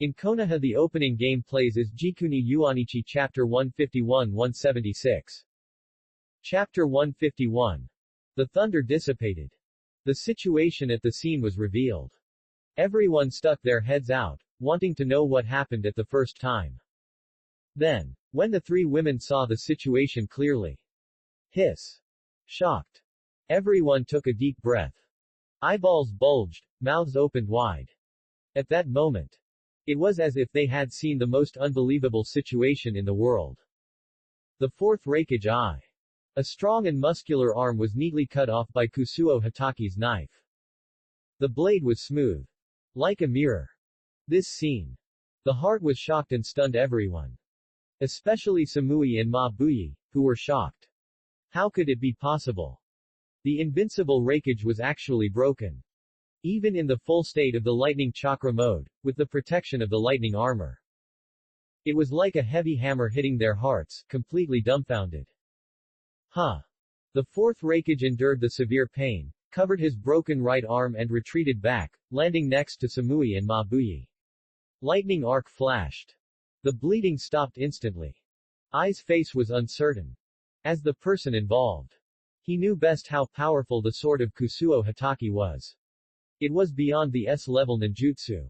In Konoha the opening game plays as Jikuni Yuanichi Chapter 151-176. Chapter 151. The thunder dissipated. The situation at the scene was revealed. Everyone stuck their heads out, wanting to know what happened at the first time. Then, when the three women saw the situation clearly, hiss. Shocked. Everyone took a deep breath. Eyeballs bulged, mouths opened wide. At that moment, it was as if they had seen the most unbelievable situation in the world. The fourth raikage eye. A strong and muscular arm was neatly cut off by Kusuo Hataki's knife. The blade was smooth. Like a mirror. This scene. The heart was shocked and stunned everyone. Especially Samui and Mabuyi, who were shocked. How could it be possible? The invincible raikage was actually broken. Even in the full state of the lightning chakra mode, with the protection of the lightning armor. It was like a heavy hammer hitting their hearts, completely dumbfounded. The fourth raikage endured the severe pain, covered his broken right arm and retreated back, landing next to Samui and Mabuyi. Lightning arc flashed. The bleeding stopped instantly. Ai's face was uncertain. As the person involved, he knew best how powerful the sword of Kusuo Hataki was. It was beyond the S-level ninjutsu.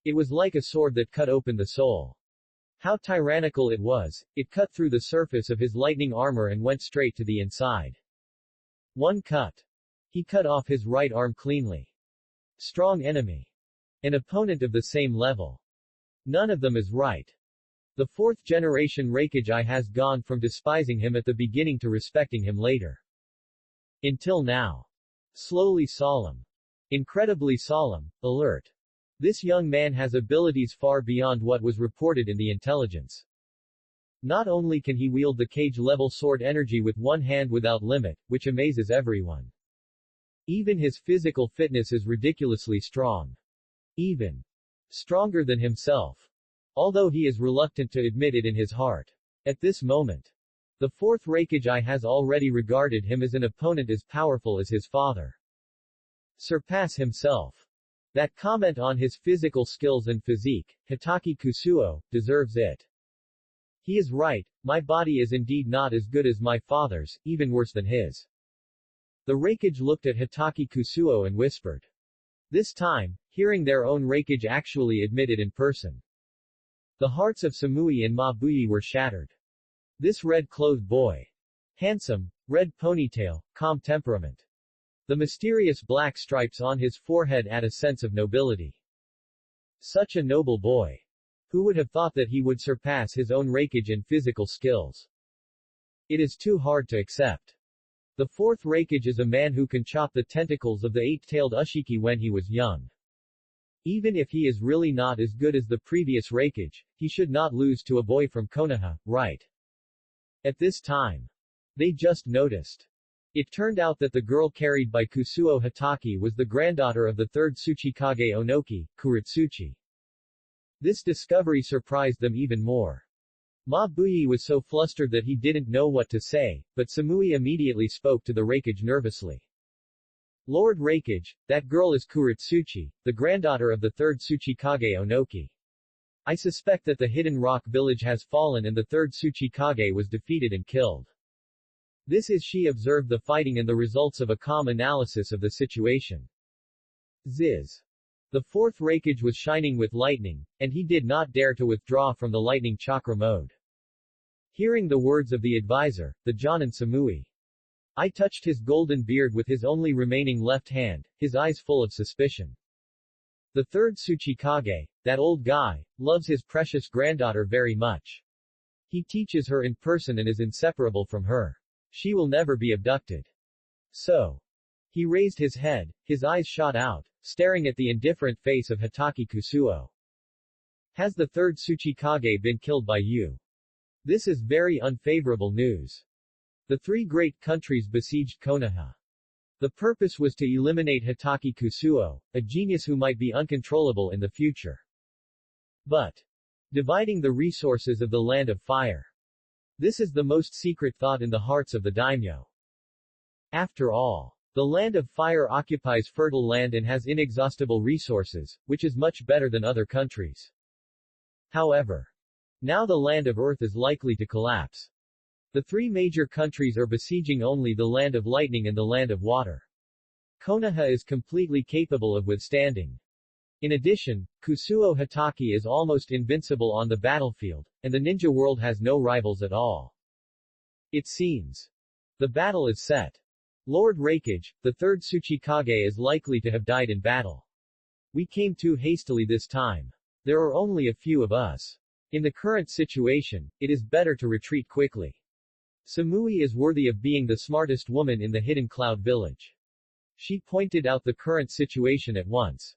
It was like a sword that cut open the soul. How tyrannical it was, it cut through the surface of his lightning armor and went straight to the inside. One cut. He cut off his right arm cleanly. Strong enemy. An opponent of the same level. None of them is right. The fourth generation raikage I has gone from despising him at the beginning to respecting him later. Until now. Slowly solemn. Incredibly solemn, alert. This young man has abilities far beyond what was reported in the intelligence. Not only can he wield the cage-level sword energy with one hand without limit, which amazes everyone. Even his physical fitness is ridiculously strong. Even stronger than himself. Although he is reluctant to admit it in his heart. At this moment, the fourth raikage I has already regarded him as an opponent as powerful as his father. Surpass himself. That comment on his physical skills and physique, Hataki Kusuo, deserves it. He is right, my body is indeed not as good as my father's, even worse than his. The raikage looked at Hataki Kusuo and whispered. This time, hearing their own raikage actually admitted in person. The hearts of Samui and Mabuyi were shattered. This red-clothed boy. Handsome, red ponytail, calm temperament. The mysterious black stripes on his forehead add a sense of nobility. Such a noble boy. Who would have thought that he would surpass his own raikage in physical skills? It is too hard to accept. The fourth raikage is a man who can chop the tentacles of the eight-tailed Ushiki when he was young. Even if he is really not as good as the previous raikage, he should not lose to a boy from Konoha, right? At this time, they just noticed. It turned out that the girl carried by Kusuo Hataki was the granddaughter of the third Tsuchikage Onoki, Kuretsuchi. This discovery surprised them even more. Mabuyi was so flustered that he didn't know what to say, but Samui immediately spoke to the raikage nervously. Lord Raikage, that girl is Kuretsuchi, the granddaughter of the third Tsuchikage Onoki. I suspect that the Hidden Rock village has fallen and the third Tsuchikage was defeated and killed. This is she observed the fighting and the results of a calm analysis of the situation. Ziz. The fourth raikage was shining with lightning, and he did not dare to withdraw from the lightning chakra mode. Hearing the words of the advisor, the Jonin Samui. I touched his golden beard with his only remaining left hand, his eyes full of suspicion. The third Tsuchikage, that old guy, loves his precious granddaughter very much. He teaches her in person and is inseparable from her. She will never be abducted. So. He raised his head, his eyes shot out, staring at the indifferent face of Hataki Kusuo. Has the third Tsuchikage been killed by you? This is very unfavorable news. The three great countries besieged Konoha. The purpose was to eliminate Hataki Kusuo, a genius who might be uncontrollable in the future. But dividing the resources of the land of fire. This is the most secret thought in the hearts of the daimyo. After all, the land of fire occupies fertile land and has inexhaustible resources, which is much better than other countries. However, now the land of Earth is likely to collapse. The three major countries are besieging only the land of lightning and the land of water. Konoha is completely capable of withstanding. In addition, Kusuo Hitaki is almost invincible on the battlefield, and the ninja world has no rivals at all. It seems. The battle is set. Lord Raikage, the third Tsuchikage, is likely to have died in battle. We came too hastily this time. There are only a few of us. In the current situation, it is better to retreat quickly. Samui is worthy of being the smartest woman in the Hidden Cloud Village. She pointed out the current situation at once.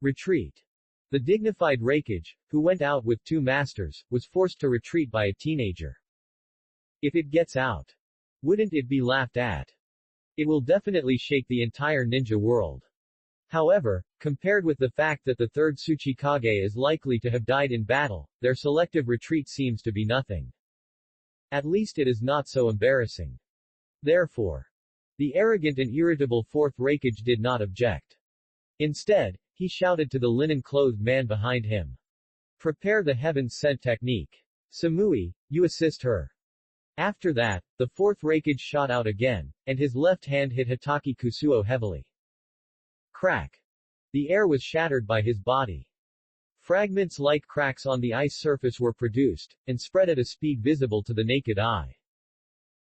Retreat. The dignified Raikage, who went out with two masters, was forced to retreat by a teenager. If it gets out, wouldn't it be laughed at? It will definitely shake the entire ninja world. However, compared with the fact that the third Tsuchikage is likely to have died in battle, their selective retreat seems to be nothing. At least it is not so embarrassing. Therefore, the arrogant and irritable fourth Raikage did not object. Instead, he shouted to the linen-clothed man behind him. Prepare the heavens sent technique. Samui, you assist her. After that, the fourth Raikage shot out again, and his left hand hit Hitaki Kusuo heavily. Crack. The air was shattered by his body. Fragments like cracks on the ice surface were produced, and spread at a speed visible to the naked eye.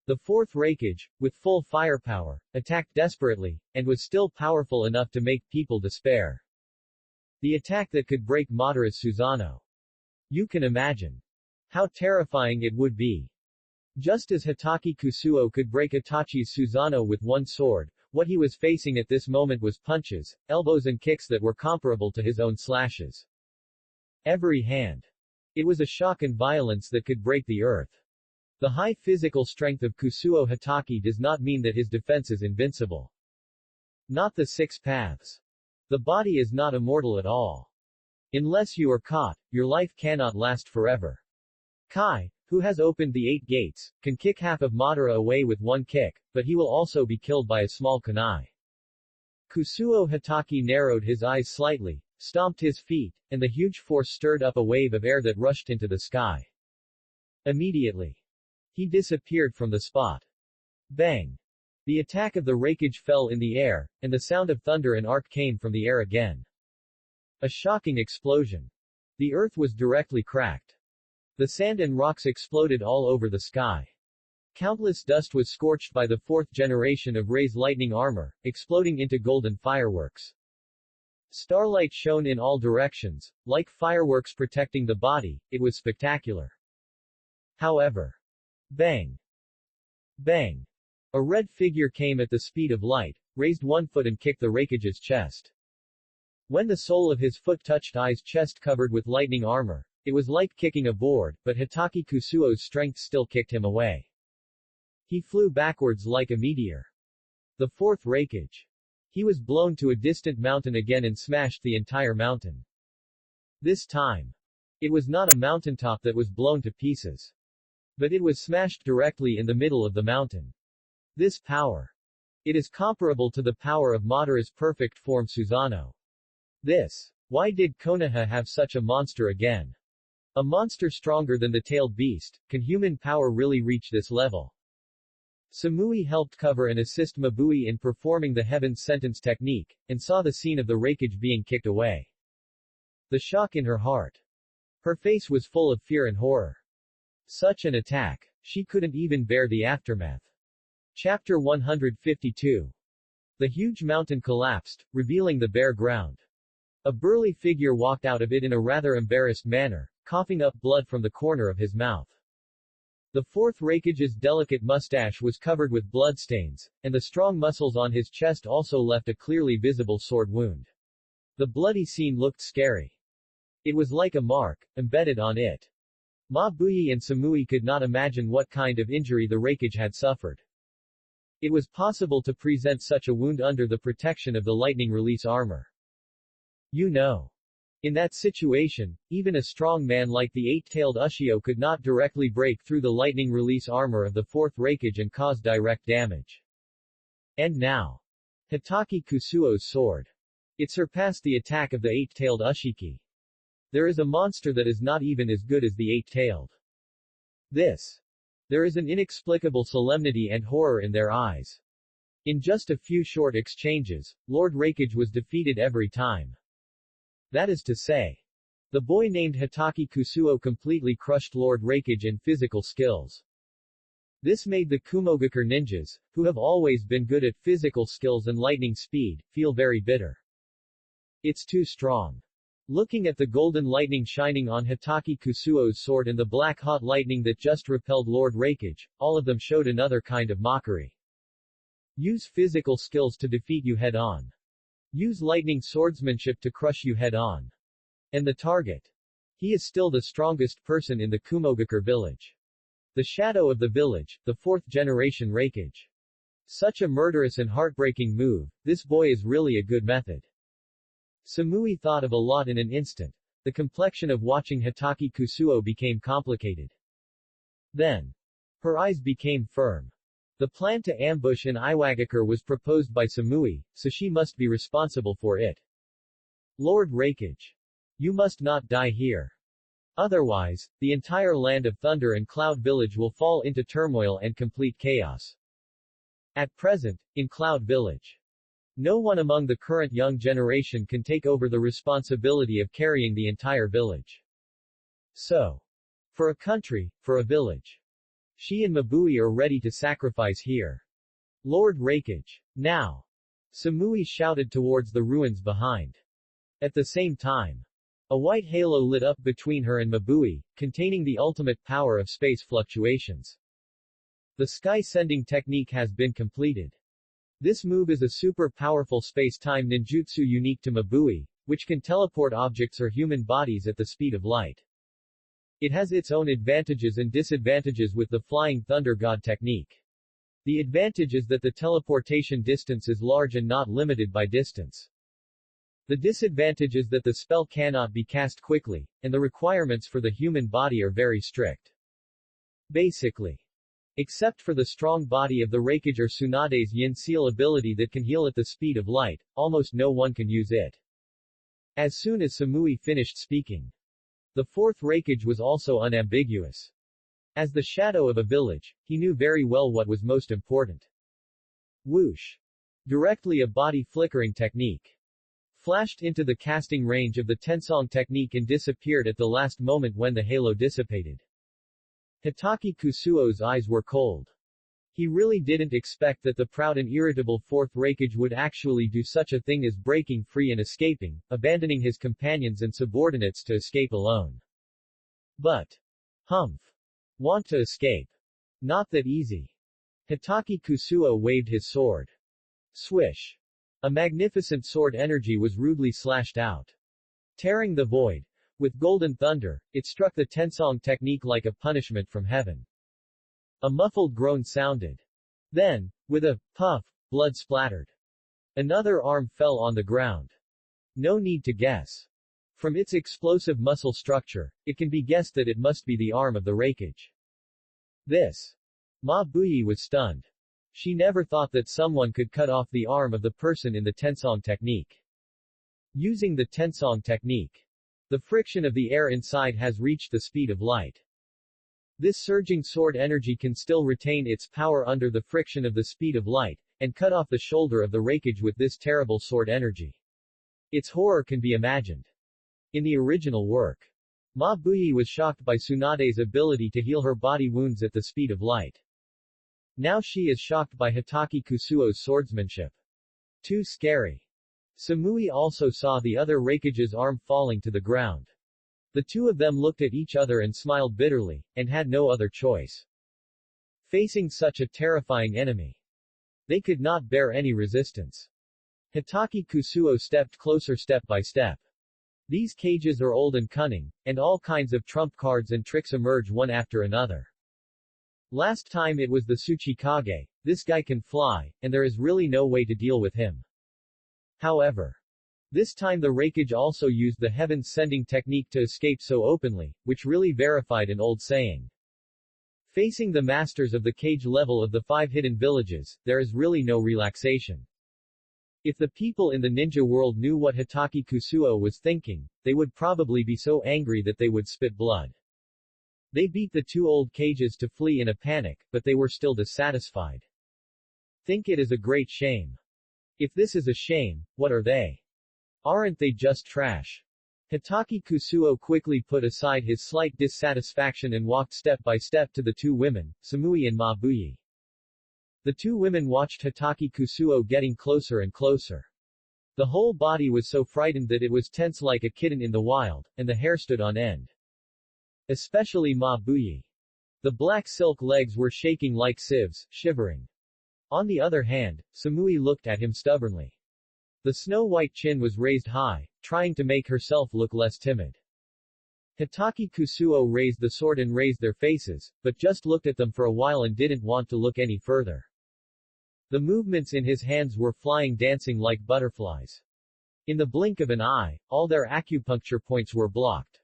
The fourth Raikage, with full firepower, attacked desperately, and was still powerful enough to make people despair. The attack that could break Madara's Susanoo. You can imagine how terrifying it would be. Just as Hitaki Kusuo could break Itachi's Susanoo with one sword, what he was facing at this moment was punches, elbows and kicks that were comparable to his own slashes. Every hand. It was a shock and violence that could break the earth. The high physical strength of Kusuo Hitaki does not mean that his defense is invincible. Not the six paths. The body is not immortal at all. Unless you are caught, your life cannot last forever. Kai, who has opened the 8 gates, can kick half of Madara away with one kick, but he will also be killed by a small kunai. Kusuo Hitaki narrowed his eyes slightly, stomped his feet, and the huge force stirred up a wave of air that rushed into the sky. Immediately, he disappeared from the spot. Bang! The attack of the Raikage fell in the air, and the sound of thunder and arc came from the air again. A shocking explosion. The earth was directly cracked. The sand and rocks exploded all over the sky. Countless dust was scorched by the fourth generation of Rei's lightning armor, exploding into golden fireworks. Starlight shone in all directions, like fireworks protecting the body. It was spectacular. However, bang! Bang! A red figure came at the speed of light, raised one foot and kicked the Raikage's chest. When the sole of his foot touched Ai's chest covered with lightning armor, it was like kicking a board, but Hitaki Kusuo's strength still kicked him away. He flew backwards like a meteor. The fourth Raikage. He was blown to a distant mountain again and smashed the entire mountain. This time, it was not a mountaintop that was blown to pieces. But it was smashed directly in the middle of the mountain. This power. It is comparable to the power of Madara's perfect form Susanoo. Why did Konoha have such a monster again? A monster stronger than the tailed beast. Can human power really reach this level? Samui helped cover and assist Mabui in performing the Heaven's Sentence technique, and saw the scene of the Raikage being kicked away. The shock in her heart. Her face was full of fear and horror. Such an attack. She couldn't even bear the aftermath. Chapter 152. The huge mountain collapsed, revealing the bare ground. A burly figure walked out of it in a rather embarrassed manner, coughing up blood from the corner of his mouth. The fourth Raikage's delicate mustache was covered with bloodstains, and the strong muscles on his chest also left a clearly visible sword wound. The bloody scene looked scary. It was like a mark, embedded on it. Mabui and Samui could not imagine what kind of injury the Raikage had suffered. It was possible to present such a wound under the protection of the lightning release armor. In that situation, even a strong man like the eight-tailed Ushio could not directly break through the lightning release armor of the fourth Raikage and cause direct damage. And now, Hitaki Kusuo's sword. It surpassed the attack of the eight-tailed Ushiki. There is a monster that is not even as good as the eight-tailed. There is an inexplicable solemnity and horror in their eyes. In just a few short exchanges, Lord Raikage was defeated every time. That is to say, the boy named Hitaki Kusuo completely crushed Lord Raikage in physical skills. This made the Kumogakure ninjas, who have always been good at physical skills and lightning speed, feel very bitter. It's too strong. Looking at the golden lightning shining on Hitaki Kusuo's sword and the black hot lightning that just repelled Lord Raikage, all of them showed another kind of mockery. Use physical skills to defeat you head-on. Use lightning swordsmanship to crush you head-on. And the target. He is still the strongest person in the Kumogakure village. The shadow of the village, the fourth-generation Raikage. Such a murderous and heartbreaking move, this boy is really a good method. Samui thought of a lot in an instant. The complexion of watching Hitaki Kusuo became complicated. Then, her eyes became firm. The plan to ambush in Iwagakure was proposed by Samui, so she must be responsible for it. Lord Raikage. You must not die here. Otherwise, the entire land of Thunder and Cloud Village will fall into turmoil and complete chaos. At present, in Cloud Village, no one among the current young generation can take over the responsibility of carrying the entire village. So, for a country, for a village, she and Mabui are ready to sacrifice here. Lord Raikage. Now! Samui shouted towards the ruins behind. At the same time, a white halo lit up between her and Mabui, containing the ultimate power of space fluctuations. The sky-sending technique has been completed. This move is a super powerful space-time ninjutsu unique to Mabui, which can teleport objects or human bodies at the speed of light. It has its own advantages and disadvantages with the Flying Thunder God technique. The advantage is that the teleportation distance is large and not limited by distance. The disadvantage is that the spell cannot be cast quickly, and the requirements for the human body are very strict. Basically, except for the strong body of the Raikage or Tsunade's Yin Seal ability that can heal at the speed of light, almost no one can use it. As soon as Samui finished speaking, the fourth Raikage was also unambiguous. As the shadow of a village, he knew very well what was most important. Whoosh! Directly a body flickering technique flashed into the casting range of the Tensong technique and disappeared at the last moment when the halo dissipated. Hitaki Kusuo's eyes were cold. He really didn't expect that the proud and irritable fourth Raikage would actually do such a thing as breaking free and escaping, abandoning his companions and subordinates to escape alone. But, humph. Want to escape? Not that easy. Hitaki Kusuo waved his sword. Swish. A magnificent sword energy was rudely slashed out. Tearing the void. With golden thunder, it struck the Tensong technique like a punishment from heaven. A muffled groan sounded. Then, with a puff, blood splattered. Another arm fell on the ground. No need to guess. From its explosive muscle structure, it can be guessed that it must be the arm of the Raikage. Ma Buyi was stunned. She never thought that someone could cut off the arm of the person in the Tensong technique. Using the Tensong technique, the friction of the air inside has reached the speed of light. This surging sword energy can still retain its power under the friction of the speed of light, and cut off the shoulder of the Raikage with this terrible sword energy. Its horror can be imagined. In the original work, Ma Buyi was shocked by Tsunade's ability to heal her body wounds at the speed of light. Now she is shocked by Hitaki Kusuo's swordsmanship. Too scary. Samui also saw the other Raikage's arm falling to the ground. The two of them looked at each other and smiled bitterly, and had no other choice. Facing such a terrifying enemy, they could not bear any resistance. Hitaki Kusuo stepped closer step by step. These cages are old and cunning, and all kinds of trump cards and tricks emerge one after another. Last time it was the Tsuchikage, this guy can fly, and there is really no way to deal with him. However, this time the Raikage also used the heavens sending technique to escape so openly, which really verified an old saying. Facing the masters of the cage level of the 5 hidden villages, there is really no relaxation. If the people in the ninja world knew what Hitaki Kusuo was thinking, they would probably be so angry that they would spit blood. They beat the two old cages to flee in a panic, but they were still dissatisfied. Think it is a great shame. If this is a shame, what are they? Aren't they just trash? Hitaki Kusuo quickly put aside his slight dissatisfaction and walked step by step to the two women, Samui and Mabuyi. The two women watched Hitaki Kusuo getting closer and closer. The whole body was so frightened that it was tense like a kitten in the wild, and the hair stood on end. Especially Mabuyi. The black silk legs were shaking like sieves, shivering. On the other hand, Samui looked at him stubbornly. The snow-white chin was raised high, trying to make herself look less timid. Hitaki Kusuo raised the sword and raised their faces, but just looked at them for a while and didn't want to look any further. The movements in his hands were flying, dancing like butterflies. In the blink of an eye, all their acupuncture points were blocked.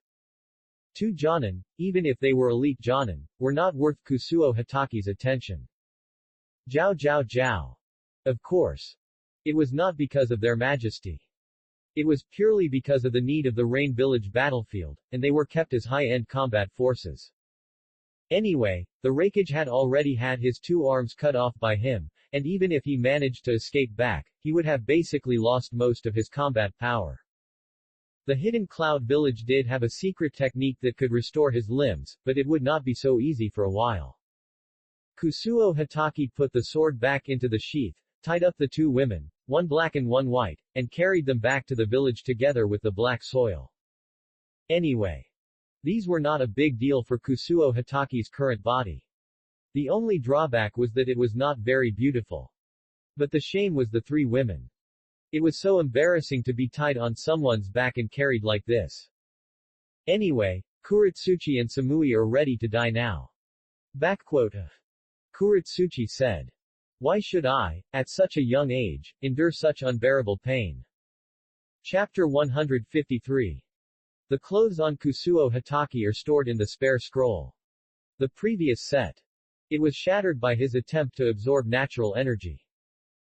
Two Jonin, even if they were elite Jonin, were not worth Kusuo Hitaki's attention. Jiao Jiao Jiao. Of course. It was not because of their majesty. It was purely because of the need of the Rain Village battlefield, and they were kept as high-end combat forces. Anyway, the Raikage had already had his two arms cut off by him, and even if he managed to escape back, he would have basically lost most of his combat power. The Hidden Cloud Village did have a secret technique that could restore his limbs, but it would not be so easy for a while. Kusuo Hitaki put the sword back into the sheath, tied up the two women, one black and one white, and carried them back to the village together with the black soil. Anyway, these were not a big deal for Kusuo Hitaki's current body. The only drawback was that it was not very beautiful. But the shame was the three women. It was so embarrassing to be tied on someone's back and carried like this. Anyway, Kuritsuchi and Samui are ready to die now. Kuritsuchi said. Why should I, at such a young age, endure such unbearable pain? Chapter 153. The clothes on Kusuo Hitaki are stored in the spare scroll. The previous set. It was shattered by his attempt to absorb natural energy.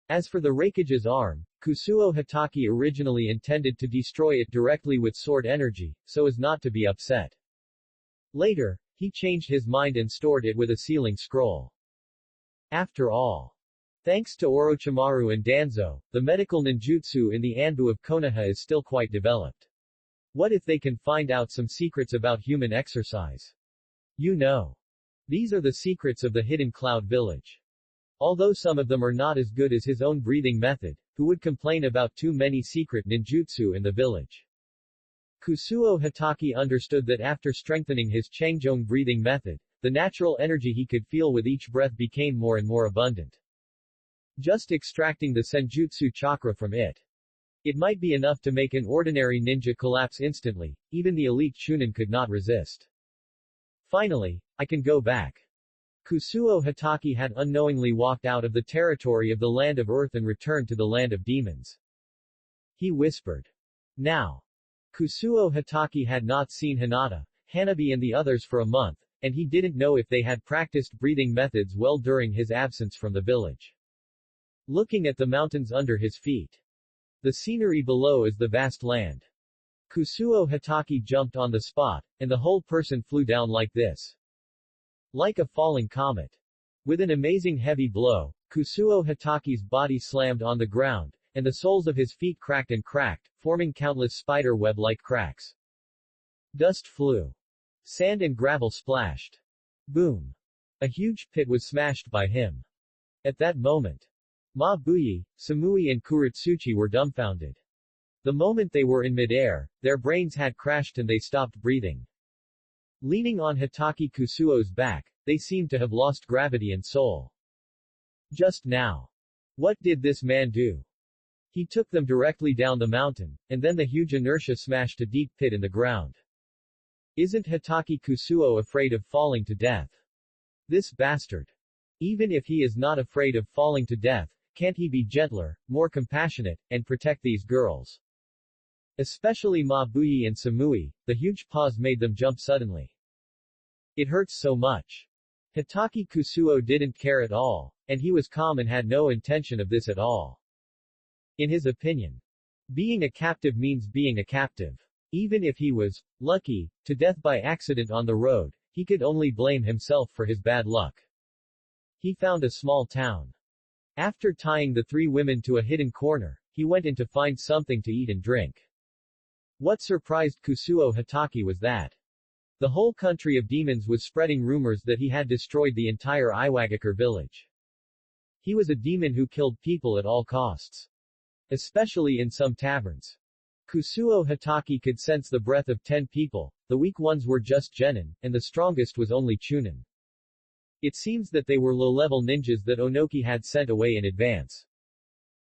As for the Raikage's arm, Kusuo Hitaki originally intended to destroy it directly with sword energy, so as not to be upset. Later, he changed his mind and stored it with a sealing scroll. After all, thanks to Orochimaru and Danzo, the medical ninjutsu in the Anbu of Konoha is still quite developed. What if they can find out some secrets about human exercise? You know. These are the secrets of the Hidden Cloud Village. Although some of them are not as good as his own breathing method, who would complain about too many secret ninjutsu in the village? Kusuo Hitaki understood that after strengthening his Changjong breathing method, the natural energy he could feel with each breath became more and more abundant. Just extracting the Senjutsu chakra from it. It might be enough to make an ordinary ninja collapse instantly, even the elite Chunin could not resist. Finally, I can go back. Kusuo Hitaki had unknowingly walked out of the territory of the land of earth and returned to the land of demons. He whispered. Now. Kusuo Hitaki had not seen Hinata, Hanabi and the others for a month, and he didn't know if they had practiced breathing methods well during his absence from the village. Looking at the mountains under his feet. The scenery below is the vast land. Kusuo Hitaki jumped on the spot, and the whole person flew down like this. Like a falling comet. With an amazing heavy blow, Kusuo Hitaki's body slammed on the ground, and the soles of his feet cracked and cracked, forming countless spider web-like cracks. Dust flew. Sand and gravel splashed. Boom. A huge pit was smashed by him. At that moment, Mabuyi, Samui and Kuritsuchi were dumbfounded. The moment they were in midair, their brains had crashed and they stopped breathing. Leaning on Hitaki Kusuo's back, they seemed to have lost gravity and soul. Just now. What did this man do? He took them directly down the mountain, and then the huge inertia smashed a deep pit in the ground. Isn't Hitaki Kusuo afraid of falling to death? This bastard. Even if he is not afraid of falling to death, can't he be gentler, more compassionate, and protect these girls? Especially Mabuyi and Samui, the huge paws made them jump suddenly. It hurts so much. Hitaki Kusuo didn't care at all, and he was calm and had no intention of this at all. In his opinion, being a captive means being a captive. Even if he was lucky to death by accident on the road, he could only blame himself for his bad luck. He found a small town. After tying the three women to a hidden corner, he went in to find something to eat and drink. What surprised Kusuo Hitaki was that the whole country of demons was spreading rumors that he had destroyed the entire Iwagakure village. He was a demon who killed people at all costs. Especially in some taverns. Kusuo Hitaki could sense the breath of 10 people, the weak ones were just genin, and the strongest was only chunin. It seems that they were low-level ninjas that Onoki had sent away in advance.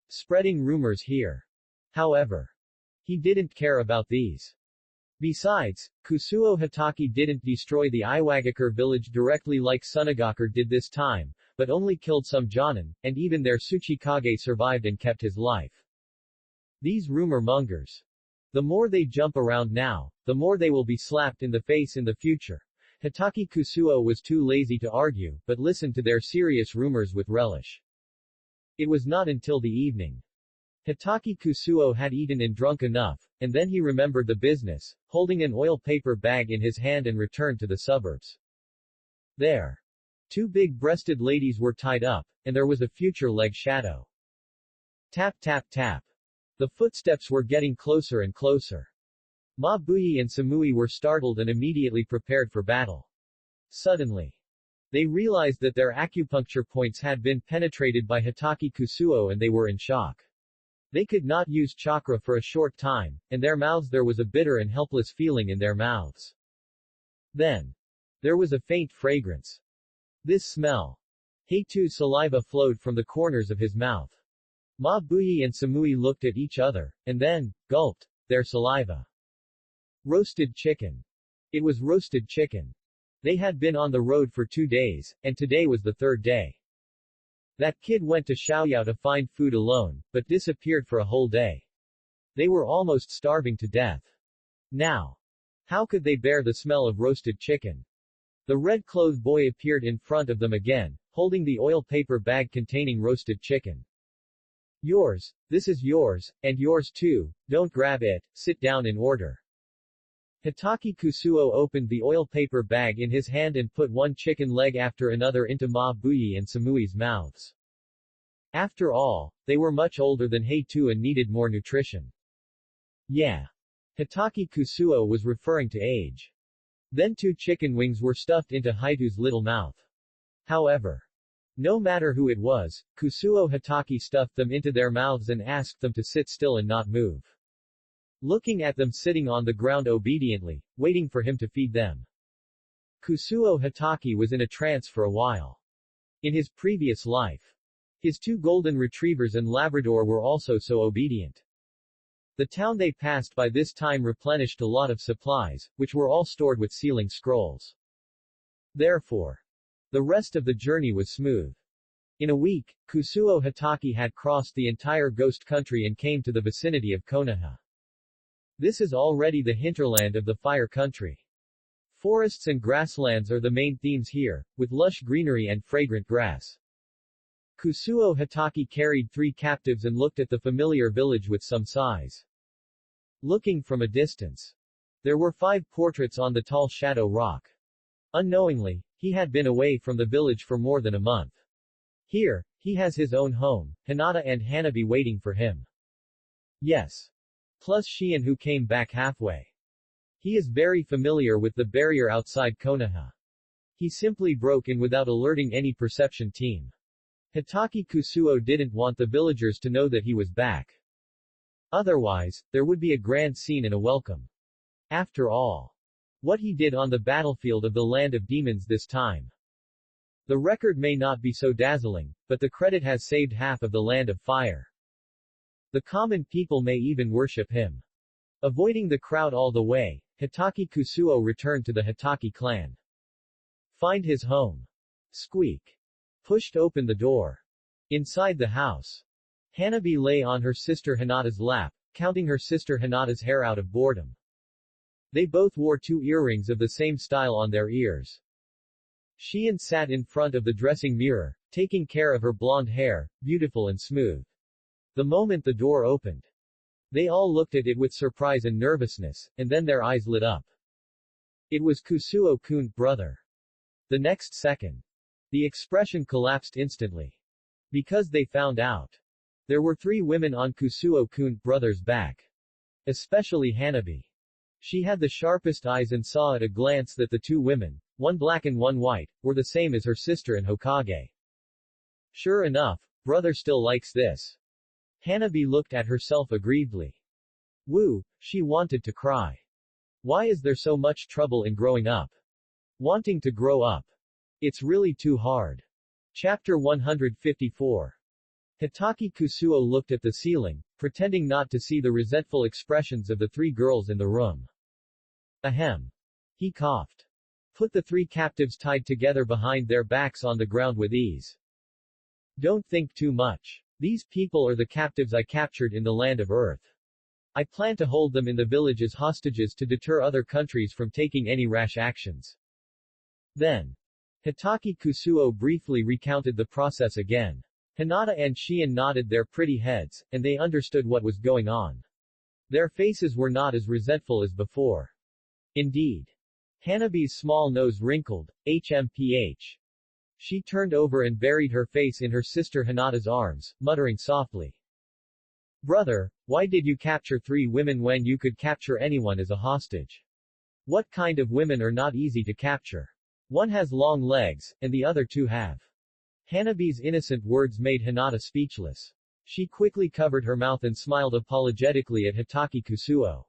Spreading rumors here. However, he didn't care about these. Besides, Kusuo Hitaki didn't destroy the Iwagakure village directly like Sunagakure did this time, but only killed some jonin, and even their Tsuchikage survived and kept his life. These rumor mongers. The more they jump around now, the more they will be slapped in the face in the future. Hitaki Kusuo was too lazy to argue, but listened to their serious rumors with relish. It was not until the evening. Hitaki Kusuo had eaten and drunk enough, and then he remembered the business, holding an oil paper bag in his hand and returned to the suburbs. There. 2 big-breasted ladies were tied up, and there was a future leg shadow. Tap tap tap. The footsteps were getting closer and closer. Mabuyi and Samui were startled and immediately prepared for battle. Suddenly, they realized that their acupuncture points had been penetrated by Hitaki Kusuo and they were in shock. They could not use chakra for a short time, and their mouths there was a bitter and helpless feeling in their mouths. Then, there was a faint fragrance. This smell. Heitu's saliva flowed from the corners of his mouth. Mabuyi and Samui looked at each other, and then, gulped, their saliva. Roasted chicken. It was roasted chicken. They had been on the road for 2 days, and today was the 3rd day. That kid went to Xiaoyao to find food alone, but disappeared for a whole day. They were almost starving to death. Now, how could they bear the smell of roasted chicken? The red-clothed boy appeared in front of them again, holding the oil paper bag containing roasted chicken. Yours, this is yours, and yours too, don't grab it, sit down in order. Hitaki Kusuo opened the oil paper bag in his hand and put one chicken leg after another into Mabuyi and Samui's mouths. After all, they were much older than Heitu and needed more nutrition. Yeah. Hitaki Kusuo was referring to age. Then 2 chicken wings were stuffed into Heitu's little mouth. However, no matter who it was, Kusuo Hitaki stuffed them into their mouths and asked them to sit still and not move. Looking at them sitting on the ground obediently, waiting for him to feed them. Kusuo Hitaki was in a trance for a while. In his previous life, his 2 golden retrievers and Labrador were also so obedient. The town they passed by this time replenished a lot of supplies, which were all stored with sealing scrolls. Therefore, the rest of the journey was smooth. In a week, Kusuo Hitaki had crossed the entire ghost country and came to the vicinity of Konoha. This is already the hinterland of the fire country. Forests and grasslands are the main themes here, with lush greenery and fragrant grass. Kusuo Hitaki carried 3 captives and looked at the familiar village with some sighs. Looking from a distance, there were 5 portraits on the tall shadow rock. Unknowingly, he had been away from the village for more than a month. Here, he has his own home, Hinata and Hanabi waiting for him. Yes. Plus Shion who came back halfway. He is very familiar with the barrier outside Konoha. He simply broke in without alerting any perception team. Hitaki Kusuo didn't want the villagers to know that he was back. Otherwise, there would be a grand scene and a welcome. After all, what he did on the battlefield of the land of demons this time. The record may not be so dazzling, but the credit has saved half of the land of fire. The common people may even worship him. Avoiding the crowd all the way, Hitaki Kusuo returned to the Hitaki clan. Find his home. Squeak. Pushed open the door. Inside the house, Hanabi lay on her sister Hinata's lap, counting her sister Hinata's hair out of boredom. They both wore 2 earrings of the same style on their ears. Shion sat in front of the dressing mirror, taking care of her blonde hair, beautiful and smooth. The moment the door opened, they all looked at it with surprise and nervousness, and then their eyes lit up. It was Kusuo-kun, brother. The next second, the expression collapsed instantly. Because they found out. There were 3 women on Kusuo-kun, brother's back. Especially Hanabi. She had the sharpest eyes and saw at a glance that the 2 women, one black and one white, were the same as her sister and Hokage. Sure enough, brother still likes this. Hanabi looked at herself aggrievedly. Woo, she wanted to cry. Why is there so much trouble in growing up? Wanting to grow up. It's really too hard. Chapter 154. Hitaki Kusuo looked at the ceiling, pretending not to see the resentful expressions of the 3 girls in the room. Ahem. He coughed. Put the 3 captives tied together behind their backs on the ground with ease. Don't think too much. These people are the captives I captured in the land of Earth. I plan to hold them in the village as hostages to deter other countries from taking any rash actions. Then, Hitaki Kusuo briefly recounted the process again. Hinata and Shion nodded their pretty heads, and they understood what was going on. Their faces were not as resentful as before. Indeed. Hanabi's small nose wrinkled. HMPH. She turned over and buried her face in her sister Hinata's arms, muttering softly. Brother, why did you capture 3 women when you could capture anyone as a hostage? What kind of women are not easy to capture? One has long legs, and the other 2 have. Hanabi's innocent words made Hinata speechless. She quickly covered her mouth and smiled apologetically at Hitaki Kusuo,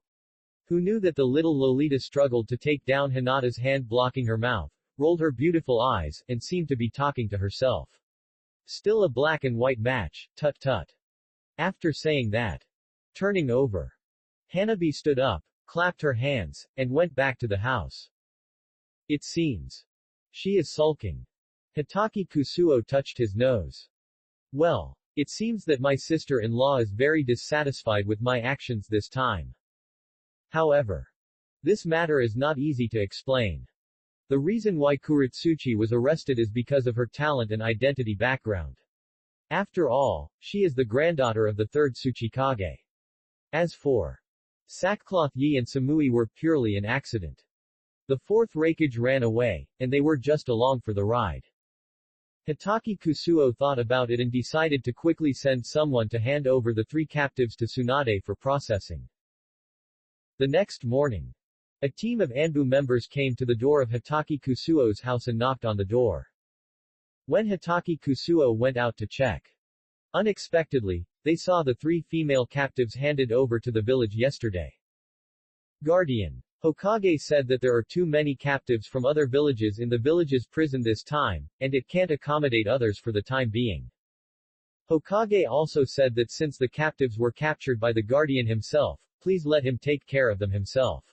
who knew that the little Lolita struggled to take down Hinata's hand blocking her mouth, rolled her beautiful eyes, and seemed to be talking to herself. Still a black and white match, tut tut. After saying that, turning over, Hanabi stood up, clapped her hands, and went back to the house. It seems. She is sulking. Hitaki Kusuo touched his nose. Well, it seems that my sister-in-law is very dissatisfied with my actions this time. However, this matter is not easy to explain. The reason why Kuritsuchi was arrested is because of her talent and identity background. After all, she is the granddaughter of the 3rd Tsuchikage. As for Sackcloth Yi and Samui were purely an accident. The 4th Raikage ran away, and they were just along for the ride. Hitaki Kusuo thought about it and decided to quickly send someone to hand over the 3 captives to Tsunade for processing. The next morning, a team of Anbu members came to the door of Hitaki Kusuo's house and knocked on the door. When Hitaki Kusuo went out to check, unexpectedly, they saw the 3 female captives handed over to the village yesterday. Guardian Hokage said that there are too many captives from other villages in the village's prison this time, and it can't accommodate others for the time being. Hokage also said that since the captives were captured by the Guardian himself, please let him take care of them himself.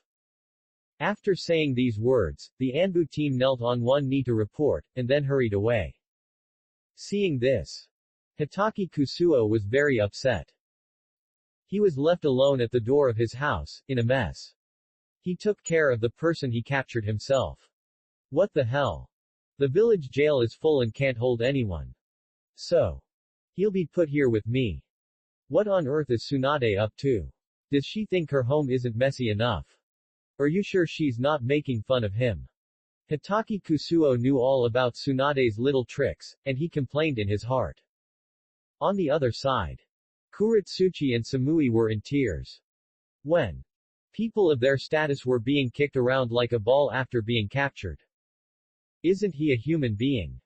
After saying these words, the Anbu team knelt on one knee to report, and then hurried away. Seeing this, Hitaki Kusuo was very upset. He was left alone at the door of his house, in a mess. He took care of the person he captured himself. What the hell? The village jail is full and can't hold anyone. So, he'll be put here with me. What on earth is Tsunade up to? Does she think her home isn't messy enough? Are you sure she's not making fun of him? Hitaki Kusuo knew all about Tsunade's little tricks, and he complained in his heart. On the other side, Kuritsuchi and Samui were in tears. When people of their status were being kicked around like a ball after being captured. Isn't he a human being?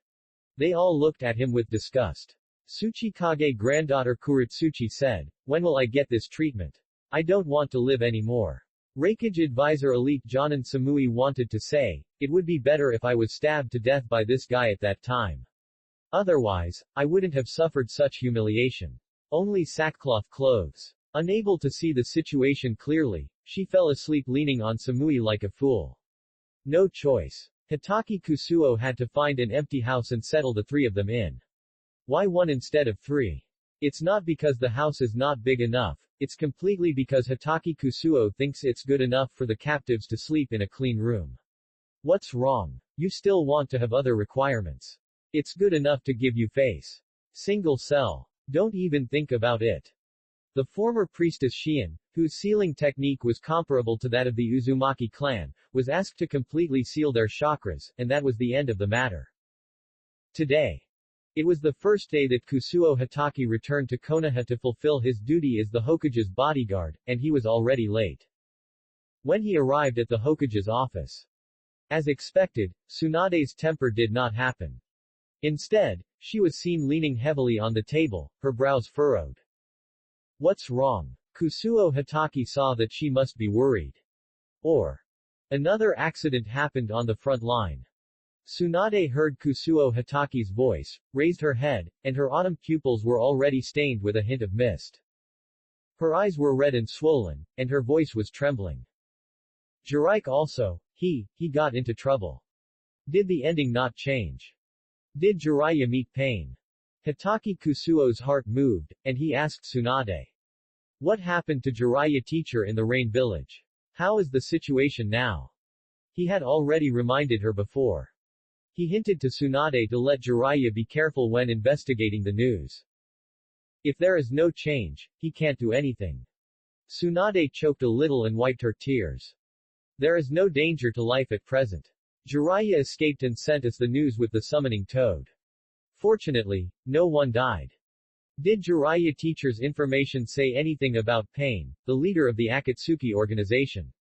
They all looked at him with disgust. Tsuchikage granddaughter Kuritsuchi said, when will I get this treatment? I don't want to live anymore. Raikage advisor Elite Jonin Samui wanted to say, it would be better if I was stabbed to death by this guy at that time. Otherwise, I wouldn't have suffered such humiliation. Only sackcloth clothes. Unable to see the situation clearly, she fell asleep leaning on Samui like a fool. No choice. Hitaki Kusuo had to find an empty house and settle the 3 of them in. Why 1 instead of 3? It's not because the house is not big enough, it's completely because Hitaki Kusuo thinks it's good enough for the captives to sleep in a clean room. What's wrong? You still want to have other requirements. It's good enough to give you face. Single cell. Don't even think about it. The former priestess Shion, whose sealing technique was comparable to that of the Uzumaki clan, was asked to completely seal their chakras, and that was the end of the matter. Today. It was the first day that Kusuo Hitaki returned to Konoha to fulfill his duty as the Hokage's bodyguard, and he was already late. When he arrived at the Hokage's office. As expected, Tsunade's temper did not happen. Instead, she was seen leaning heavily on the table, her brows furrowed. What's wrong? Kusuo Hitaki saw that she must be worried. Or another accident happened on the front line. Tsunade heard Kusuo Hitaki's voice, raised her head, and her autumn pupils were already stained with a hint of mist. Her eyes were red and swollen, and her voice was trembling. Jiraiya also, he got into trouble. Did the ending not change? Did Jiraiya meet pain? Hitaki Kusuo's heart moved, and he asked Tsunade. What happened to Jiraiya teacher in the Rain Village? How is the situation now? He had already reminded her before. He hinted to Tsunade to let Jiraiya be careful when investigating the news. If there is no change, he can't do anything. Tsunade choked a little and wiped her tears. There is no danger to life at present. Jiraiya escaped and sent us the news with the summoning toad. Fortunately, no one died. Did Jiraiya teacher's information say anything about Pain, the leader of the Akatsuki organization?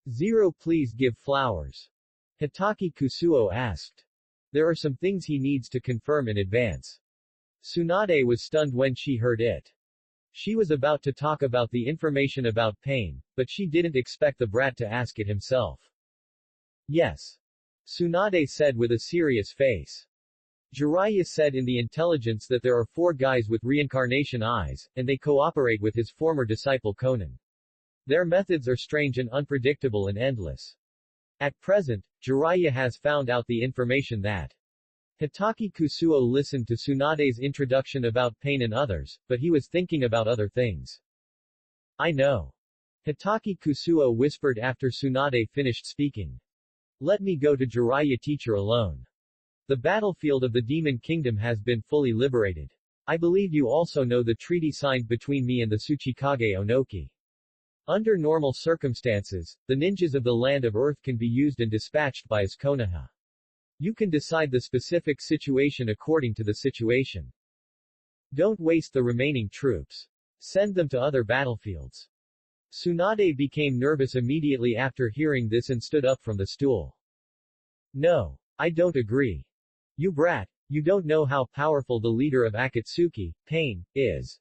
Zero, please give flowers. Hitaki Kusuo asked. There are some things he needs to confirm in advance. Tsunade was stunned when she heard it. She was about to talk about the information about Pain, but she didn't expect the brat to ask it himself. Yes. Tsunade said with a serious face. Jiraiya said in the intelligence that there are 4 guys with reincarnation eyes, and they cooperate with his former disciple Conan. Their methods are strange and unpredictable and endless. At present, Jiraiya has found out the information that Hitaki Kusuo listened to Tsunade's introduction about Pain and others, but he was thinking about other things. I know. Hitaki Kusuo whispered after Tsunade finished speaking. Let me go to Jiraiya teacher alone. The battlefield of the Demon Kingdom has been fully liberated. I believe you also know the treaty signed between me and the Tsuchikage Onoki. Under normal circumstances, the ninjas of the Land of Earth can be used and dispatched by us Konoha. You can decide the specific situation according to the situation. Don't waste the remaining troops. Send them to other battlefields. Tsunade became nervous immediately after hearing this and stood up from the stool. No. I don't agree. You brat, you don't know how powerful the leader of Akatsuki, Pain, is.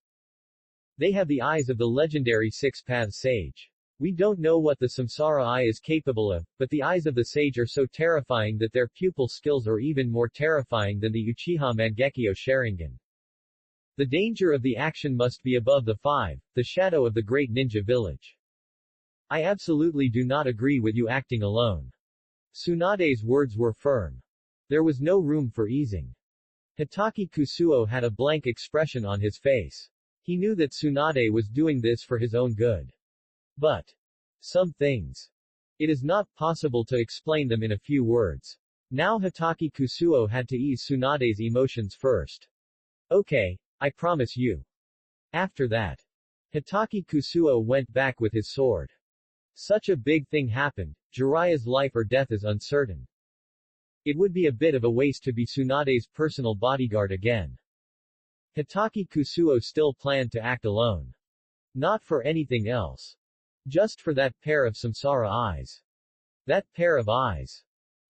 They have the eyes of the legendary Six-Path Sage. We don't know what the Samsara Eye is capable of, but the eyes of the sage are so terrifying that their pupil skills are even more terrifying than the Uchiha Mangekyo Sharingan. The danger of the action must be above the 5, the shadow of the great ninja village. I absolutely do not agree with you acting alone. Tsunade's words were firm. There was no room for easing. Hitaki Kusuo had a blank expression on his face. He knew that Tsunade was doing this for his own good. But some things. It is not possible to explain them in a few words. Now Hitaki Kusuo had to ease Tsunade's emotions first. Okay, I promise you. After that, Hitaki Kusuo went back with his sword. Such a big thing happened, Jiraiya's life or death is uncertain. It would be a bit of a waste to be Tsunade's personal bodyguard again. Hitaki Kusuo still planned to act alone. Not for anything else. Just for that pair of Samsara eyes. That pair of eyes.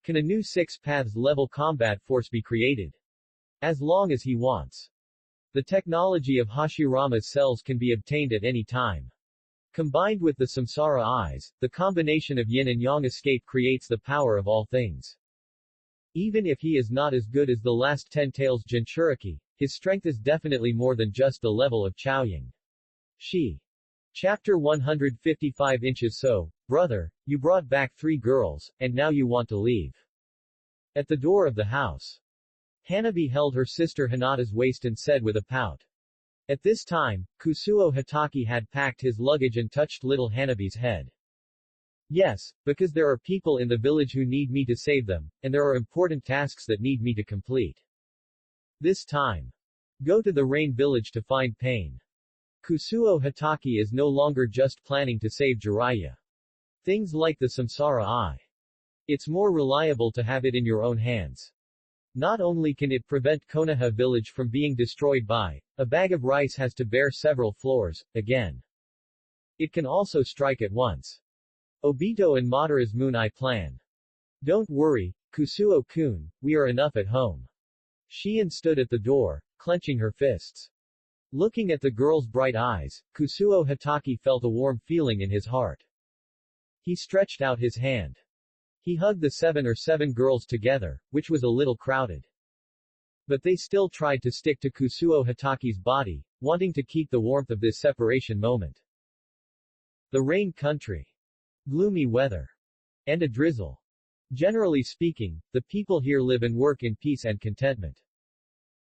Can a new 6 paths level combat force be created? As long as he wants. The technology of Hashirama's cells can be obtained at any time. Combined with the Samsara eyes, the combination of yin and yang escape creates the power of all things. Even if he is not as good as the last 10 tails Jinchuriki, his strength is definitely more than just the level of Chaoying. She. Chapter 155 inches. So, brother, you brought back 3 girls, and now you want to leave. At the door of the house. Hanabi held her sister Hinata's waist and said with a pout. At this time, Kusuo Hitaki had packed his luggage and touched little Hanabi's head. Yes, because there are people in the village who need me to save them, and there are important tasks that need me to complete. This time. Go to the rain village to find pain. Kusuo Hitaki is no longer just planning to save Jiraiya. Things like the Samsara Eye. It's more reliable to have it in your own hands. Not only can it prevent Konoha village from being destroyed by a bag of rice has to bear several floors, again. It can also strike at once. Obito and Madara's Moon Eye plan. Don't worry, Kusuo-kun, we are enough at home. Shion stood at the door, clenching her fists. Looking at the girl's bright eyes, Kusuo Hitaki felt a warm feeling in his heart. He stretched out his hand. He hugged the 7 girls together, which was a little crowded. But they still tried to stick to Kusuo Hitaki's body, wanting to keep the warmth of this separation moment. The rain country. Gloomy weather. And a drizzle. Generally speaking, the people here live and work in peace and contentment.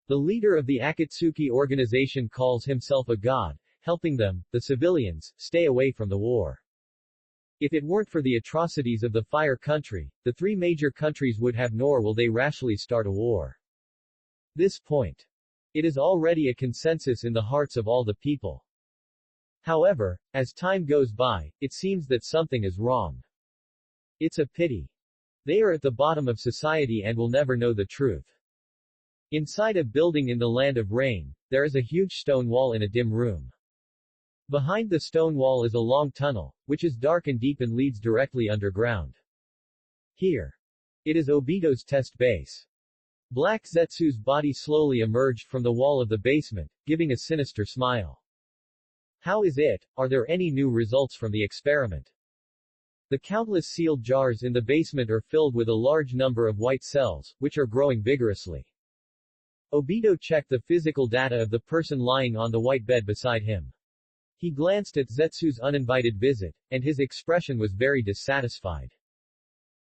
The leader of the Akatsuki organization calls himself a god, helping them, the civilians, stay away from the war. If it weren't for the atrocities of the Fire Country, the 3 major countries would have nor will they rashly start a war. This point. It is already a consensus in the hearts of all the people. However, as time goes by, it seems that something is wrong. It's a pity. They are at the bottom of society and will never know the truth. Inside a building in the land of rain, there is a huge stone wall in a dim room. Behind the stone wall is a long tunnel, which is dark and deep and leads directly underground. Here. It is Obito's test base. Black Zetsu's body slowly emerged from the wall of the basement, giving a sinister smile. How is it? Are there any new results from the experiment? The countless sealed jars in the basement are filled with a large number of white cells, which are growing vigorously. Obito checked the physical data of the person lying on the white bed beside him. He glanced at Zetsu's uninvited visit, and his expression was very dissatisfied.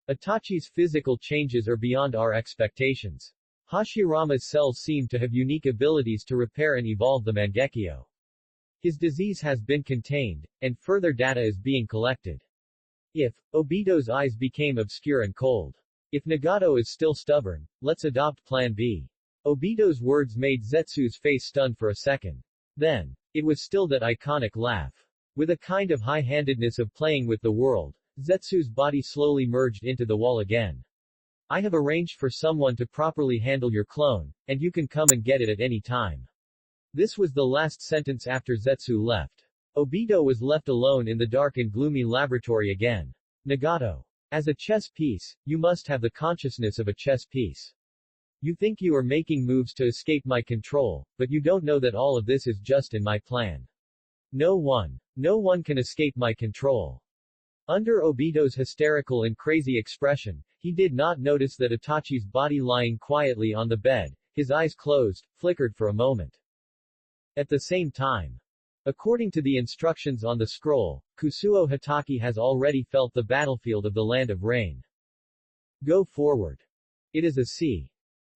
Itachi's physical changes are beyond our expectations. Hashirama's cells seem to have unique abilities to repair and evolve the Mangekyo. His disease has been contained, and further data is being collected. If Obito's eyes became obscure and cold. If Nagato is still stubborn, let's adopt Plan B. Obito's words made Zetsu's face stun for a second. Then, it was still that iconic laugh. With a kind of high-handedness of playing with the world, Zetsu's body slowly merged into the wall again. I have arranged for someone to properly handle your clone, and you can come and get it at any time. This was the last sentence after Zetsu left. Obito was left alone in the dark and gloomy laboratory again. Nagato. As a chess piece, you must have the consciousness of a chess piece. You think you are making moves to escape my control, but you don't know that all of this is just in my plan. No one can escape my control. Under Obito's hysterical and crazy expression, he did not notice that Itachi's body lying quietly on the bed, his eyes closed, flickered for a moment. At the same time, according to the instructions on the scroll, Kusuo Hitaki has already felt the battlefield of the land of rain. Go forward. It is a sea.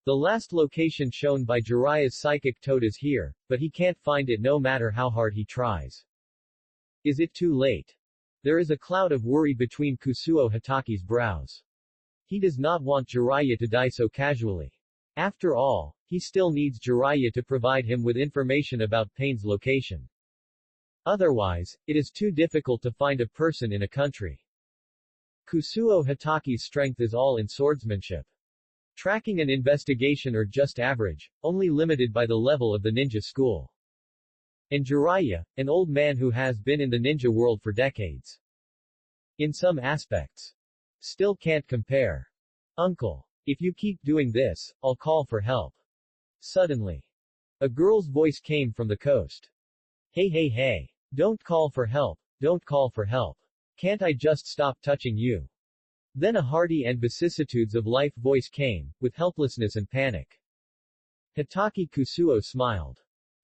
The last location shown by Jiraiya's psychic toad is here, but he can't find it no matter how hard he tries. Is it too late? There is a cloud of worry between Kusuo Hitaki's brows. He does not want Jiraiya to die so casually. After all, he still needs Jiraiya to provide him with information about Pain's location. Otherwise, it is too difficult to find a person in a country. Kusuo Hitaki's strength is all in swordsmanship. Tracking and investigation are just average, only limited by the level of the ninja school. And Jiraiya, an old man who has been in the ninja world for decades. In some aspects. Still can't compare. Uncle. If you keep doing this, I'll call for help. Suddenly. A girl's voice came from the coast. Hey. Don't call for help. Don't call for help. Can't I just stop touching you? Then a hearty and vicissitudes of life voice came, with helplessness and panic. Hitaki Kusuo smiled.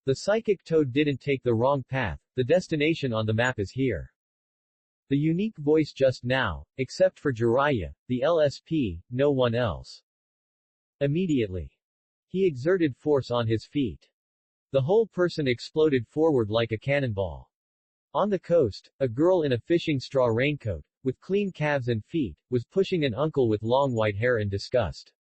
The psychic toad didn't take the wrong path, the destination on the map is here. The unique voice just now, except for Jiraiya, the LSP, no one else. Immediately. He exerted force on his feet. The whole person exploded forward like a cannonball. On the coast, a girl in a fishing straw raincoat, with clean calves and feet, was pushing an uncle with long white hair in disgust.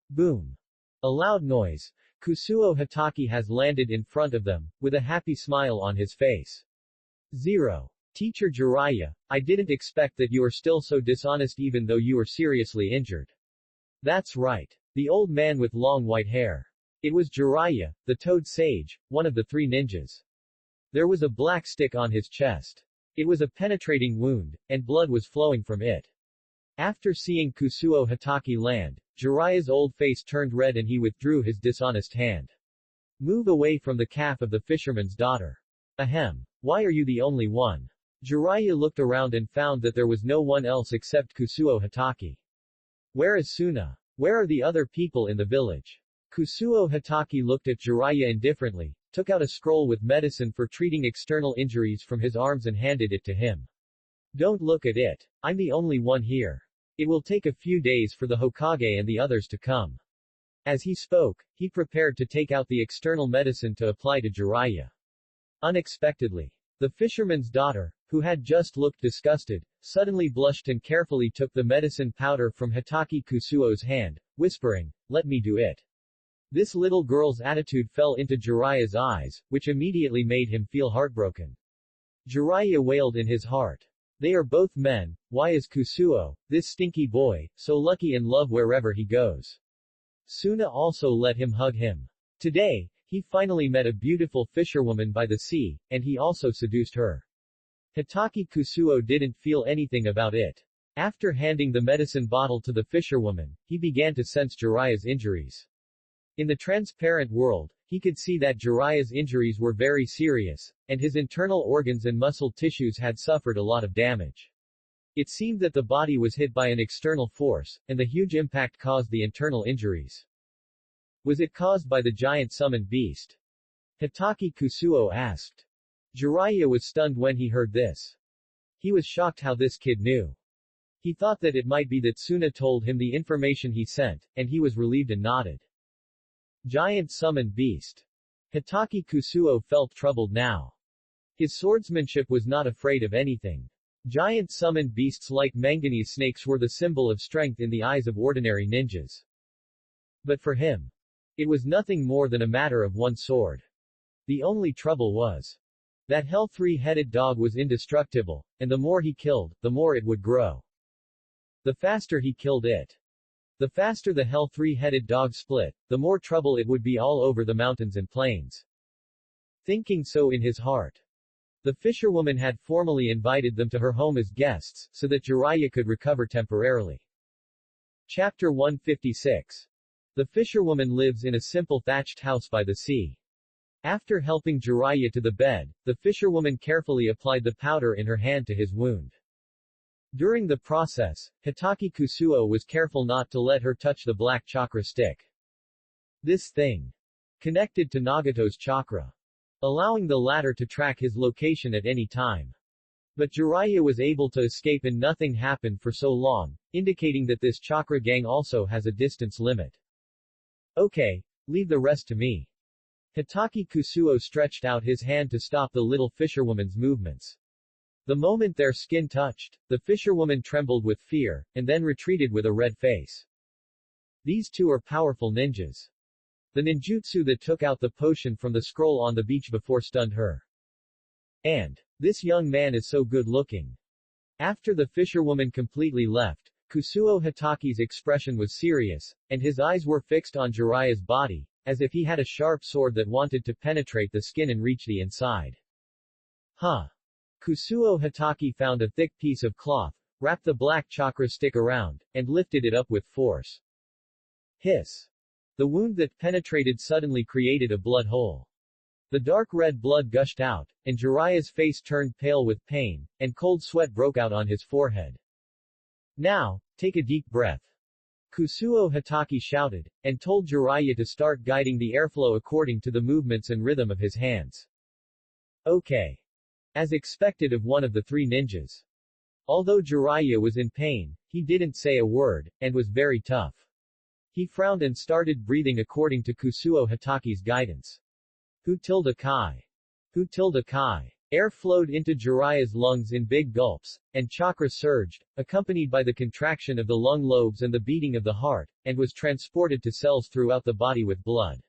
Boom. A loud noise. Kusuo Hatake has landed in front of them, with a happy smile on his face. 0. Teacher Jiraiya, I didn't expect that you are still so dishonest even though you are seriously injured. That's right. The old man with long white hair. It was Jiraiya, the Toad Sage, one of the 3 ninjas. There was a black stick on his chest. It was a penetrating wound, and blood was flowing from it. After seeing Kusuo Hatake land, Jiraiya's old face turned red and he withdrew his dishonest hand. Move away from the calf of the fisherman's daughter. Ahem. Why are you the only one? Jiraiya looked around and found that there was no one else except Kusuo Hatake. Where is Suna? Where are the other people in the village? Kusuo Hatake looked at Jiraiya indifferently, took out a scroll with medicine for treating external injuries from his arms and handed it to him. Don't look at it. I'm the only one here. It will take a few days for the Hokage and the others to come. As he spoke, he prepared to take out the external medicine to apply to Jiraiya. Unexpectedly, the fisherman's daughter, who had just looked disgusted, suddenly blushed and carefully took the medicine powder from Hatake Kusuo's hand, whispering, "Let me do it." This little girl's attitude fell into Jiraiya's eyes, which immediately made him feel heartbroken. Jiraiya wailed in his heart. They are both men, why is Kusuo, this stinky boy, so lucky in love wherever he goes? Suna also let him hug him. Today, he finally met a beautiful fisherwoman by the sea, and he also seduced her. Hatake Kusuo didn't feel anything about it. After handing the medicine bottle to the fisherwoman, he began to sense Jiraiya's injuries. In the transparent world, he could see that Jiraiya's injuries were very serious, and his internal organs and muscle tissues had suffered a lot of damage. It seemed that the body was hit by an external force, and the huge impact caused the internal injuries. Was it caused by the giant summoned beast? Hatake Kusuo asked. Jiraiya was stunned when he heard this. He was shocked how this kid knew. He thought that it might be that Suna told him the information he sent, and he was relieved and nodded. Giant summoned beast. Hatake Kusuo felt troubled now. His swordsmanship was not afraid of anything. Giant summoned beasts like manganese snakes were the symbol of strength in the eyes of ordinary ninjas. But for him, it was nothing more than a matter of one sword. The only trouble was that hell 3-headed dog was indestructible, and the more he killed, the more it would grow. The faster he killed it, the faster the hell 3-headed dog split, the more trouble it would be all over the mountains and plains. Thinking so in his heart, the fisherwoman had formally invited them to her home as guests, so that Jiraiya could recover temporarily. Chapter 156. The fisherwoman lives in a simple thatched house by the sea. After helping Jiraiya to the bed, the fisherwoman carefully applied the powder in her hand to his wound. During the process, Hatake Kusuo was careful not to let her touch the black chakra stick. This thing connected to Nagato's chakra, allowing the latter to track his location at any time. But Jiraiya was able to escape and nothing happened for so long, indicating that this chakra gang also has a distance limit. Okay, leave the rest to me. Hatake Kusuo stretched out his hand to stop the little fisherwoman's movements. The moment their skin touched, the fisherwoman trembled with fear, and then retreated with a red face. These two are powerful ninjas. The ninjutsu that took out the potion from the scroll on the beach before stunned her. And this young man is so good looking. After the fisherwoman completely left, Kusuo Hatake's expression was serious, and his eyes were fixed on Jiraiya's body, as if he had a sharp sword that wanted to penetrate the skin and reach the inside. Huh. Kusuo Hatake found a thick piece of cloth, wrapped the black chakra stick around, and lifted it up with force. Hiss. The wound that penetrated suddenly created a blood hole. The dark red blood gushed out, and Jiraiya's face turned pale with pain, and cold sweat broke out on his forehead. Now, take a deep breath. Kusuo Hatake shouted, and told Jiraiya to start guiding the airflow according to the movements and rhythm of his hands. Okay. As expected of one of the 3 ninjas. Although Jiraiya was in pain, he didn't say a word, and was very tough. He frowned and started breathing according to Kusuo Hatake's guidance. Hu tilde kai. Hu tilde kai. Air flowed into Jiraiya's lungs in big gulps, and chakra surged, accompanied by the contraction of the lung lobes and the beating of the heart, and was transported to cells throughout the body with blood.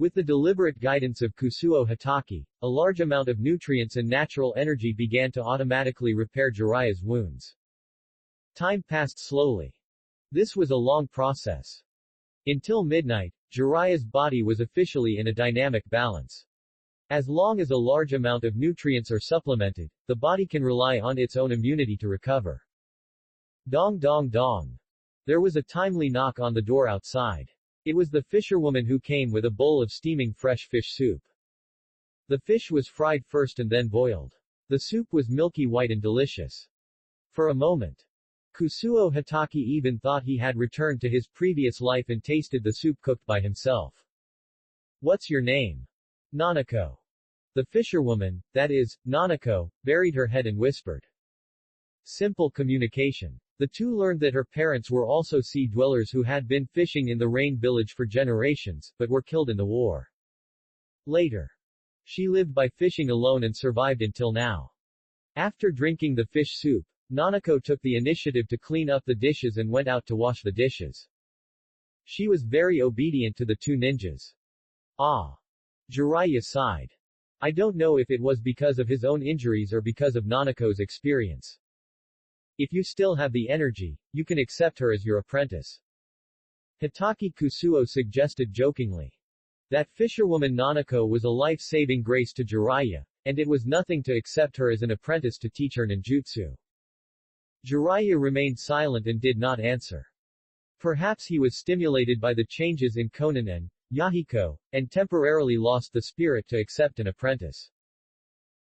With the deliberate guidance of Kusuo Hitaki, a large amount of nutrients and natural energy began to automatically repair Jiraiya's wounds. Time passed slowly. This was a long process. Until midnight, Jiraiya's body was officially in a dynamic balance. As long as a large amount of nutrients are supplemented, the body can rely on its own immunity to recover. Dong dong dong. There was a timely knock on the door outside. It was the fisherwoman who came with a bowl of steaming fresh fish soup. The fish was fried first and then boiled. The soup was milky white and delicious. For a moment, Kusuo Hitaki even thought he had returned to his previous life and tasted the soup cooked by himself. What's your name? Nanako. The fisherwoman, that is, Nanako, buried her head and whispered. Simple communication. The two learned that her parents were also sea dwellers who had been fishing in the Rain Village for generations, but were killed in the war. Later, she lived by fishing alone and survived until now. After drinking the fish soup, Nanako took the initiative to clean up the dishes and went out to wash the dishes. She was very obedient to the two ninjas. Ah. Jiraiya sighed. I don't know if it was because of his own injuries or because of Nanako's experience. If you still have the energy, you can accept her as your apprentice. Hitaki Kusuo suggested jokingly. That fisherwoman Nanako was a life-saving grace to Jiraiya, and it was nothing to accept her as an apprentice to teach her ninjutsu. Jiraiya remained silent and did not answer. Perhaps he was stimulated by the changes in Konan and Yahiko, and temporarily lost the spirit to accept an apprentice.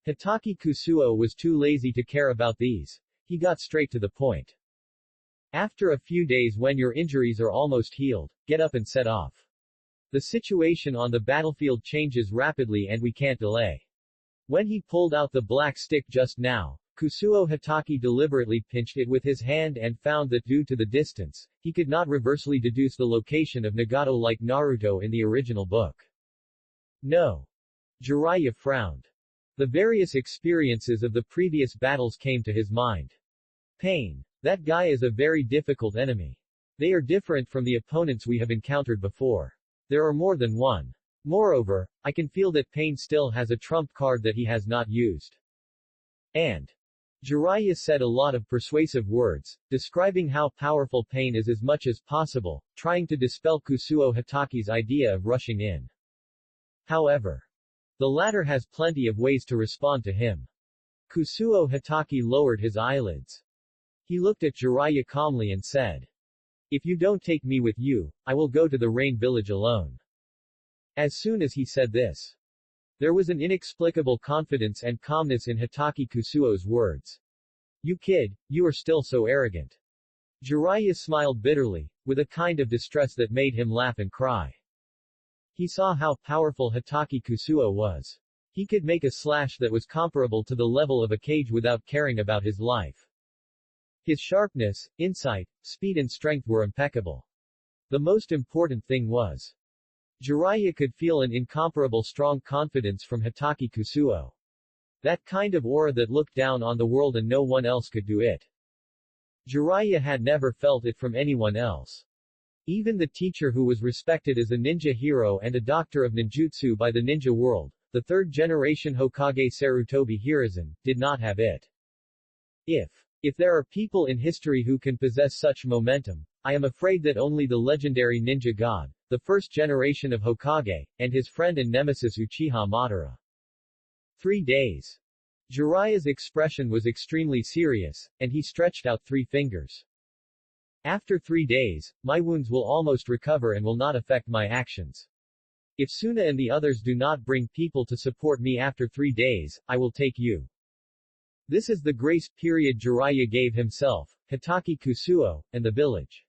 Hitaki Kusuo was too lazy to care about these. He got straight to the point. After a few days, when your injuries are almost healed, get up and set off. The situation on the battlefield changes rapidly and we can't delay. When he pulled out the black stick just now, Kusuo Hitaki deliberately pinched it with his hand and found that due to the distance, he could not reversely deduce the location of Nagato like Naruto in the original book. No. Jiraiya frowned. The various experiences of the previous battles came to his mind. Pain. That guy is a very difficult enemy. They are different from the opponents we have encountered before. There are more than one. Moreover, I can feel that Pain still has a trump card that he has not used. And Jiraiya said a lot of persuasive words, describing how powerful Pain is as much as possible, trying to dispel Kusuo Hitaki's idea of rushing in. However, the latter has plenty of ways to respond to him. Kusuo Hitaki lowered his eyelids. He looked at Jiraiya calmly and said, If you don't take me with you, I will go to the Rain Village alone. As soon as he said this, there was an inexplicable confidence and calmness in Hitaki Kusuo's words. You kid, you are still so arrogant. Jiraiya smiled bitterly, with a kind of distress that made him laugh and cry. He saw how powerful Hitaki Kusuo was. He could make a slash that was comparable to the level of a cage without caring about his life. His sharpness, insight, speed and strength were impeccable. The most important thing was, Jiraiya could feel an incomparable strong confidence from Hitaki Kusuo. That kind of aura that looked down on the world and no one else could do it. Jiraiya had never felt it from anyone else. Even the teacher who was respected as a ninja hero and a doctor of ninjutsu by the ninja world, the third-generation Hokage Sarutobi Hiruzen, did not have it. If there are people in history who can possess such momentum, I am afraid that only the legendary ninja god, the first generation of Hokage, and his friend and nemesis Uchiha Madara. 3 days. Jiraiya's expression was extremely serious, and he stretched out 3 fingers. After 3 days, my wounds will almost recover and will not affect my actions. If Suna and the others do not bring people to support me after 3 days, I will take you. This is the grace period Jiraiya gave himself, Hitaki Kusuo, and the village.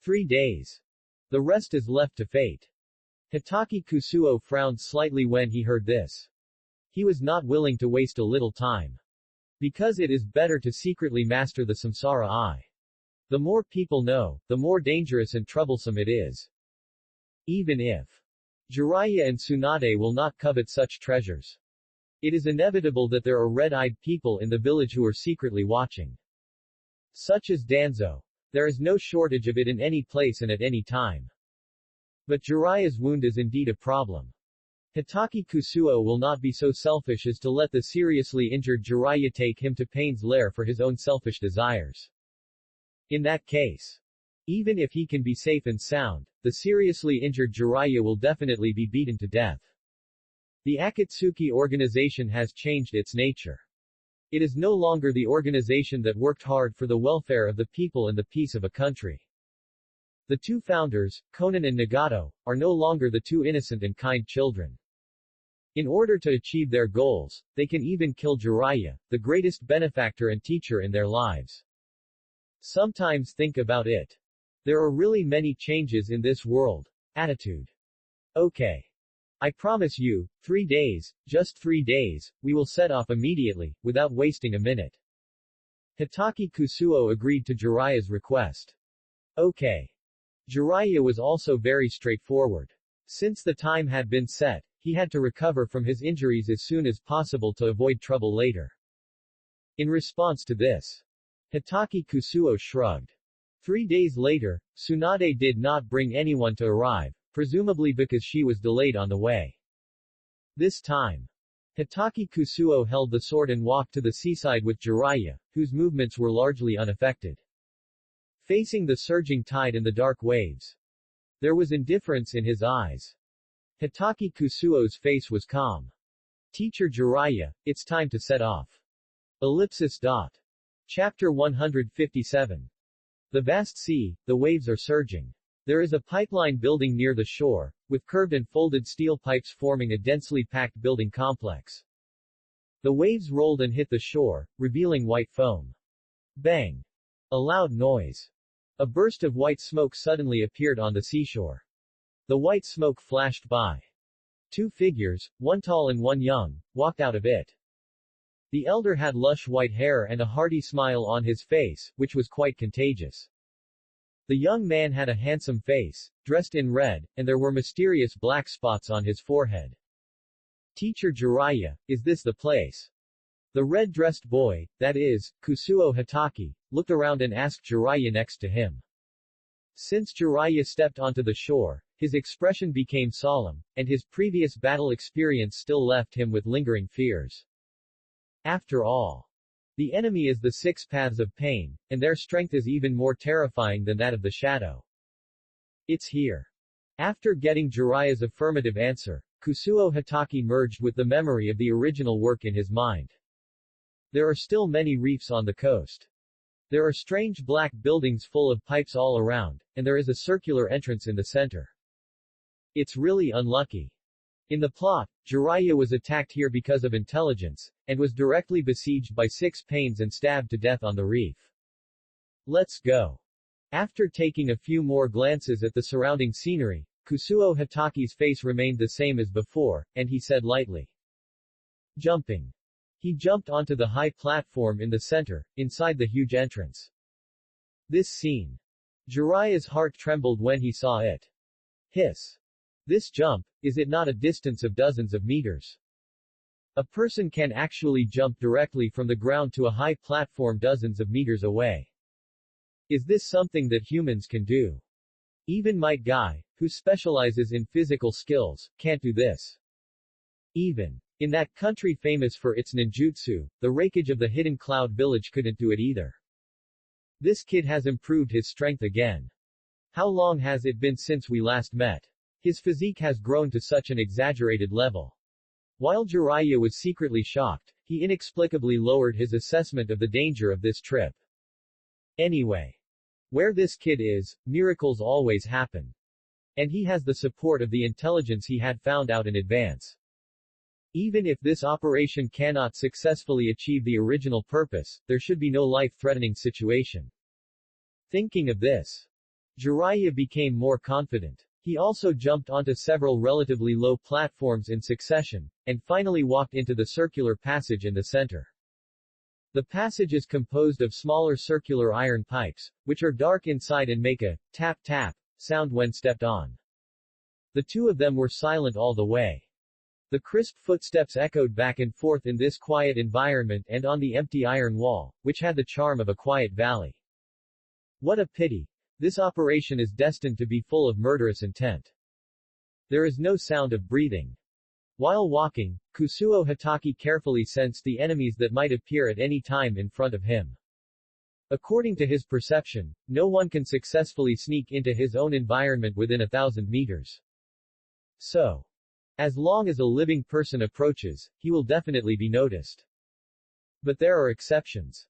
3 days. The rest is left to fate. Hitaki Kusuo frowned slightly when he heard this. He was not willing to waste a little time. Because it is better to secretly master the samsara eye. The more people know, the more dangerous and troublesome it is. Even if Jiraiya and Tsunade will not covet such treasures, it is inevitable that there are red-eyed people in the village who are secretly watching. Such as Danzo. There is no shortage of it in any place and at any time. But Jiraiya's wound is indeed a problem. Hitaki Kusuo will not be so selfish as to let the seriously injured Jiraiya take him to Pain's lair for his own selfish desires. In that case, even if he can be safe and sound, the seriously injured Jiraiya will definitely be beaten to death. The Akatsuki organization has changed its nature. It is no longer the organization that worked hard for the welfare of the people and the peace of a country. The two founders, Konan and Nagato, are no longer the two innocent and kind children. In order to achieve their goals, they can even kill Jiraiya, the greatest benefactor and teacher in their lives. Sometimes think about it. There are really many changes in this world. Attitude. Okay. I promise you, 3 days, just 3 days, we will set off immediately, without wasting a minute. Hitaki Kusuo agreed to Jiraiya's request. Okay. Jiraiya was also very straightforward. Since the time had been set, he had to recover from his injuries as soon as possible to avoid trouble later. In response to this, Hitaki Kusuo shrugged. 3 days later, Tsunade did not bring anyone to arrive, presumably because she was delayed on the way. This time, Hitaki Kusuo held the sword and walked to the seaside with Jiraiya, whose movements were largely unaffected. Facing the surging tide and the dark waves, there was indifference in his eyes. Hitaki Kusuo's face was calm. Teacher Jiraiya, it's time to set off. Ellipsis. Chapter 157. The vast sea, the waves are surging. There is a pipeline building near the shore, with curved and folded steel pipes forming a densely packed building complex. The waves rolled and hit the shore, revealing white foam. Bang! A loud noise. A burst of white smoke suddenly appeared on the seashore. The white smoke flashed by. 2 figures, one tall and one young, walked out of it. The elder had lush white hair and a hearty smile on his face, which was quite contagious. The young man had a handsome face, dressed in red, and there were mysterious black spots on his forehead. Teacher Jiraiya, is this the place? The red-dressed boy, that is, Kusuo Hitaki, looked around and asked Jiraiya next to him. Since Jiraiya stepped onto the shore, his expression became solemn, and his previous battle experience still left him with lingering fears. After all, the enemy is the 6 paths of pain, and their strength is even more terrifying than that of the shadow. It's here. After getting Jiraiya's affirmative answer, Kusuo Hitaki merged with the memory of the original work in his mind. There are still many reefs on the coast. There are strange black buildings full of pipes all around, and there is a circular entrance in the center. It's really unlucky. In the plot, Jiraiya was attacked here because of intelligence, and was directly besieged by 6 pains and stabbed to death on the reef. Let's go. After taking a few more glances at the surrounding scenery, Kusuo Hitaki's face remained the same as before, and he said lightly. Jumping. He jumped onto the high platform in the center, inside the huge entrance. This scene. Jiraiya's heart trembled when he saw it. Hiss. This jump, is it not a distance of dozens of meters? A person can actually jump directly from the ground to a high platform dozens of meters away. Is this something that humans can do? Even Might Guy, who specializes in physical skills, can't do this. Even in that country famous for its ninjutsu, the Raikage of the Hidden Cloud Village couldn't do it either. This kid has improved his strength again. How long has it been since we last met? His physique has grown to such an exaggerated level. While Jiraiya was secretly shocked, he inexplicably lowered his assessment of the danger of this trip. Anyway, where this kid is, miracles always happen. And he has the support of the intelligence he had found out in advance. Even if this operation cannot successfully achieve the original purpose, there should be no life-threatening situation. Thinking of this, Jiraiya became more confident. He also jumped onto several relatively low platforms in succession, and finally walked into the circular passage in the center. The passage is composed of smaller circular iron pipes, which are dark inside and make a tap-tap sound when stepped on. The 2 of them were silent all the way. The crisp footsteps echoed back and forth in this quiet environment and on the empty iron wall, which had the charm of a quiet valley. What a pity. This operation is destined to be full of murderous intent. There is no sound of breathing. While walking, Kusuo Hatake carefully sensed the enemies that might appear at any time in front of him. According to his perception, no one can successfully sneak into his own environment within 1,000 meters. So, as long as a living person approaches, he will definitely be noticed. But there are exceptions.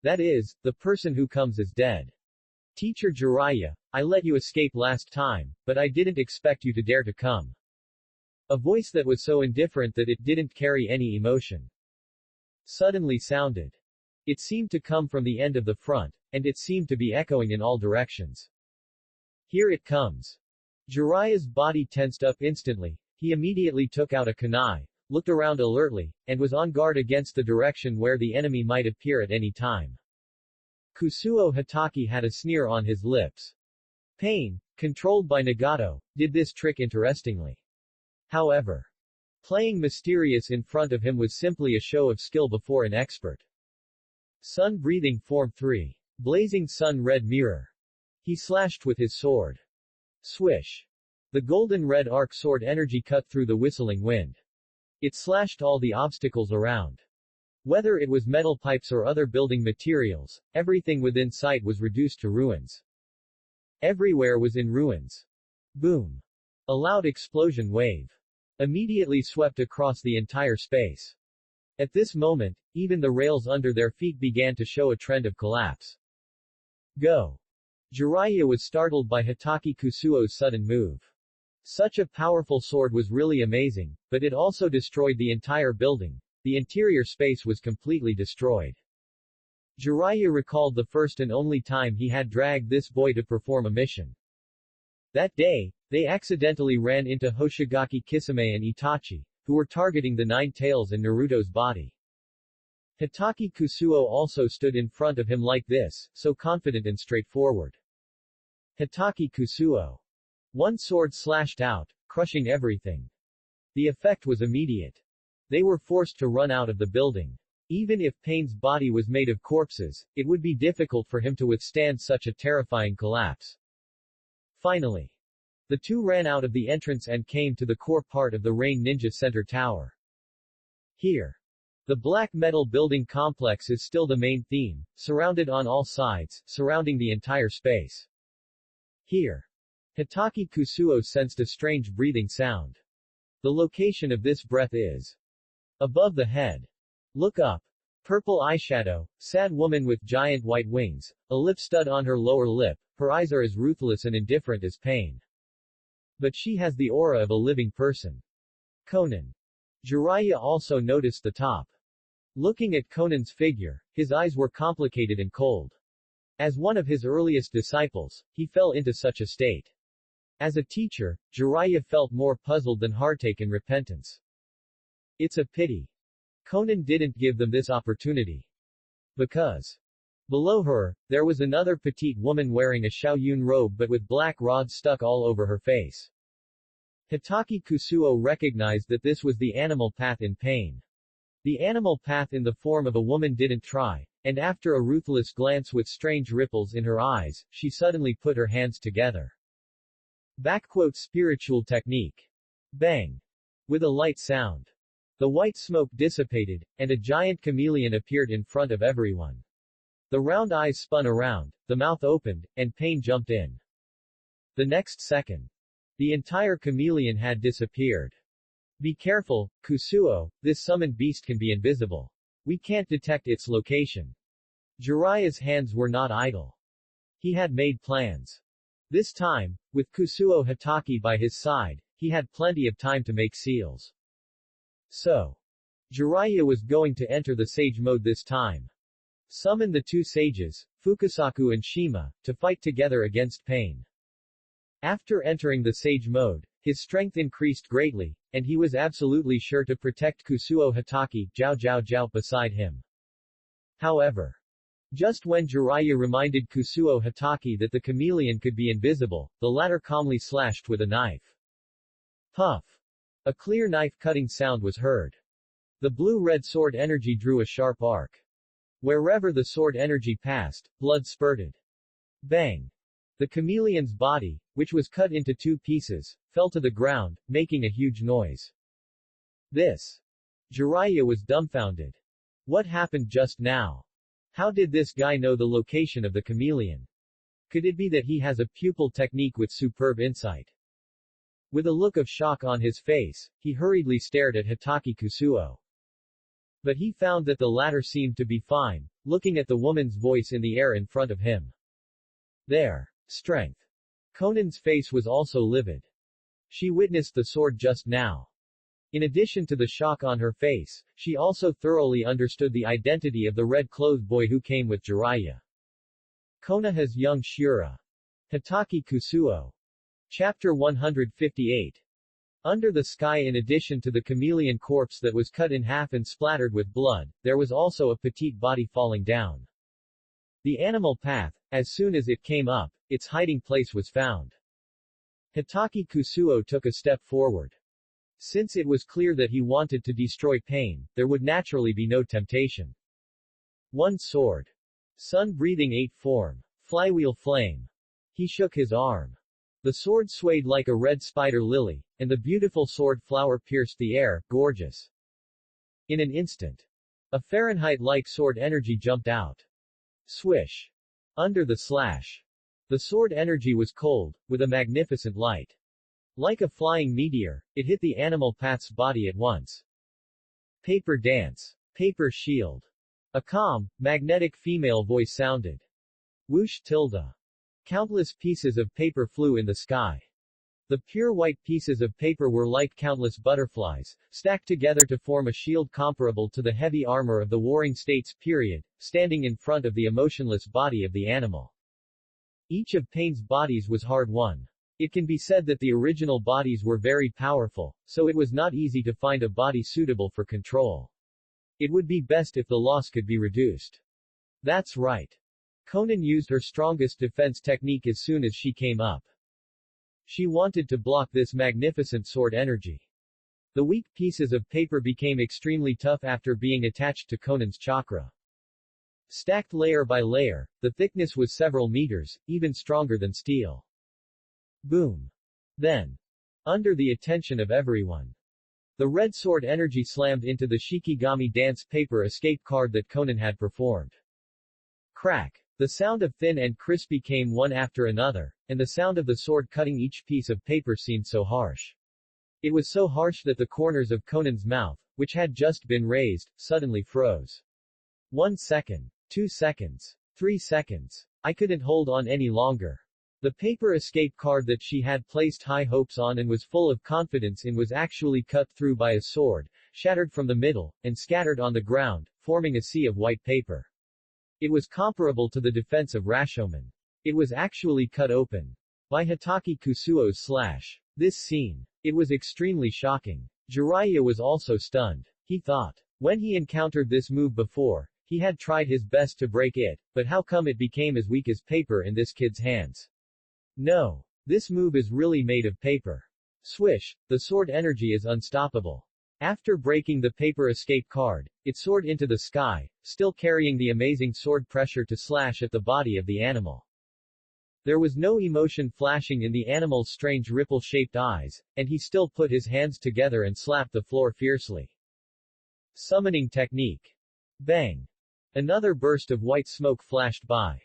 That is, the person who comes is dead. Teacher Jiraiya, I let you escape last time, but I didn't expect you to dare to come. A voice that was so indifferent that it didn't carry any emotion suddenly sounded. It seemed to come from the end of the front, and it seemed to be echoing in all directions. Here it comes. Jiraiya's body tensed up instantly. He immediately took out a kunai, looked around alertly, and was on guard against the direction where the enemy might appear at any time. Kusuo Hatake had a sneer on his lips. Pain, controlled by Nagato, did this trick interestingly. However, playing mysterious in front of him was simply a show of skill before an expert. Sun breathing form 3. Blazing sun red mirror. He slashed with his sword. Swish. The golden red arc sword energy cut through the whistling wind. It slashed all the obstacles around. Whether it was metal pipes or other building materials, everything within sight was reduced to ruins. Everywhere was in ruins. Boom. A loud explosion wave immediately swept across the entire space. At this moment, even the rails under their feet began to show a trend of collapse. Go! Jiraiya was startled by Hatake Kusuo's sudden move. Such a powerful sword was really amazing, but it also destroyed the entire building. The interior space was completely destroyed. Jiraiya recalled the first and only time he had dragged this boy to perform a mission. That day, they accidentally ran into Hoshigaki Kisame and Itachi, who were targeting the Nine Tails and Naruto's body. Hatake Kusuo also stood in front of him like this, so confident and straightforward. Hatake Kusuo. One sword slashed out, crushing everything. The effect was immediate. They were forced to run out of the building. Even if Pain's body was made of corpses, it would be difficult for him to withstand such a terrifying collapse. Finally, the two ran out of the entrance and came to the core part of the Rain Ninja Center Tower. Here, the black metal building complex is still the main theme, surrounded on all sides, surrounding the entire space. Here, Hatake Kusuo sensed a strange breathing sound. The location of this breath is above the head. Look up. Purple eyeshadow, sad woman with giant white wings, a lip stud on her lower lip, her eyes are as ruthless and indifferent as Pain. But she has the aura of a living person. Conan. Jiraiya also noticed the top. Looking at Conan's figure, his eyes were complicated and cold. As one of his earliest disciples, he fell into such a state. As a teacher, Jiraiya felt more puzzled than heartache and repentance. It's a pity Conan didn't give them this opportunity. Because below her, there was another petite woman wearing a Shaoyun robe but with black rods stuck all over her face. Hatake Kusuo recognized that this was the animal path in Pain. The animal path in the form of a woman didn't try, and after a ruthless glance with strange ripples in her eyes, she suddenly put her hands together. Spiritual technique. Bang! With a light sound. The white smoke dissipated, and a giant chameleon appeared in front of everyone. The round eyes spun around, the mouth opened, and Pain jumped in. The next second, the entire chameleon had disappeared. Be careful, Kusuo, this summoned beast can be invisible. We can't detect its location. Jiraiya's hands were not idle. He had made plans. This time, with Kusuo Hatake by his side, he had plenty of time to make seals. So, Jiraiya was going to enter the sage mode this time. Summon the two sages, Fukasaku and Shima, to fight together against Pain. After entering the sage mode, his strength increased greatly, and he was absolutely sure to protect Kusuo Hatake, Jiao beside him. However, just when Jiraiya reminded Kusuo Hatake that the chameleon could be invisible, the latter calmly slashed with a knife. Puff! A clear knife-cutting sound was heard. The blue-red sword energy drew a sharp arc. Wherever the sword energy passed, blood spurted. Bang! The chameleon's body, which was cut into 2 pieces, fell to the ground, making a huge noise. This. Jiraiya was dumbfounded. What happened just now? How did this guy know the location of the chameleon? Could it be that he has a pupil technique with superb insight? With a look of shock on his face, he hurriedly stared at Hitaki Kusuo. But he found that the latter seemed to be fine, looking at the woman's voice in the air in front of him. There. Strength. Conan's face was also livid. She witnessed the sword just now. In addition to the shock on her face, she also thoroughly understood the identity of the red-clothed boy who came with Jiraiya. Konoha's young Shura. Hitaki Kusuo. Chapter 158. Under the sky. In addition to the chameleon corpse that was cut in half and splattered with blood, there was also a petite body falling down. The animal path, as soon as it came up, its hiding place was found. Hitaki Kusuo took a step forward. Since it was clear that he wanted to destroy pain, there would naturally be no temptation. 1 sword. Sun-breathing 8 form. Flywheel flame. He shook his arm. The sword swayed like a red spider lily, and the beautiful sword flower pierced the air, gorgeous. In an instant. A Fahrenheit-like sword energy jumped out. Swish. Under the slash. The sword energy was cold, with a magnificent light. Like a flying meteor, it hit the animal path's body at once. Paper dance. Paper shield. A calm, magnetic female voice sounded. Whoosh tilde. Countless pieces of paper flew in the sky. The pure white pieces of paper were like countless butterflies, stacked together to form a shield comparable to the heavy armor of the Warring States period, standing in front of the emotionless body of the animal. Each of Pain's bodies was hard-won. It can be said that the original bodies were very powerful, so it was not easy to find a body suitable for control. It would be best if the loss could be reduced. That's right. Conan used her strongest defense technique as soon as she came up. She wanted to block this magnificent sword energy. The weak pieces of paper became extremely tough after being attached to Conan's chakra. Stacked layer by layer, the thickness was several meters, even stronger than steel. Boom. Then, under the attention of everyone, the red sword energy slammed into the Shikigami dance paper escape card that Conan had performed. Crack. The sound of thin and crispy came one after another, and the sound of the sword cutting each piece of paper seemed so harsh. It was so harsh that the corners of Conan's mouth, which had just been raised, suddenly froze. 1 second. 2 seconds. 3 seconds. I couldn't hold on any longer. The paper escape card that she had placed high hopes on and was full of confidence in was actually cut through by a sword, shattered from the middle, and scattered on the ground, forming a sea of white paper. It was comparable to the defense of Rashomon. It was actually cut open by Hitaki Kusuo's slash. This scene. It was extremely shocking. Jiraiya was also stunned. He thought. When he encountered this move before, he had tried his best to break it, but how come it became as weak as paper in this kid's hands? No. This move is really made of paper. Swish, the sword energy is unstoppable. After breaking the paper escape card, it soared into the sky, still carrying the amazing sword pressure to slash at the body of the animal. There was no emotion flashing in the animal's strange ripple-shaped eyes, and he still put his hands together and slapped the floor fiercely. Summoning technique. Bang. Another burst of white smoke flashed by.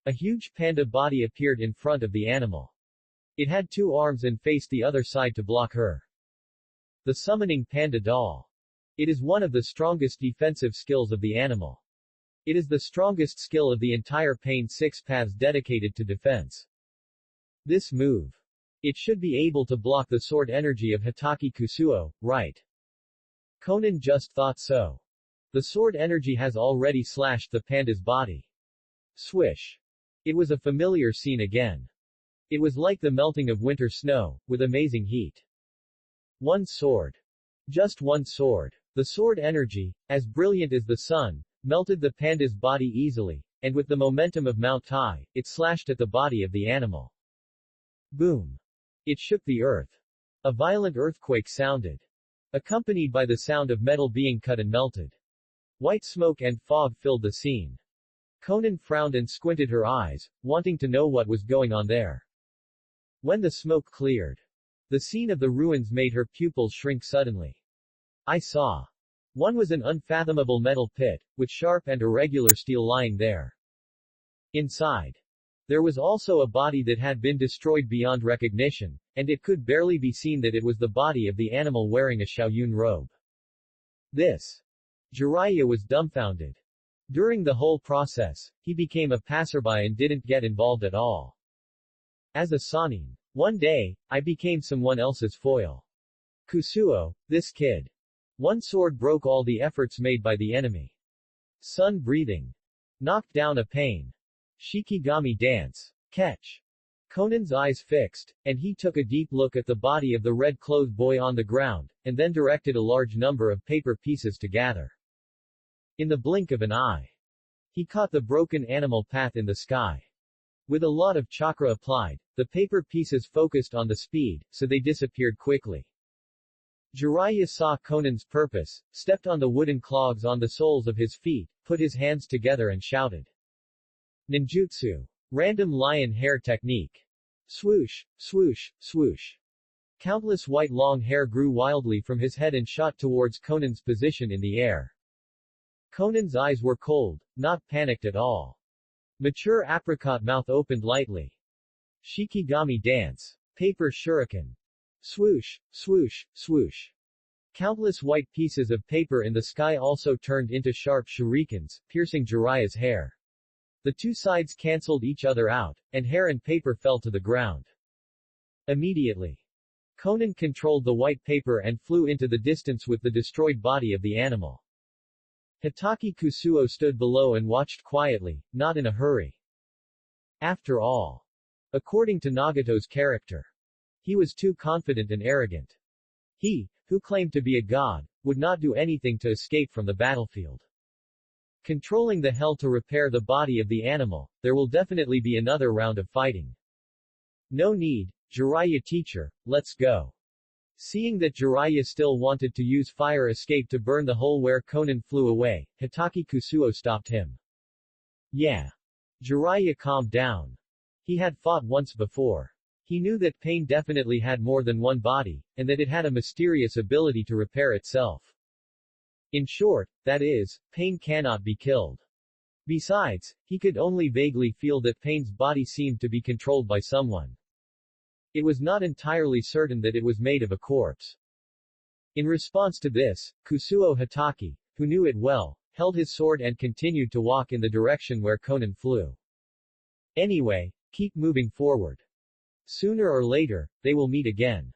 A huge panda body appeared in front of the animal. It had 2 arms and faced the other side to block her. The summoning panda doll. It is one of the strongest defensive skills of the animal. It is the strongest skill of the entire Pain 6 paths dedicated to defense. This move. It should be able to block the sword energy of Hitaki Kusuo, right? Conan just thought so. The sword energy has already slashed the panda's body. Swish. It was a familiar scene again. It was like the melting of winter snow, with amazing heat. 1 sword. Just 1 sword. The sword energy, as brilliant as the sun, melted the panda's body easily, and with the momentum of Mount Tai, it slashed at the body of the animal. Boom. It shook the earth. A violent earthquake sounded, accompanied by the sound of metal being cut and melted. White smoke and fog filled the scene. Conan frowned and squinted her eyes, wanting to know what was going on there. When the smoke cleared, the scene of the ruins made her pupils shrink suddenly. I saw. One was an unfathomable metal pit, with sharp and irregular steel lying there. Inside, there was also a body that had been destroyed beyond recognition, and it could barely be seen that it was the body of the animal wearing a Xiaoyun robe. This. Jiraiya was dumbfounded. During the whole process, he became a passerby and didn't get involved at all. As a Sanin, one day, I became someone else's foil. Kusuo, this kid. One sword broke all the efforts made by the enemy. Sun breathing. Knocked down a pain. Shikigami dance. Catch. Conan's eyes fixed, and he took a deep look at the body of the red-clothed boy on the ground, and then directed a large number of paper pieces to gather. In the blink of an eye, he caught the broken animal path in the sky. With a lot of chakra applied, the paper pieces focused on the speed, so they disappeared quickly. Jiraiya saw Conan's purpose, stepped on the wooden clogs on the soles of his feet, put his hands together and shouted. Ninjutsu. Random lion hair technique. Swoosh, swoosh, swoosh. Countless white long hair grew wildly from his head and shot towards Conan's position in the air. Conan's eyes were cold, not panicked at all. Mature apricot mouth opened lightly. Shikigami dance. Paper shuriken. Swoosh, swoosh, swoosh. Countless white pieces of paper in the sky also turned into sharp shurikens, piercing Jiraiya's hair. The two sides cancelled each other out, and hair and paper fell to the ground. Immediately, Conan controlled the white paper and flew into the distance with the destroyed body of the animal. Hitaki Kusuo stood below and watched quietly, not in a hurry. After all, according to Nagato's character, he was too confident and arrogant. He, who claimed to be a god, would not do anything to escape from the battlefield. Controlling the hell to repair the body of the animal, there will definitely be another round of fighting. No need, Jiraiya teacher, let's go. Seeing that Jiraiya still wanted to use fire escape to burn the hole where Conan flew away, Hitaki Kusuo stopped him. Yeah. Jiraiya calmed down. He had fought once before. He knew that pain definitely had more than one body, and that it had a mysterious ability to repair itself. In short, that is, pain cannot be killed. Besides, he could only vaguely feel that pain's body seemed to be controlled by someone. It was not entirely certain that it was made of a corpse. In response to this, Kusuo Hitaki, who knew it well, held his sword and continued to walk in the direction where Conan flew. Anyway, keep moving forward. Sooner or later, they will meet again.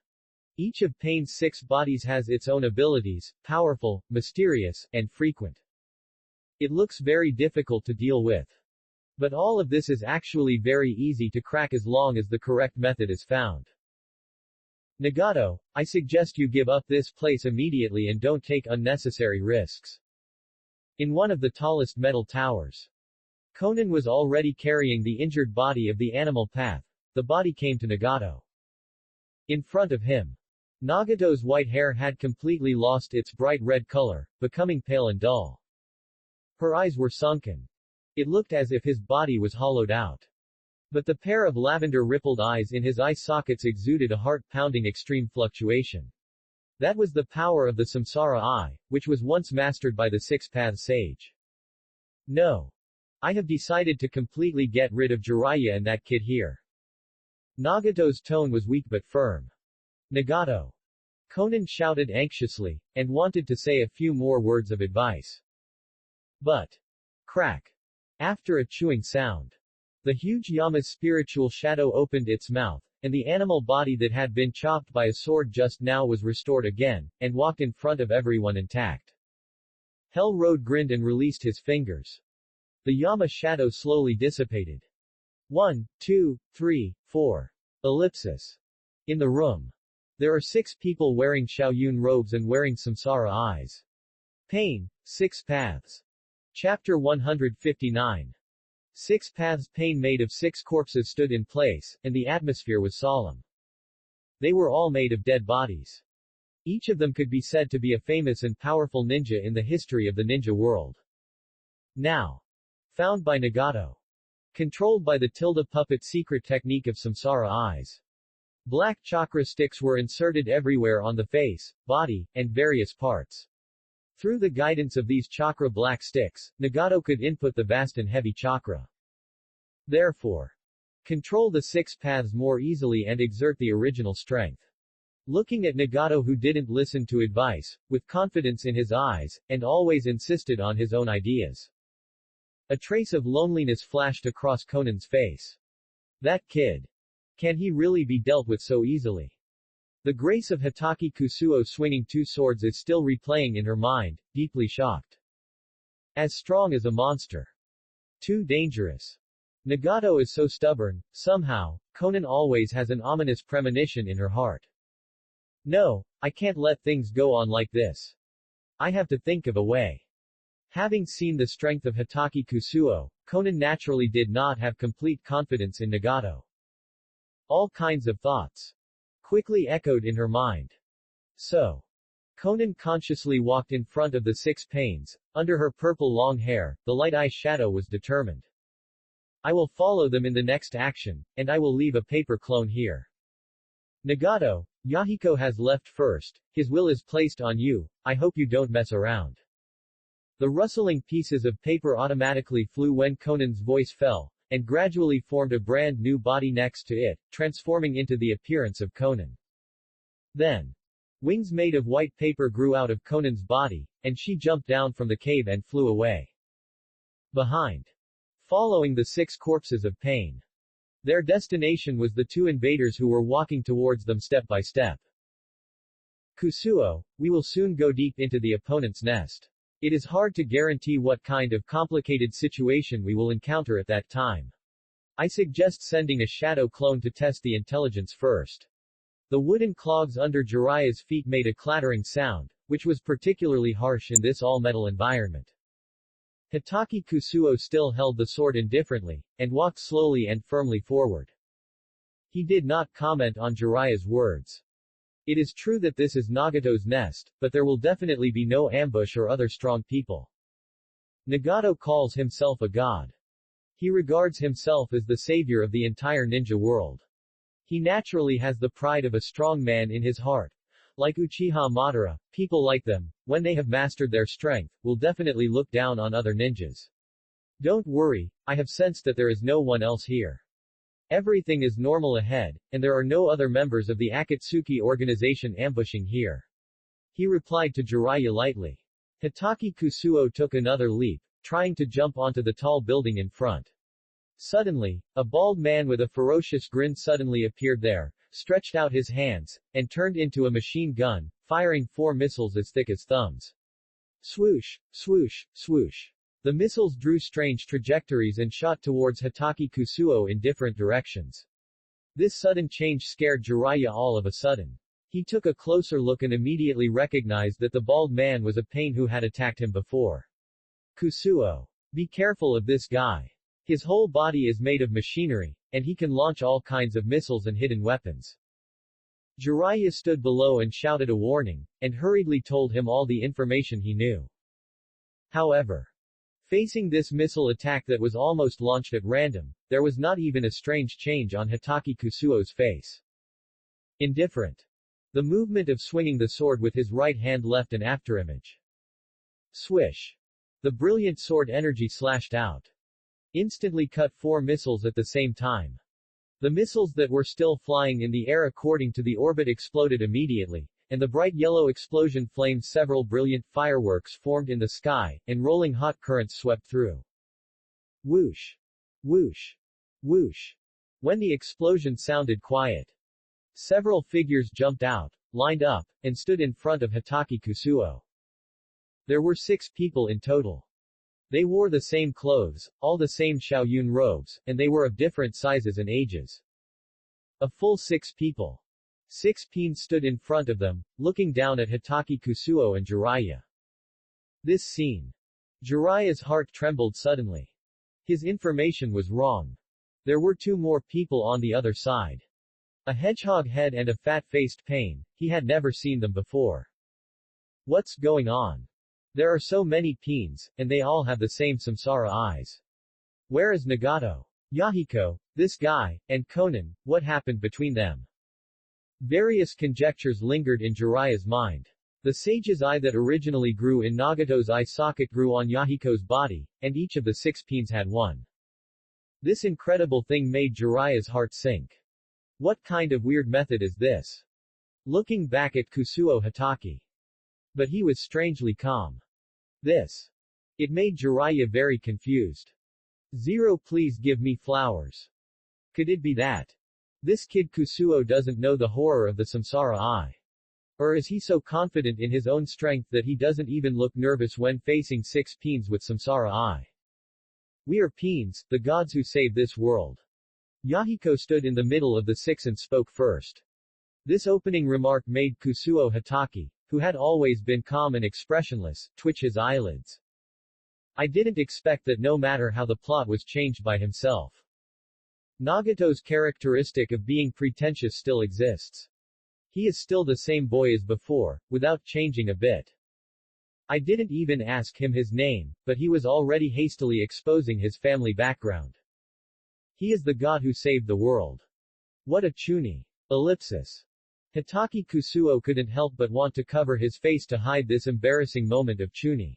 Each of Pain's 6 bodies has its own abilities, powerful, mysterious, and frequent. It looks very difficult to deal with. But all of this is actually very easy to crack as long as the correct method is found. Nagato, I suggest you give up this place immediately and don't take unnecessary risks. In one of the tallest metal towers, Conan was already carrying the injured body of the animal path. The body came to Nagato. In front of him, Nagato's white hair had completely lost its bright red color, becoming pale and dull. Her eyes were sunken. It looked as if his body was hollowed out. But the pair of lavender-rippled eyes in his eye sockets exuded a heart-pounding extreme fluctuation. That was the power of the Samsara eye, which was once mastered by the Six-Path Sage. No. I have decided to completely get rid of Jiraiya and that kid here. Nagato's tone was weak but firm. Nagato. Conan shouted anxiously, and wanted to say a few more words of advice. But. Crack. After a chewing sound. The huge Yama's spiritual shadow opened its mouth, and the animal body that had been chopped by a sword just now was restored again, and walked in front of everyone intact. Hell Road grinned and released his fingers. The Yama shadow slowly dissipated. 1, 2, 3, 4. Ellipsis. In the room. There are 6 people wearing Xiaoyun robes and wearing Samsara eyes. Pain, 6 paths. Chapter 159. 6 paths. Pain made of 6 corpses stood in place, and the atmosphere was solemn. They were all made of dead bodies. Each of them could be said to be a famous and powerful ninja in the history of the ninja world. Now, Found by Nagato. Controlled by the tilde puppet secret technique of samsara eyes. Black chakra sticks were inserted everywhere on the face, body, and various parts. Through the guidance of these chakra black sticks, Nagato could input the vast and heavy chakra. Therefore, control the 6 paths more easily and exert the original strength. Looking at Nagato, who didn't listen to advice, with confidence in his eyes, and always insisted on his own ideas. A trace of loneliness flashed across Conan's face. That kid. Can he really be dealt with so easily? The grace of Hitaki Kusuo swinging 2 swords is still replaying in her mind, deeply shocked. As strong as a monster. Too dangerous. Nagato is so stubborn. Somehow, Conan always has an ominous premonition in her heart. No, I can't let things go on like this. I have to think of a way. Having seen the strength of Hitaki Kusuo, Conan naturally did not have complete confidence in Nagato. All kinds of thoughts quickly echoed in her mind. So, Conan consciously walked in front of the 6 panes. Under her purple long hair, the light eye shadow was determined. I will follow them in the next action, and I will leave a paper clone here. Nagato, Yahiko has left first, his will is placed on you, I hope you don't mess around. The rustling pieces of paper automatically flew when Conan's voice fell, and gradually formed a brand new body next to it, transforming into the appearance of Conan. Then, wings made of white paper grew out of Conan's body, and she jumped down from the cave and flew away. Behind. Following the 6 corpses of pain. Their destination was the 2 invaders who were walking towards them step by step. Kusuo, we will soon go deep into the opponent's nest. It is hard to guarantee what kind of complicated situation we will encounter at that time. I suggest sending a shadow clone to test the intelligence first. The wooden clogs under Jiraiya's feet made a clattering sound, which was particularly harsh in this all-metal environment. Hitaki Kusuo still held the sword indifferently, and walked slowly and firmly forward. He did not comment on Jiraiya's words. It is true that this is Nagato's nest, but there will definitely be no ambush or other strong people. Nagato calls himself a god. He regards himself as the savior of the entire ninja world. He naturally has the pride of a strong man in his heart. Like Uchiha Madara, people like them, when they have mastered their strength, will definitely look down on other ninjas. Don't worry, I have sensed that there is no one else here. Everything is normal ahead, and there are no other members of the Akatsuki organization ambushing here. He replied to Jiraiya lightly. Hitaki Kusuo took another leap, trying to jump onto the tall building in front. Suddenly, a bald man with a ferocious grin suddenly appeared there, stretched out his hands, and turned into a machine gun, firing 4 missiles as thick as thumbs. Swoosh, swoosh, swoosh. The missiles drew strange trajectories and shot towards Hitaki Kusuo in different directions. This sudden change scared Jiraiya all of a sudden. He took a closer look and immediately recognized that the bald man was a pain who had attacked him before. Kusuo. Be careful of this guy. His whole body is made of machinery, and he can launch all kinds of missiles and hidden weapons. Jiraiya stood below and shouted a warning, and hurriedly told him all the information he knew. However, facing this missile attack that was almost launched at random, there was not even a strange change on Hitaki Kusuo's face. Indifferent. The movement of swinging the sword with his right hand left an afterimage. Swish. The brilliant sword energy slashed out. Instantly cut 4 missiles at the same time. The missiles that were still flying in the air according to the orbit exploded immediately, and the bright yellow explosion flamed. Several brilliant fireworks formed in the sky, and rolling hot currents swept through. Whoosh! Whoosh! Whoosh! When the explosion sounded quiet, several figures jumped out, lined up, and stood in front of Hitaki Kusuo. There were 6 people in total. They wore the same clothes, all the same Shaoyun robes, and they were of different sizes and ages. A full 6 people. 6 peens stood in front of them, looking down at Hitaki Kusuo and Jiraiya. This scene. Jiraiya's heart trembled suddenly. His information was wrong. There were 2 more people on the other side. A hedgehog head and a fat-faced pain, he had never seen them before. What's going on? There are so many peens, and they all have the same samsara eyes. Where is Nagato? Yahiko, this guy, and Conan, what happened between them? Various conjectures lingered in Jiraiya's mind. The sage's eye that originally grew in Nagato's eye socket grew on Yahiko's body, and each of the 6 peens had one. This incredible thing made Jiraiya's heart sink. What kind of weird method is this? Looking back at Kusuo Hatake. But he was strangely calm. It made Jiraiya very confused. Zero, please give me flowers. Could it be that? This kid Kusuo doesn't know the horror of the samsara eye. Or is he so confident in his own strength that he doesn't even look nervous when facing 6 peens with samsara eye? We are peens, the gods who save this world. Yahiko stood in the middle of the 6 and spoke first. This opening remark made Kusuo Hatake, who had always been calm and expressionless, twitch his eyelids. I didn't expect that no matter how the plot was changed by himself. Nagato's characteristic of being pretentious still exists. He is still the same boy as before, without changing a bit. I didn't even ask him his name, but he was already hastily exposing his family background. He is the god who saved the world. What a chuny. Ellipsis. Hatake Kusuo couldn't help but want to cover his face to hide this embarrassing moment of chuny.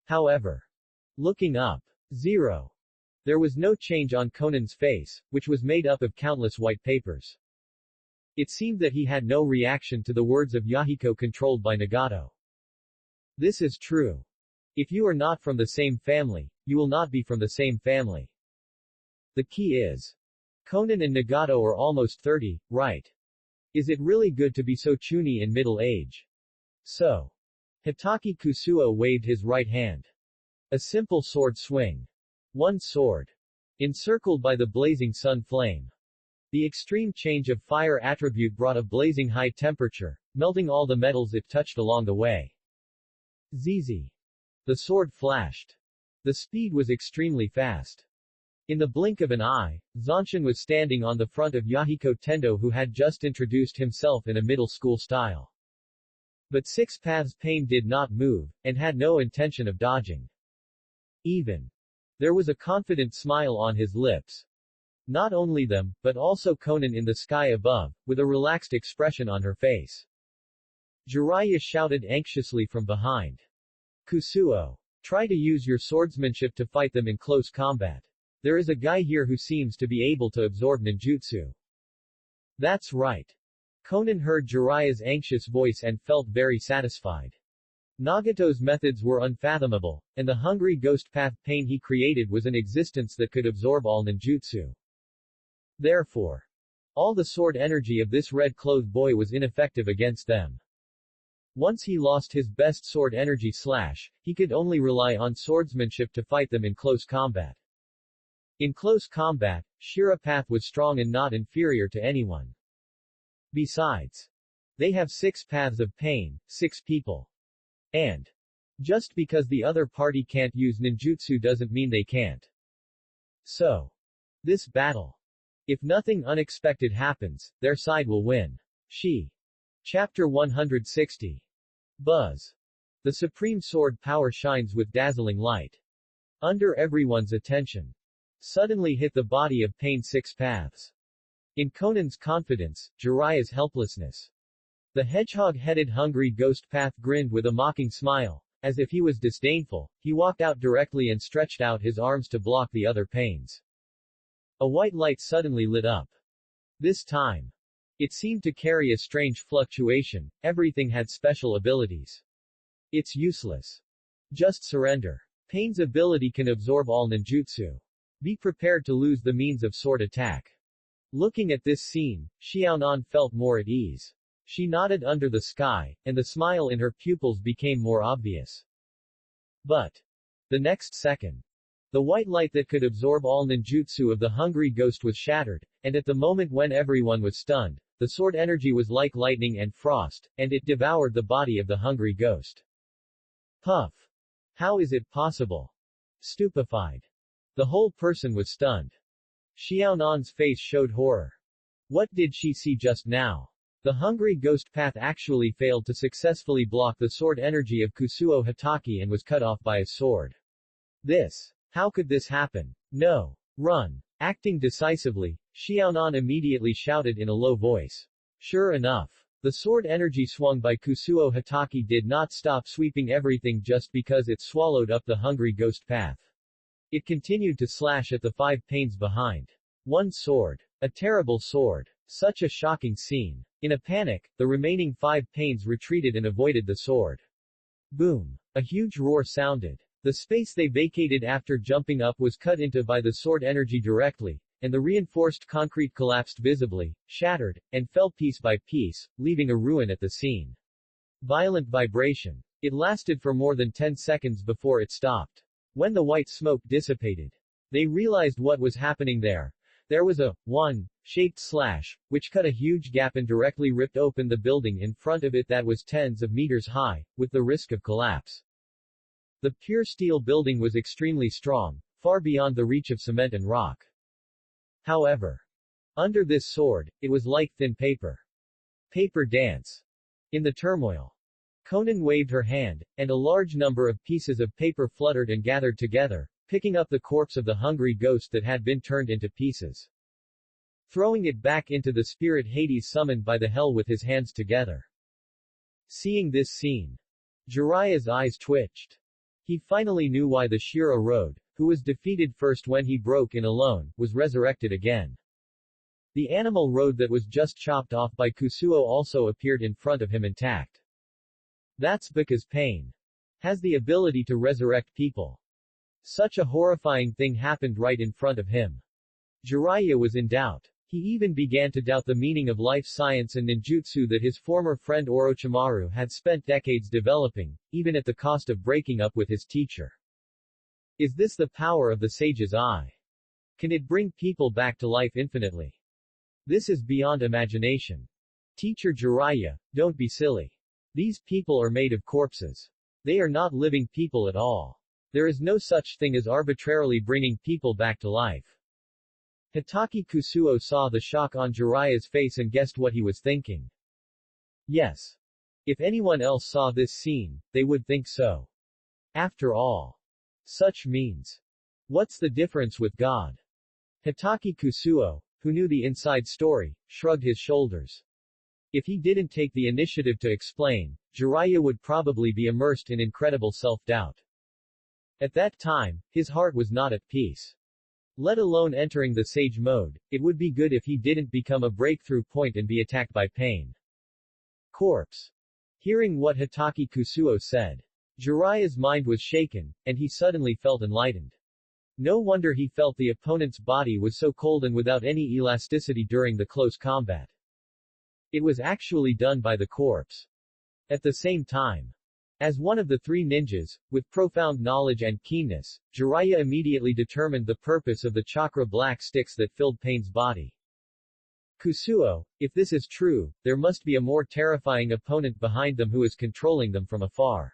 However, looking up, 0. There was no change on Conan's face, which was made up of countless white papers. It seemed that he had no reaction to the words of Yahiko controlled by Nagato. This is true. If you are not from the same family, you will not be from the same family. The key is, Conan and Nagato are almost 30, right? Is it really good to be so chuny in middle age? So. Hatake Kusuo waved his right hand. A simple sword swing. One sword. Encircled by the blazing sun flame. The extreme change of fire attribute brought a blazing high temperature, melting all the metals it touched along the way. ZZ. The sword flashed. The speed was extremely fast. In the blink of an eye, Zanshin was standing on the front of Yahiko Tendo, who had just introduced himself in a middle school style. But 6 paths Pain did not move, and had no intention of dodging. Even. There was a confident smile on his lips. Not only them, but also Conan in the sky above, with a relaxed expression on her face. Jiraiya shouted anxiously from behind. Kusuo. Try to use your swordsmanship to fight them in close combat. There is a guy here who seems to be able to absorb ninjutsu. That's right. Conan heard Jiraiya's anxious voice and felt very satisfied. Nagato's methods were unfathomable, and the hungry ghost path Pain he created was an existence that could absorb all ninjutsu. Therefore, all the sword energy of this red-clothed boy was ineffective against them. Once he lost his best sword energy slash, he could only rely on swordsmanship to fight them in close combat. In close combat, Shirapath was strong and not inferior to anyone. Besides, they have 6 paths of pain, 6 people. And just because the other party can't use ninjutsu doesn't mean they can't. So, this battle. If nothing unexpected happens, their side will win. Chapter 160. Buzz. The supreme sword power shines with dazzling light. Under everyone's attention. Suddenly hit the body of Pain 6 paths. In Conan's confidence, Jiraiya's helplessness. The hedgehog-headed hungry ghost path grinned with a mocking smile. As if he was disdainful, he walked out directly and stretched out his arms to block the other pains. A white light suddenly lit up. This time. It seemed to carry a strange fluctuation. Everything had special abilities. It's useless. Just surrender. Pain's ability can absorb all ninjutsu. Be prepared to lose the means of sword attack. Looking at this scene, Xiaonan felt more at ease. She nodded under the sky, and the smile in her pupils became more obvious. But the next second, the white light that could absorb all ninjutsu of the hungry ghost was shattered, and at the moment when everyone was stunned, the sword energy was like lightning and frost, and it devoured the body of the hungry ghost. Puff. How is it possible? Stupefied. The whole person was stunned. Xiaonan's face showed horror. What did she see just now? The hungry ghost path actually failed to successfully block the sword energy of Kusuo Hatake and was cut off by his sword. How could this happen? No. Run. Acting decisively, Xiaonan immediately shouted in a low voice. Sure enough. The sword energy swung by Kusuo Hitaki did not stop sweeping everything just because it swallowed up the hungry ghost path. It continued to slash at the 5 panes behind. One sword. A terrible sword. Such a shocking scene. In a panic, the remaining 5 panes retreated and avoided the sword. Boom. A huge roar sounded. The space they vacated after jumping up was cut into by the sword energy directly, and the reinforced concrete collapsed visibly, shattered, and fell piece by piece, leaving a ruin at the scene. Violent vibration. It lasted for more than 10 seconds before it stopped. When the white smoke dissipated, they realized what was happening there. There was a shaped slash, which cut a huge gap and directly ripped open the building in front of it that was tens of meters high, with the risk of collapse. The pure steel building was extremely strong, far beyond the reach of cement and rock. However, under this sword, it was like thin paper. Paper dance. In the turmoil, Conan waved her hand, and a large number of pieces of paper fluttered and gathered together, picking up the corpse of the hungry ghost that had been turned into pieces. Throwing it back into the spirit Hades summoned by the hell with his hands together. Seeing this scene, Jiraiya's eyes twitched. He finally knew why the Shira Road, who was defeated first when he broke in alone, was resurrected again. The animal road that was just chopped off by Kusuo also appeared in front of him intact. That's because pain has the ability to resurrect people. Such a horrifying thing happened right in front of him. Jiraiya was in doubt. He even began to doubt the meaning of life science and ninjutsu that his former friend Orochimaru had spent decades developing, even at the cost of breaking up with his teacher. Is this the power of the sage's eye? Can it bring people back to life infinitely? This is beyond imagination. Teacher Jiraiya, don't be silly. These people are made of corpses. They are not living people at all. There is no such thing as arbitrarily bringing people back to life. Hitaki Kusuo saw the shock on Jiraiya's face and guessed what he was thinking. Yes. If anyone else saw this scene, they would think so. After all, such means. What's the difference with God? Hitaki Kusuo, who knew the inside story, shrugged his shoulders. If he didn't take the initiative to explain, Jiraiya would probably be immersed in incredible self-doubt. At that time, his heart was not at peace. Let alone entering the sage mode, it would be good if he didn't become a breakthrough point and be attacked by pain. Corpse. Hearing what Hitaki Kusuo said, Jiraiya's mind was shaken, and he suddenly felt enlightened. No wonder he felt the opponent's body was so cold and without any elasticity during the close combat. It was actually done by the corpse. At the same time, as one of the 3 ninjas, with profound knowledge and keenness, Jiraiya immediately determined the purpose of the chakra black sticks that filled Pain's body. Kusuo, if this is true, there must be a more terrifying opponent behind them who is controlling them from afar.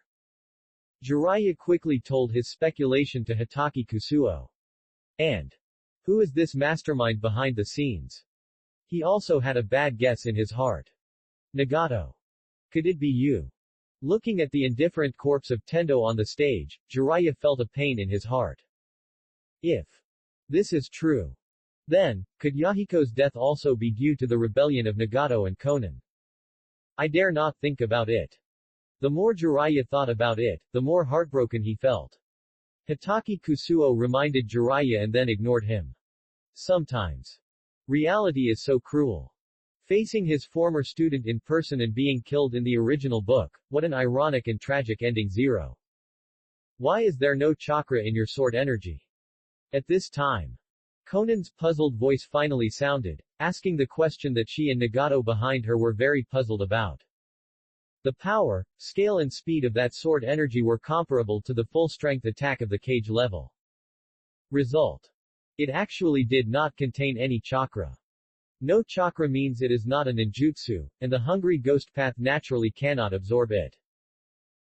Jiraiya quickly told his speculation to Hitaki Kusuo. And who is this mastermind behind the scenes? He also had a bad guess in his heart. Nagato. Could it be you? Looking at the indifferent corpse of Tendo on the stage, Jiraiya felt a pain in his heart. If this is true, then, could Yahiko's death also be due to the rebellion of Nagato and Conan? I dare not think about it. The more Jiraiya thought about it, the more heartbroken he felt. Hitaki Kusuo reminded Jiraiya and then ignored him. Sometimes, reality is so cruel. Facing his former student in person and being killed in the original book, what an ironic and tragic ending. 0. Why is there no chakra in your sword energy? At this time, Conan's puzzled voice finally sounded, asking the question that she and Nagato behind her were very puzzled about. The power, scale and speed of that sword energy were comparable to the full-strength attack of the cage level. Result. It actually did not contain any chakra. No chakra means it is not a ninjutsu, and the hungry ghost path naturally cannot absorb it.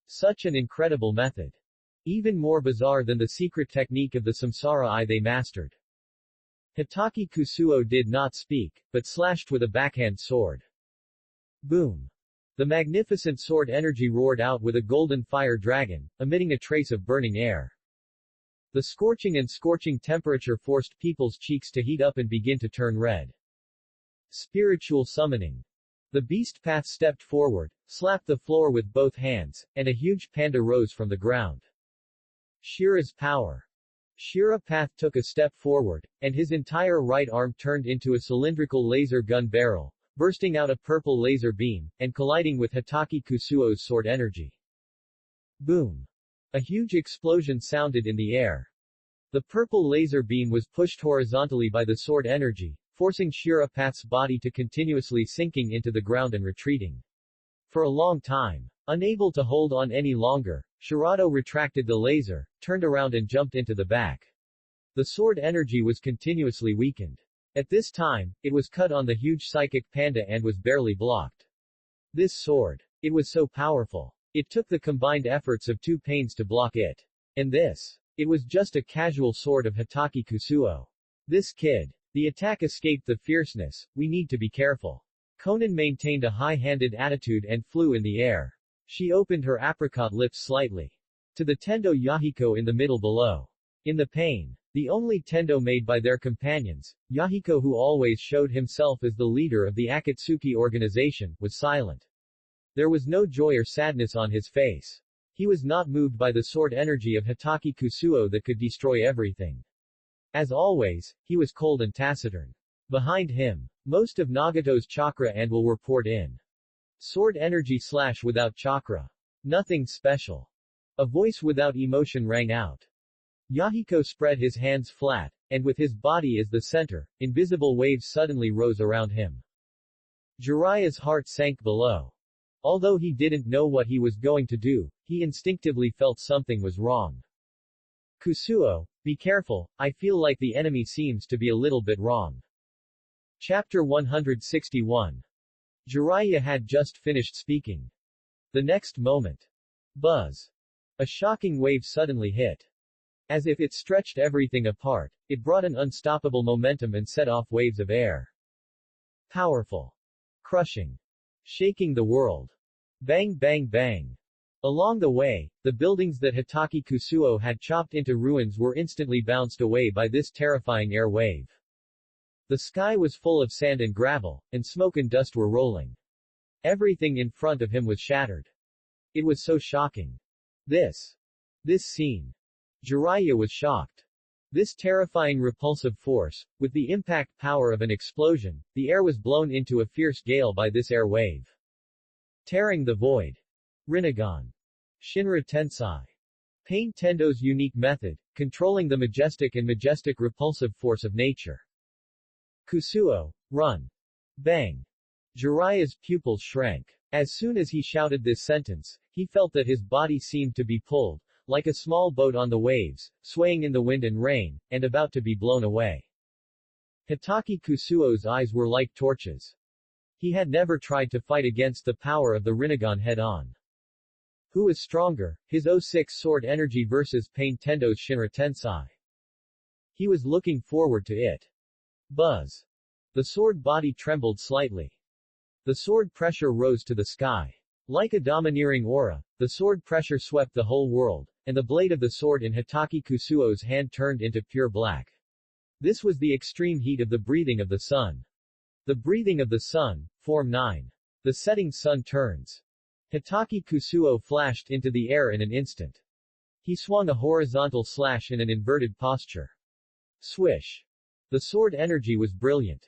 Such an incredible method. Even more bizarre than the secret technique of the samsara eye they mastered. Hitaki Kusuo did not speak, but slashed with a backhand sword. Boom. The magnificent sword energy roared out with a golden fire dragon, emitting a trace of burning air. The scorching temperature forced people's cheeks to heat up and begin to turn red. Spiritual summoning. The beast path stepped forward, slapped the floor with both hands, and a huge panda rose from the ground. Shira's power. Shira Path took a step forward, and his entire right arm turned into a cylindrical laser gun barrel, bursting out a purple laser beam, and colliding with Hitaki Kusuo's sword energy. Boom! A huge explosion sounded in the air. The purple laser beam was pushed horizontally by the sword energy, forcing Shira Path's body to continuously sinking into the ground and retreating. For a long time, unable to hold on any longer, Shirado retracted the laser, turned around and jumped into the back. The sword energy was continuously weakened. At this time, it was cut on the huge psychic panda and was barely blocked. This sword. It was so powerful. It took the combined efforts of two pains to block it. And this. It was just a casual sword of Hitaki Kusuo. This kid. The attack escaped the fierceness, we need to be careful. Konan maintained a high-handed attitude and flew in the air. She opened her apricot lips slightly. To the Tendo Yahiko in the middle below. In the pain. The only Tendo made by their companions, Yahiko, who always showed himself as the leader of the Akatsuki organization, was silent. There was no joy or sadness on his face. He was not moved by the sword energy of Hitaki Kusuo that could destroy everything. As always, he was cold and taciturn. Behind him, most of Nagato's chakra and will were poured in. Sword energy / without chakra. Nothing special. A voice without emotion rang out. Yahiko spread his hands flat, and with his body as the center, invisible waves suddenly rose around him. Jiraiya's heart sank below. Although he didn't know what he was going to do, he instinctively felt something was wrong. Kusuo, be careful, I feel like the enemy seems to be a little bit wrong. Chapter 161. Jiraiya had just finished speaking. The next moment. Buzz. A shocking wave suddenly hit. As if it stretched everything apart, it brought an unstoppable momentum and set off waves of air. Powerful. Crushing. Shaking the world. Bang bang bang. Along the way, the buildings that Hitaki Kusuo had chopped into ruins were instantly bounced away by this terrifying air wave. The sky was full of sand and gravel, and smoke and dust were rolling. Everything in front of him was shattered. It was so shocking. This scene. Jiraiya was shocked. This terrifying repulsive force, with the impact power of an explosion, the air was blown into a fierce gale by this air wave. Tearing the void. Rinnegan. Shinra Tensai. Pain Tendo's unique method, controlling the majestic repulsive force of nature. Kusuo, run. Bang. Jiraiya's pupils shrank. As soon as he shouted this sentence, he felt that his body seemed to be pulled, like a small boat on the waves, swaying in the wind and rain, and about to be blown away. Hitaki Kusuo's eyes were like torches. He had never tried to fight against the power of the Rinnegan head-on. Who was stronger, his 06 sword energy versus Pain Tendo's Shinra Tensai? He was looking forward to it. Buzz. The sword body trembled slightly. The sword pressure rose to the sky. Like a domineering aura, the sword pressure swept the whole world, and the blade of the sword in Hitaki Kusuo's hand turned into pure black. This was the extreme heat of the breathing of the sun. The breathing of the sun, Form 9. The setting sun turns. Hitaki Kusuo flashed into the air in an instant. He swung a horizontal slash in an inverted posture. Swish. The sword energy was brilliant.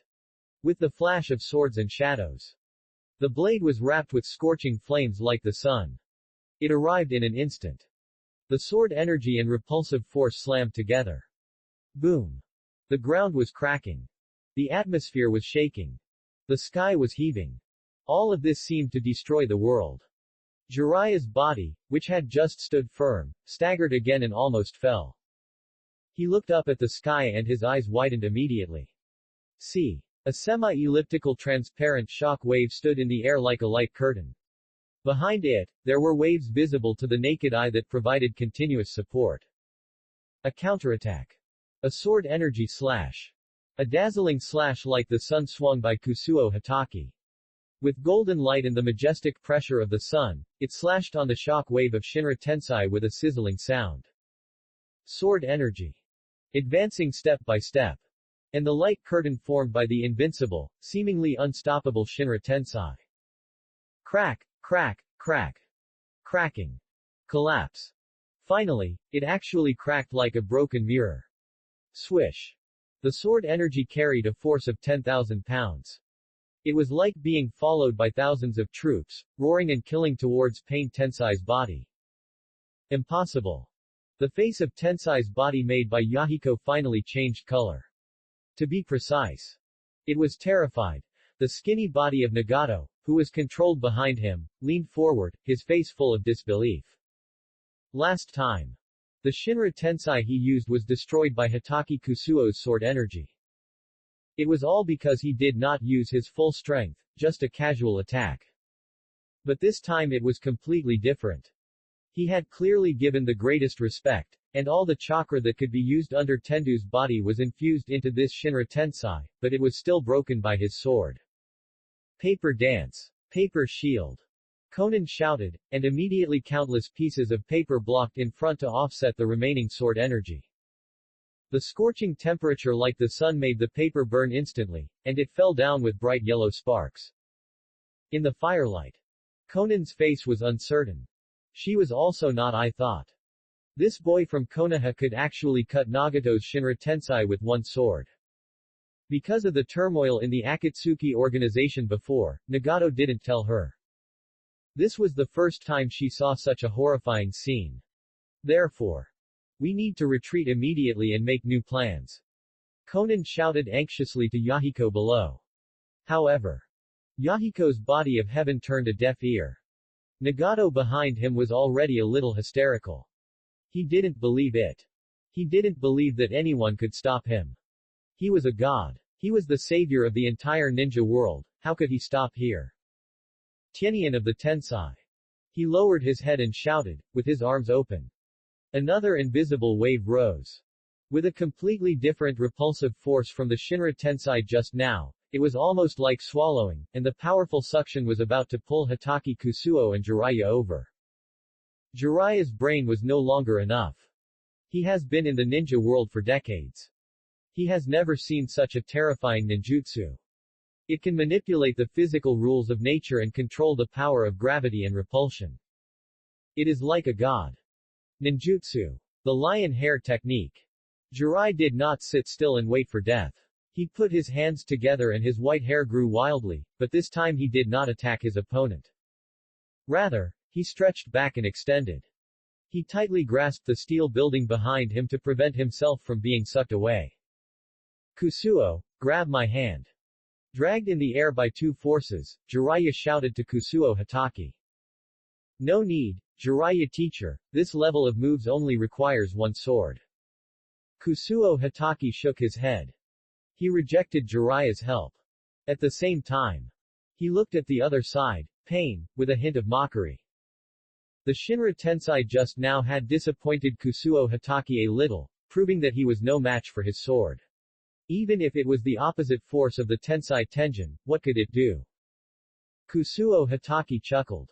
With the flash of swords and shadows. The blade was wrapped with scorching flames like the sun. It arrived in an instant. The sword energy and repulsive force slammed together. Boom. The ground was cracking. The atmosphere was shaking. The sky was heaving. All of this seemed to destroy the world. Jiraiya's body, which had just stood firm, staggered again and almost fell. He looked up at the sky and his eyes widened immediately. See. A semi-elliptical transparent shock wave stood in the air like a light curtain. Behind it, there were waves visible to the naked eye that provided continuous support. A counterattack. A sword energy slash. A dazzling slash like the sun swung by Kusuo Hitaki. With golden light and the majestic pressure of the sun, it slashed on the shock wave of Shinra Tensai with a sizzling sound. Sword energy. Advancing step by step. And the light curtain formed by the invincible, seemingly unstoppable Shinra Tensai. Crack, crack, crack. Cracking. Collapse. Finally, it actually cracked like a broken mirror. Swish. The sword energy carried a force of 10,000 pounds. It was like being followed by thousands of troops, roaring and killing towards Pain Tensai's body. Impossible. The face of Tensai's body made by Yahiko finally changed color. To be precise, it was terrified. The skinny body of Nagato, who was controlled behind him, leaned forward, his face full of disbelief. Last time, the Shinra Tensai he used was destroyed by Hitaki Kusuo's sword energy. It was all because he did not use his full strength, just a casual attack. But this time it was completely different. He had clearly given the greatest respect, and all the chakra that could be used under Tendu's body was infused into this Shinra Tensai, but it was still broken by his sword. Paper dance. Paper shield. Conan shouted, and immediately countless pieces of paper blocked in front to offset the remaining sword energy. The scorching temperature like the sun made the paper burn instantly, and it fell down with bright yellow sparks. In the firelight, Conan's face was uncertain. She was also not, I thought. This boy from Konoha could actually cut Nagato's Shinra Tensai with one sword. Because of the turmoil in the Akatsuki organization before, Nagato didn't tell her. This was the first time she saw such a horrifying scene. Therefore, we need to retreat immediately and make new plans. Conan shouted anxiously to Yahiko below. However, Yahiko's body of heaven turned a deaf ear. Nagato behind him was already a little hysterical. He didn't believe it. He didn't believe that anyone could stop him. He was a god. He was the savior of the entire ninja world. How could he stop here? Tienin of the Tensai. He lowered his head and shouted, with his arms open. Another invisible wave rose. With a completely different repulsive force from the Shinra Tensai just now, it was almost like swallowing, and the powerful suction was about to pull Hitaki Kusuo and Jiraiya over. Jiraiya's brain was no longer enough. He has been in the ninja world for decades. He has never seen such a terrifying ninjutsu. It can manipulate the physical rules of nature and control the power of gravity and repulsion. It is like a god. Ninjutsu. The lion hair technique. Jiraiya did not sit still and wait for death. He put his hands together and his white hair grew wildly, but this time he did not attack his opponent. Rather, he stretched back and extended. He tightly grasped the steel building behind him to prevent himself from being sucked away. Kusuo, grab my hand. Dragged in the air by two forces, Jiraiya shouted to Kusuo Hitaki. No need, Jiraiya teacher, this level of moves only requires one sword. Kusuo Hitaki shook his head. He rejected Jiraiya's help. At the same time, he looked at the other side, pain, with a hint of mockery. The Shinra Tensai just now had disappointed Kusuo Hitaki a little, proving that he was no match for his sword. Even if it was the opposite force of the Tensai Tenjin, what could it do? Kusuo Hitaki chuckled.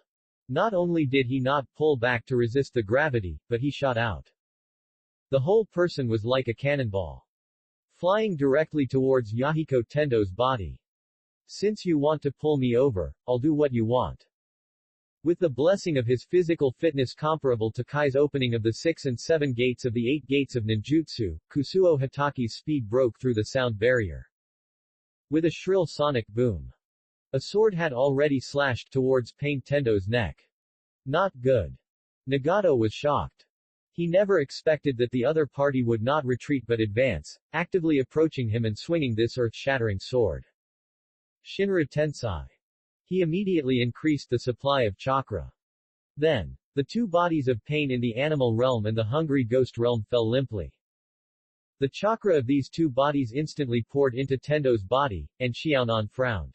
Not only did he not pull back to resist the gravity, but he shot out. The whole person was like a cannonball, flying directly towards Yahiko Tendo's body. Since you want to pull me over, I'll do what you want. With the blessing of his physical fitness comparable to Kai's opening of the 6 and 7 gates of the 8 gates of ninjutsu, Kusuo Hitaki's speed broke through the sound barrier. With a shrill sonic boom, a sword had already slashed towards Pain Tendo's neck. Not good. Nagato was shocked. He never expected that the other party would not retreat but advance, actively approaching him and swinging this earth-shattering sword. Shinra Tensai. He immediately increased the supply of chakra. Then, the two bodies of pain in the animal realm and the hungry ghost realm fell limply. The chakra of these two bodies instantly poured into Tendo's body, and Xiaonan frowned.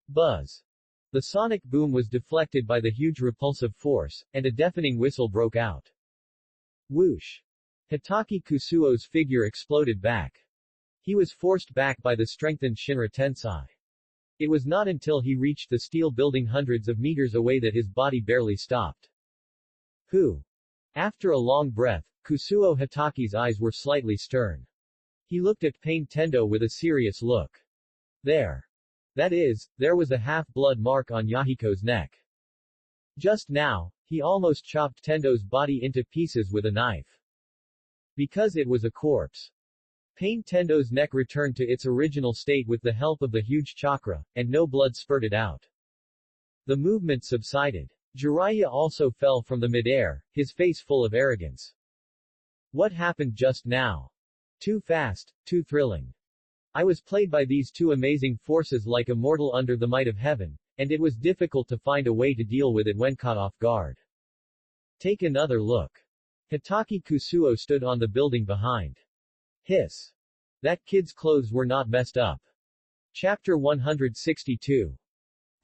Buzz. The sonic boom was deflected by the huge repulsive force, and a deafening whistle broke out. Whoosh! Hitaki Kusuo's figure exploded back. He was forced back by the strengthened Shinra Tensai. It was not until he reached the steel building hundreds of meters away that his body barely stopped. Whew! After a long breath, Kusuo Hitaki's eyes were slightly stern. He looked at Pain Tendo with a serious look. There. That is, there was a half-blood mark on Yahiko's neck. Just now, he almost chopped Tendo's body into pieces with a knife. Because it was a corpse. Pain Tendo's neck returned to its original state with the help of the huge chakra, and no blood spurted out. The movement subsided. Jiraiya also fell from the midair, his face full of arrogance. What happened just now? Too fast, too thrilling. I was played by these two amazing forces like a mortal under the might of heaven, and it was difficult to find a way to deal with it when caught off guard. Take another look. Hitaki Kusuo stood on the building behind. Hiss. That kid's clothes were not messed up. Chapter 162.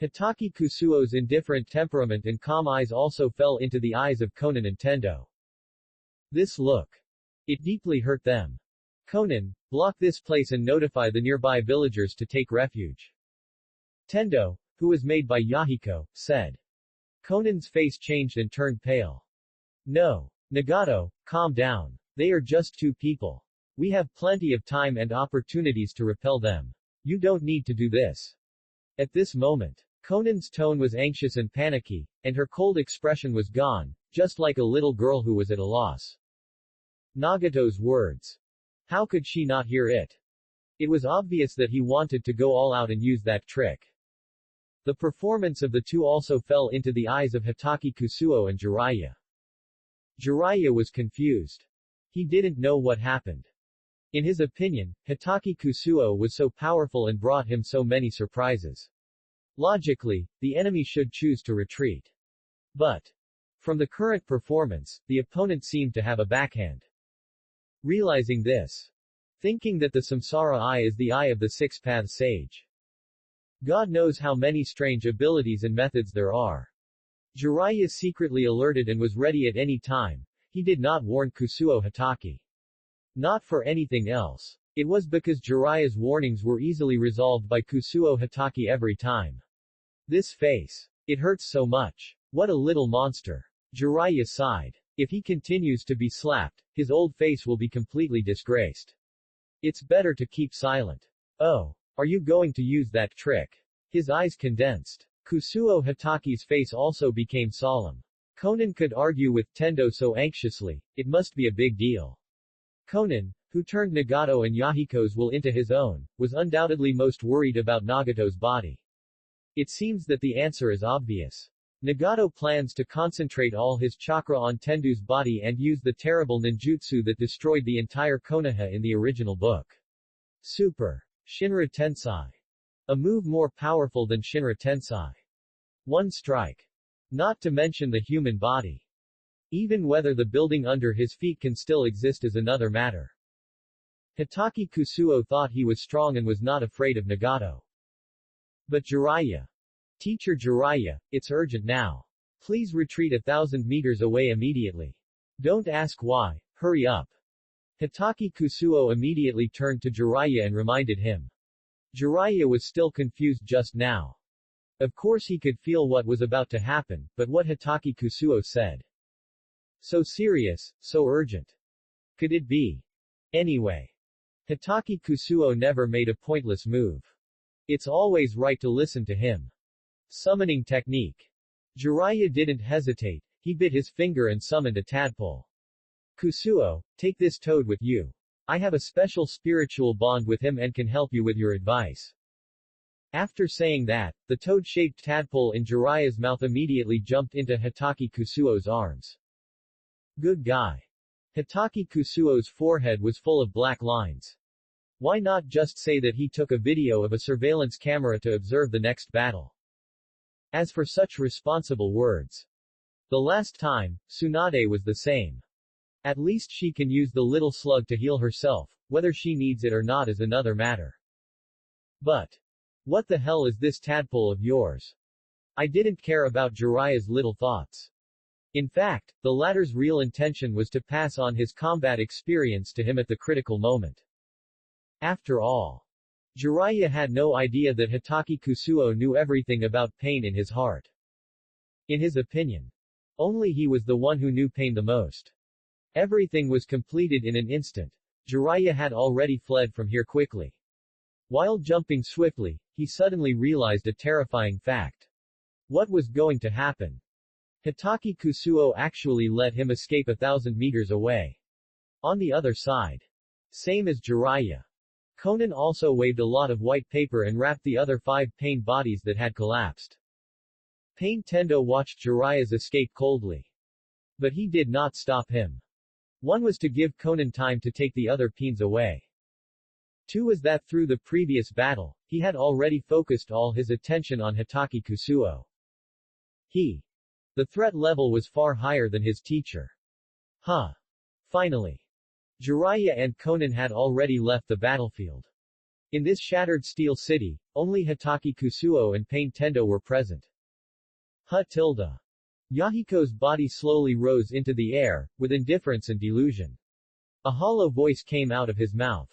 Hitaki Kusuo's indifferent temperament and calm eyes also fell into the eyes of Konan and Tendo. This look. It deeply hurt them. Konan, block this place and notify the nearby villagers to take refuge. Tendo, who was made by Yahiko, said. Konan's face changed and turned pale. No. Nagato, calm down. They are just two people. We have plenty of time and opportunities to repel them. You don't need to do this. At this moment, Konan's tone was anxious and panicky, and her cold expression was gone, just like a little girl who was at a loss. Nagato's words. How could she not hear it? It was obvious that he wanted to go all out and use that trick. The performance of the two also fell into the eyes of Hitaki Kusuo and Jiraiya. Jiraiya was confused. He didn't know what happened. In his opinion, Hitaki Kusuo was so powerful and brought him so many surprises. Logically, the enemy should choose to retreat. But, from the current performance, the opponent seemed to have a backhand. Realizing this. Thinking that the Samsara Eye is the eye of the six-path sage. God knows how many strange abilities and methods there are. Jiraiya secretly alerted and was ready at any time. He did not warn Kusuo Hitaki. Not for anything else. It was because Jiraiya's warnings were easily resolved by Kusuo Hitaki every time. This face. It hurts so much. What a little monster. Jiraiya sighed. If he continues to be slapped, his old face will be completely disgraced. It's better to keep silent. Oh. Are you going to use that trick? His eyes condensed. Kusuo Hitaki's face also became solemn. Konan could argue with Tendo so anxiously, it must be a big deal. Konan, who turned Nagato and Yahiko's will into his own, was undoubtedly most worried about Nagato's body. It seems that the answer is obvious. Nagato plans to concentrate all his chakra on Tendu's body and use the terrible ninjutsu that destroyed the entire Konoha in the original book. Super. Shinra Tensai. A move more powerful than Shinra Tensai. One strike. Not to mention the human body. Even whether the building under his feet can still exist is another matter. Hitaki Kusuo thought he was strong and was not afraid of Nagato. But Jiraiya. Teacher Jiraiya, it's urgent now. Please retreat 1,000 meters away immediately. Don't ask why, hurry up. Hitaki Kusuo immediately turned to Jiraiya and reminded him. Jiraiya was still confused just now. Of course he could feel what was about to happen, but what Hitaki Kusuo said. So serious, so urgent. Could it be? Anyway. Hitaki Kusuo never made a pointless move. It's always right to listen to him. Summoning technique. Jiraiya didn't hesitate, he bit his finger and summoned a tadpole. Kusuo, take this toad with you. I have a special spiritual bond with him and can help you with your advice. After saying that, the toad-shaped tadpole in Jiraiya's mouth immediately jumped into Hitaki Kusuo's arms. Good guy. Hitaki Kusuo's forehead was full of black lines. Why not just say that he took a video of a surveillance camera to observe the next battle? As for such responsible words. The last time, Tsunade was the same. At least she can use the little slug to heal herself, whether she needs it or not is another matter. But. What the hell is this tadpole of yours? I didn't care about Jiraiya's little thoughts. In fact, the latter's real intention was to pass on his combat experience to him at the critical moment. After all. Jiraiya had no idea that Hitaki Kusuo knew everything about pain in his heart. In his opinion. Only he was the one who knew pain the most. Everything was completed in an instant. Jiraiya had already fled from here quickly. While jumping swiftly, he suddenly realized a terrifying fact. What was going to happen? Hitaki Kusuo actually let him escape 1,000 meters away. On the other side. Same as Jiraiya. Conan also waved a lot of white paper and wrapped the other 5 pain bodies that had collapsed. Pain Tendo watched Jiraiya's escape coldly. But he did not stop him. One was to give Conan time to take the other pains away. Two was that through the previous battle, he had already focused all his attention on Hitaki Kusuo. The threat level was far higher than his teacher. Finally. Jiraiya and Conan had already left the battlefield. In this shattered steel city, only Hitaki Kusuo and Pain Tendo were present. Yahiko's body slowly rose into the air, with indifference and delusion. A hollow voice came out of his mouth.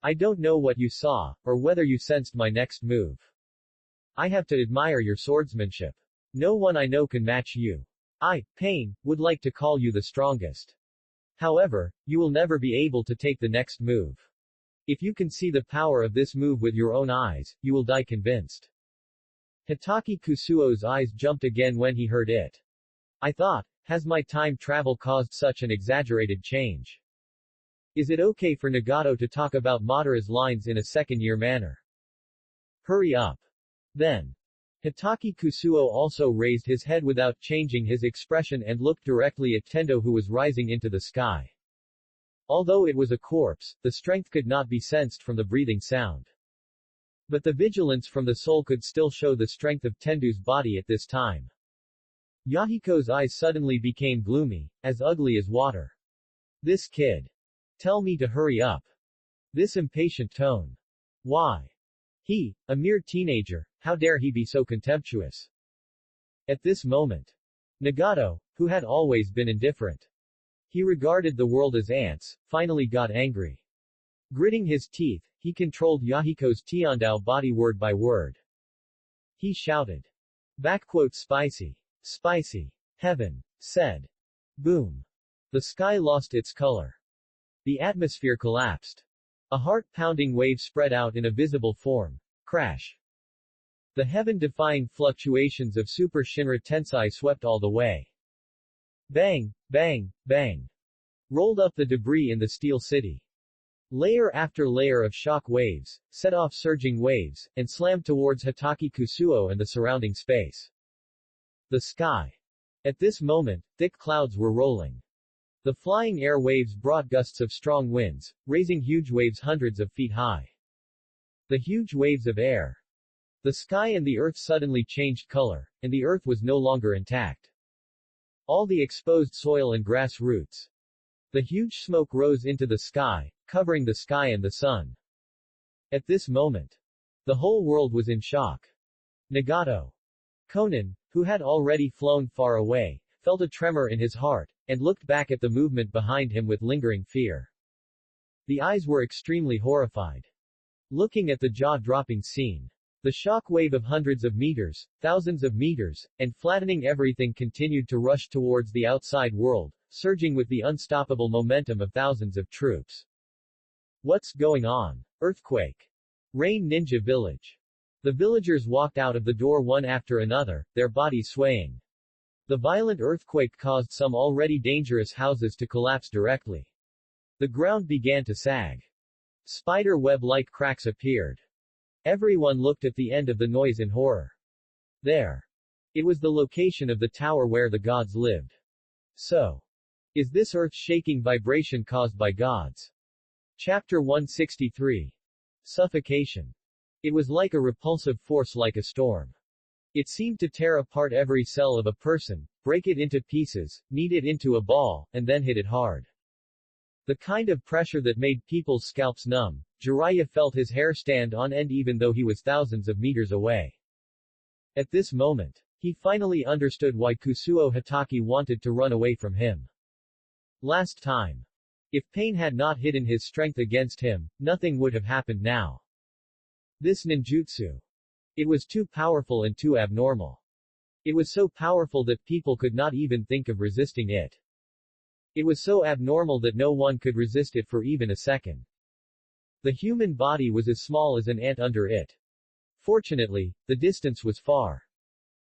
I don't know what you saw, or whether you sensed my next move. I have to admire your swordsmanship. No one I know can match you. I, Pain, would like to call you the strongest. However, you will never be able to take the next move. If you can see the power of this move with your own eyes, you will die convinced. Hitaki Kusuo's eyes jumped again when he heard it. I thought, has my time travel caused such an exaggerated change? Is it okay for Nagato to talk about Madara's lines in a second-year manner? Hurry up. Then. Hitaki Kusuo also raised his head without changing his expression and looked directly at Tendo, who was rising into the sky. Although it was a corpse, the strength could not be sensed from the breathing sound. But the vigilance from the soul could still show the strength of Tendu's body at this time. Yahiko's eyes suddenly became gloomy, as ugly as water. This kid. Tell me to hurry up. This impatient tone. Why? He, a mere teenager, how dare he be so contemptuous? At this moment. Nagato, who had always been indifferent. He regarded the world as ants, finally got angry. Gritting his teeth, he controlled Yahiko's Tiandao body word by word. He shouted. Spicy. Spicy. Heaven. Said. Boom. The sky lost its color. The atmosphere collapsed. A heart-pounding wave spread out in a visible form. Crash. The heaven-defying fluctuations of Super Shinra Tensei swept all the way. Bang, bang, bang. Rolled up the debris in the steel city. Layer after layer of shock waves, set off surging waves, and slammed towards Hitaki Kusuo and the surrounding space. The sky. At this moment, thick clouds were rolling. The flying air waves brought gusts of strong winds, raising huge waves hundreds of feet high. The huge waves of air. The sky and the earth suddenly changed color, and the earth was no longer intact. All the exposed soil and grass roots. The huge smoke rose into the sky, covering the sky and the sun. At this moment, the whole world was in shock. Nagato. Conan, who had already flown far away, felt a tremor in his heart, and looked back at the movement behind him with lingering fear. The eyes were extremely horrified. Looking at the jaw-dropping scene. The shock wave of hundreds of meters, thousands of meters, and flattening everything continued to rush towards the outside world, surging with the unstoppable momentum of thousands of troops. What's going on? Earthquake. Rain Ninja Village. The villagers walked out of the door one after another, their bodies swaying. The violent earthquake caused some already dangerous houses to collapse directly. The ground began to sag. Spider web-like cracks appeared. Everyone looked at the end of the noise in horror. There. It was the location of the tower where the gods lived. So. Is this earth-shaking vibration caused by gods? Chapter 163. Suffocation. It was like a repulsive force like a storm. It seemed to tear apart every cell of a person, break it into pieces, knead it into a ball, and then hit it hard. The kind of pressure that made people's scalps numb. Jiraiya felt his hair stand on end even though he was thousands of meters away. At this moment, he finally understood why Kusuo Hitaki wanted to run away from him. Last time. If pain had not hidden his strength against him, nothing would have happened now. This ninjutsu. It was too powerful and too abnormal. It was so powerful that people could not even think of resisting it. It was so abnormal that no one could resist it for even a second. The human body was as small as an ant under it. Fortunately, the distance was far.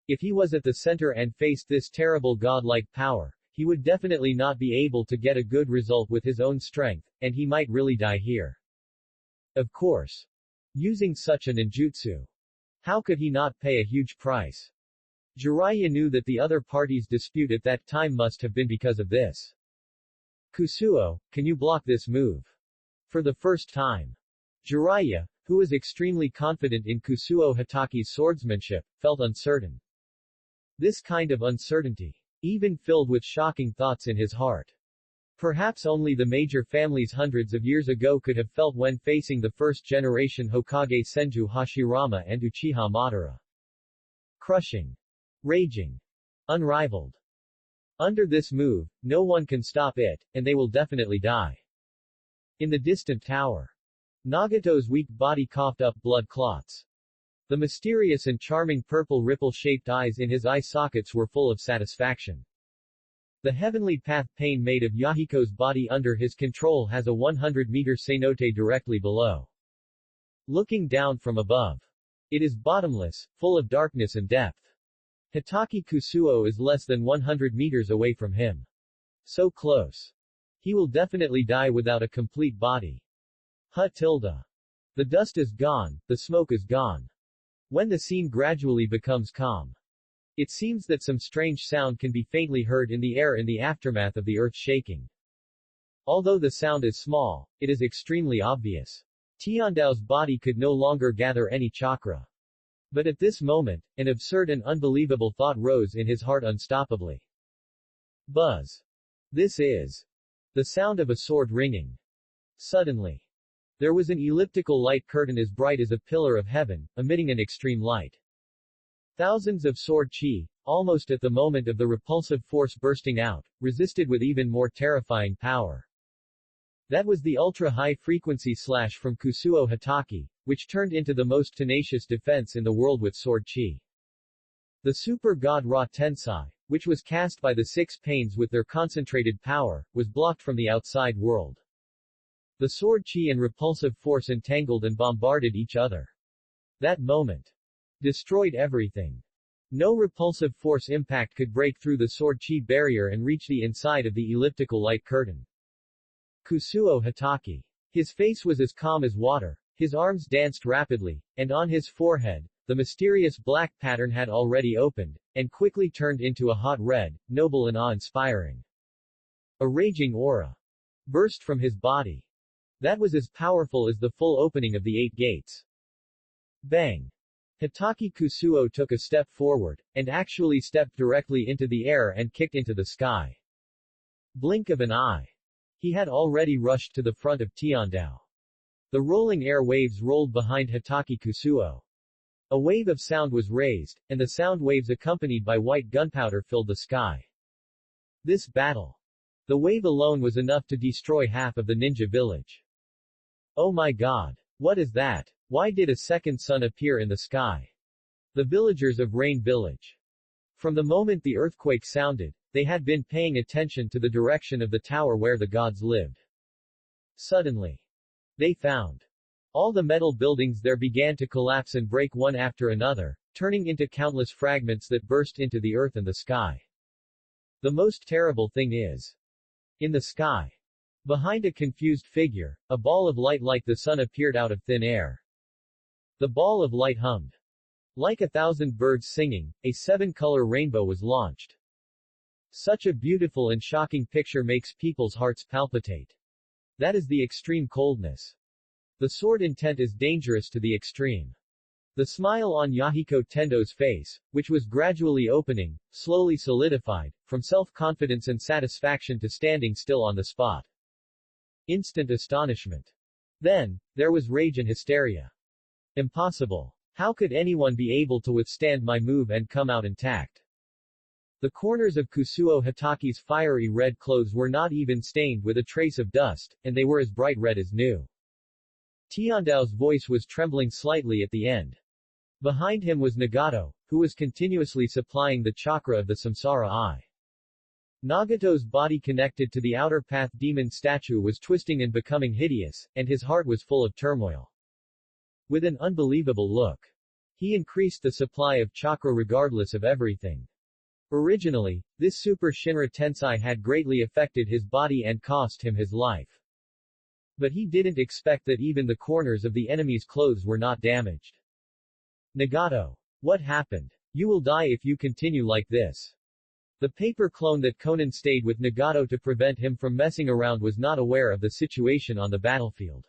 If he was at the center and faced this terrible godlike power, he would definitely not be able to get a good result with his own strength, and he might really die here. Of course. Using such a ninjutsu. How could he not pay a huge price? Jiraiya knew that the other party's dispute at that time must have been because of this. Kusuo, can you block this move? For the first time. Jiraiya, who was extremely confident in Kusuo Hataki's swordsmanship, felt uncertain. This kind of uncertainty, even filled with shocking thoughts in his heart. Perhaps only the major families hundreds of years ago could have felt when facing the first-generation Hokage Senju Hashirama and Uchiha Madara. Crushing. Raging. Unrivaled. Under this move, no one can stop it, and they will definitely die. In the distant tower. Nagato's weak body coughed up blood clots. The mysterious and charming purple ripple-shaped eyes in his eye sockets were full of satisfaction. The heavenly path pane made of Yahiko's body under his control has a 100-meter cenote directly below. Looking down from above. It is bottomless, full of darkness and depth. Hatake Kusuo is less than 100 meters away from him. So close. He will definitely die without a complete body. The dust is gone, the smoke is gone. When the scene gradually becomes calm. It seems that some strange sound can be faintly heard in the air in the aftermath of the earth shaking. Although the sound is small, it is extremely obvious. Tiandao's body could no longer gather any chakra. But at this moment, an absurd and unbelievable thought rose in his heart unstoppably. Buzz. This is the sound of a sword ringing. Suddenly. There was an elliptical light curtain as bright as a pillar of heaven, emitting an extreme light. Thousands of sword chi, almost at the moment of the repulsive force bursting out, resisted with even more terrifying power. That was the ultra-high-frequency slash from Kusuo Hatake, which turned into the most tenacious defense in the world with sword chi. The super god Ra Tensai, which was cast by the six pains with their concentrated power, was blocked from the outside world. The sword chi and repulsive force entangled and bombarded each other. That moment destroyed everything. No repulsive force impact could break through the sword chi barrier and reach the inside of the elliptical light curtain. Kusuo Hatake. His face was as calm as water, his arms danced rapidly, and on his forehead, the mysterious black pattern had already opened, and quickly turned into a hot red, noble and awe-inspiring. A raging aura burst from his body. That was as powerful as the full opening of the 8 gates. Bang! Hatake Kusuo took a step forward, and actually stepped directly into the air and kicked into the sky. Blink of an eye. He had already rushed to the front of Tiandao. The rolling air waves rolled behind Hatake Kusuo. A wave of sound was raised, and the sound waves accompanied by white gunpowder filled the sky. This battle. The wave alone was enough to destroy half of the ninja village. Oh my god. What is that? Why did a second sun appear in the sky? The villagers of Rain Village. From the moment the earthquake sounded, they had been paying attention to the direction of the tower where the gods lived. Suddenly. They found. All the metal buildings there began to collapse and break one after another, turning into countless fragments that burst into the earth and the sky. The most terrible thing is. In the sky. Behind a confused figure, a ball of light like the sun appeared out of thin air. The ball of light hummed. Like 1,000 birds singing, a 7-color rainbow was launched. Such a beautiful and shocking picture makes people's hearts palpitate. That is the extreme coldness. The sword intent is dangerous to the extreme. The smile on Yahiko Tendo's face, which was gradually opening, slowly solidified, from self-confidence and satisfaction to standing still on the spot. Instant astonishment. Then, there was rage and hysteria. Impossible. How could anyone be able to withstand my move and come out intact? The corners of Kusuo Hatake's fiery red clothes were not even stained with a trace of dust, and they were as bright red as new. Tiandao's voice was trembling slightly at the end. Behind him was Nagato, who was continuously supplying the chakra of the Samsara Eye. Nagato's body connected to the outer path demon statue was twisting and becoming hideous, and his heart was full of turmoil. With an unbelievable look, he increased the supply of chakra regardless of everything. Originally, this Super Shinra Tensei had greatly affected his body and cost him his life. But he didn't expect that even the corners of the enemy's clothes were not damaged. Nagato. What happened? You will die if you continue like this. The paper clone that Conan stayed with Nagato to prevent him from messing around was not aware of the situation on the battlefield.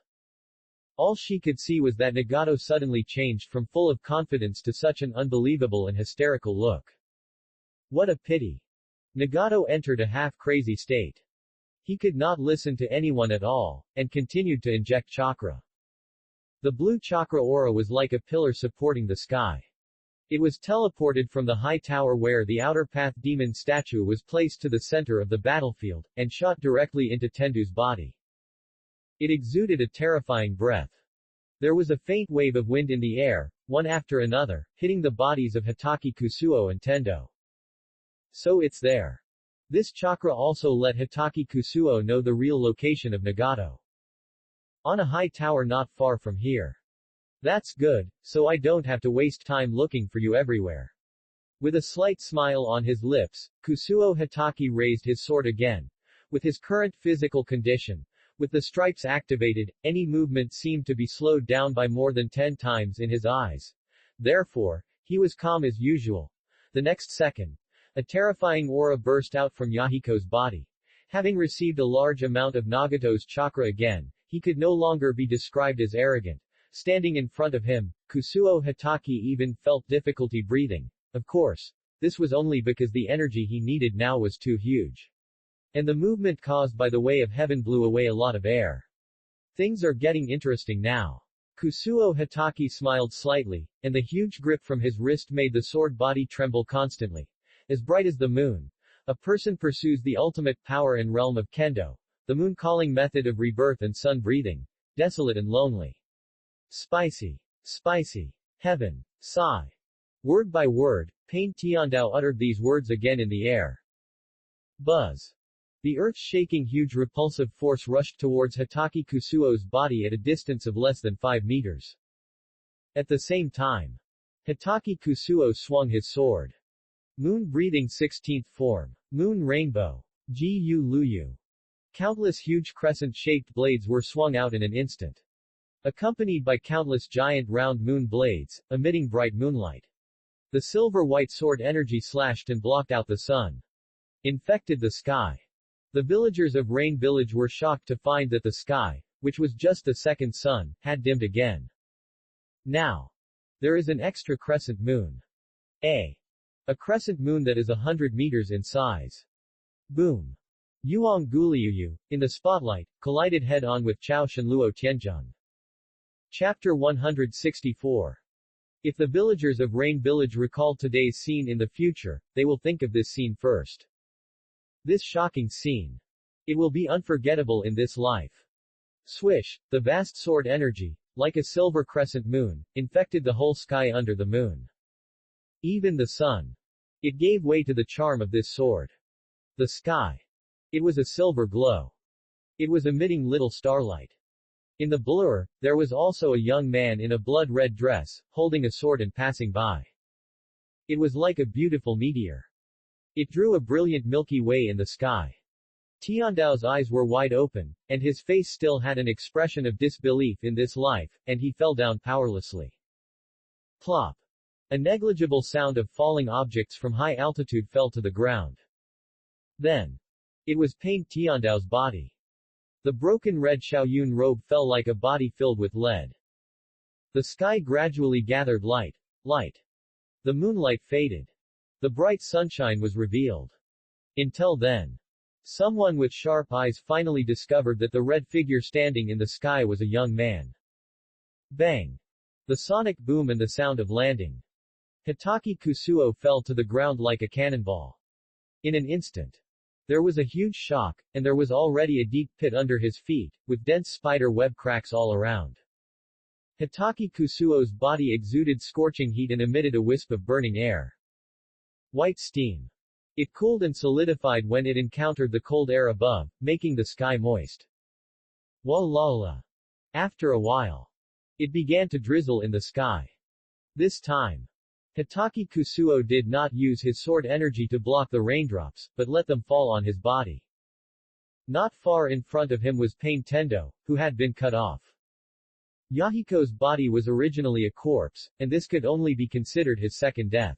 All she could see was that Nagato suddenly changed from full of confidence to such an unbelievable and hysterical look. What a pity. Nagato entered a half-crazy state. He could not listen to anyone at all, and continued to inject chakra. The blue chakra aura was like a pillar supporting the sky. It was teleported from the high tower where the outer path demon statue was placed to the center of the battlefield, and shot directly into Tendu's body. It exuded a terrifying breath. There was a faint wave of wind in the air, one after another, hitting the bodies of Hitaki Kusuo and Tendo. So it's there. This chakra also let Hitaki Kusuo know the real location of Nagato. On a high tower not far from here. That's good, so I don't have to waste time looking for you everywhere. With a slight smile on his lips, Kusuo Hitaki raised his sword again. With his current physical condition, with the stripes activated, any movement seemed to be slowed down by more than 10 times in his eyes. Therefore, he was calm as usual. The next second, a terrifying aura burst out from Yahiko's body. Having received a large amount of Nagato's chakra again, he could no longer be described as arrogant. Standing in front of him, Kusuo Hitaki even felt difficulty breathing. Of course, this was only because the energy he needed now was too huge. And the movement caused by the way of heaven blew away a lot of air. Things are getting interesting now. Kusuo Hitaki smiled slightly, and the huge grip from his wrist made the sword body tremble constantly. As bright as the moon, a person pursues the ultimate power and realm of Kendo, the moon calling method of rebirth and sun breathing, desolate and lonely. Spicy. Spicy. Heaven. Sigh. Word by word, Pain Tiandao uttered these words again in the air. Buzz. The earth-shaking huge repulsive force rushed towards Hitaki Kusuo's body at a distance of less than 5 meters. At the same time, Hitaki Kusuo swung his sword. Moon-breathing 16th form. Moon rainbow. Ji-yu Luyu. Countless huge crescent-shaped blades were swung out in an instant. Accompanied by countless giant round moon blades, emitting bright moonlight. The silver-white sword energy slashed and blocked out the sun. Infected the sky. The villagers of Rain Village were shocked to find that the sky, which was just the second sun, had dimmed again. Now, there is an extra crescent moon. A crescent moon that is 100 meters in size. Boom. Yuang Guliuyu, in the spotlight, collided head-on with Chao Shenluo Tianjun. Chapter 164. If the villagers of Rain Village recall today's scene in the future, they will think of this scene first. This shocking scene. It will be unforgettable in this life. Swish, the vast sword energy, like a silver crescent moon, infected the whole sky under the moon. Even the sun. It gave way to the charm of this sword. The sky. It was a silver glow. It was emitting little starlight. In the blur, there was also a young man in a blood-red dress, holding a sword and passing by. It was like a beautiful meteor. It drew a brilliant Milky Way in the sky. Tiandao's eyes were wide open, and his face still had an expression of disbelief in this life, and he fell down powerlessly. Plop. A negligible sound of falling objects from high altitude fell to the ground. Then, it was Pain Tiandao's body. The broken red Shaoyun robe fell like a body filled with lead. The sky gradually gathered light. The moonlight faded. The bright sunshine was revealed. Until then, someone with sharp eyes finally discovered that the red figure standing in the sky was a young man. Bang! The sonic boom and the sound of landing. Hitaki Kusuo fell to the ground like a cannonball. In an instant, there was a huge shock, and there was already a deep pit under his feet, with dense spider web cracks all around. Hitaki Kusuo's body exuded scorching heat and emitted a wisp of burning air. White steam. It cooled and solidified when it encountered the cold air above, making the sky moist. Walala. After a while, it began to drizzle in the sky. This time, Hitaki Kusuo did not use his sword energy to block the raindrops, but let them fall on his body. Not far in front of him was Pain Tendo, who had been cut off. Yahiko's body was originally a corpse, and this could only be considered his second death.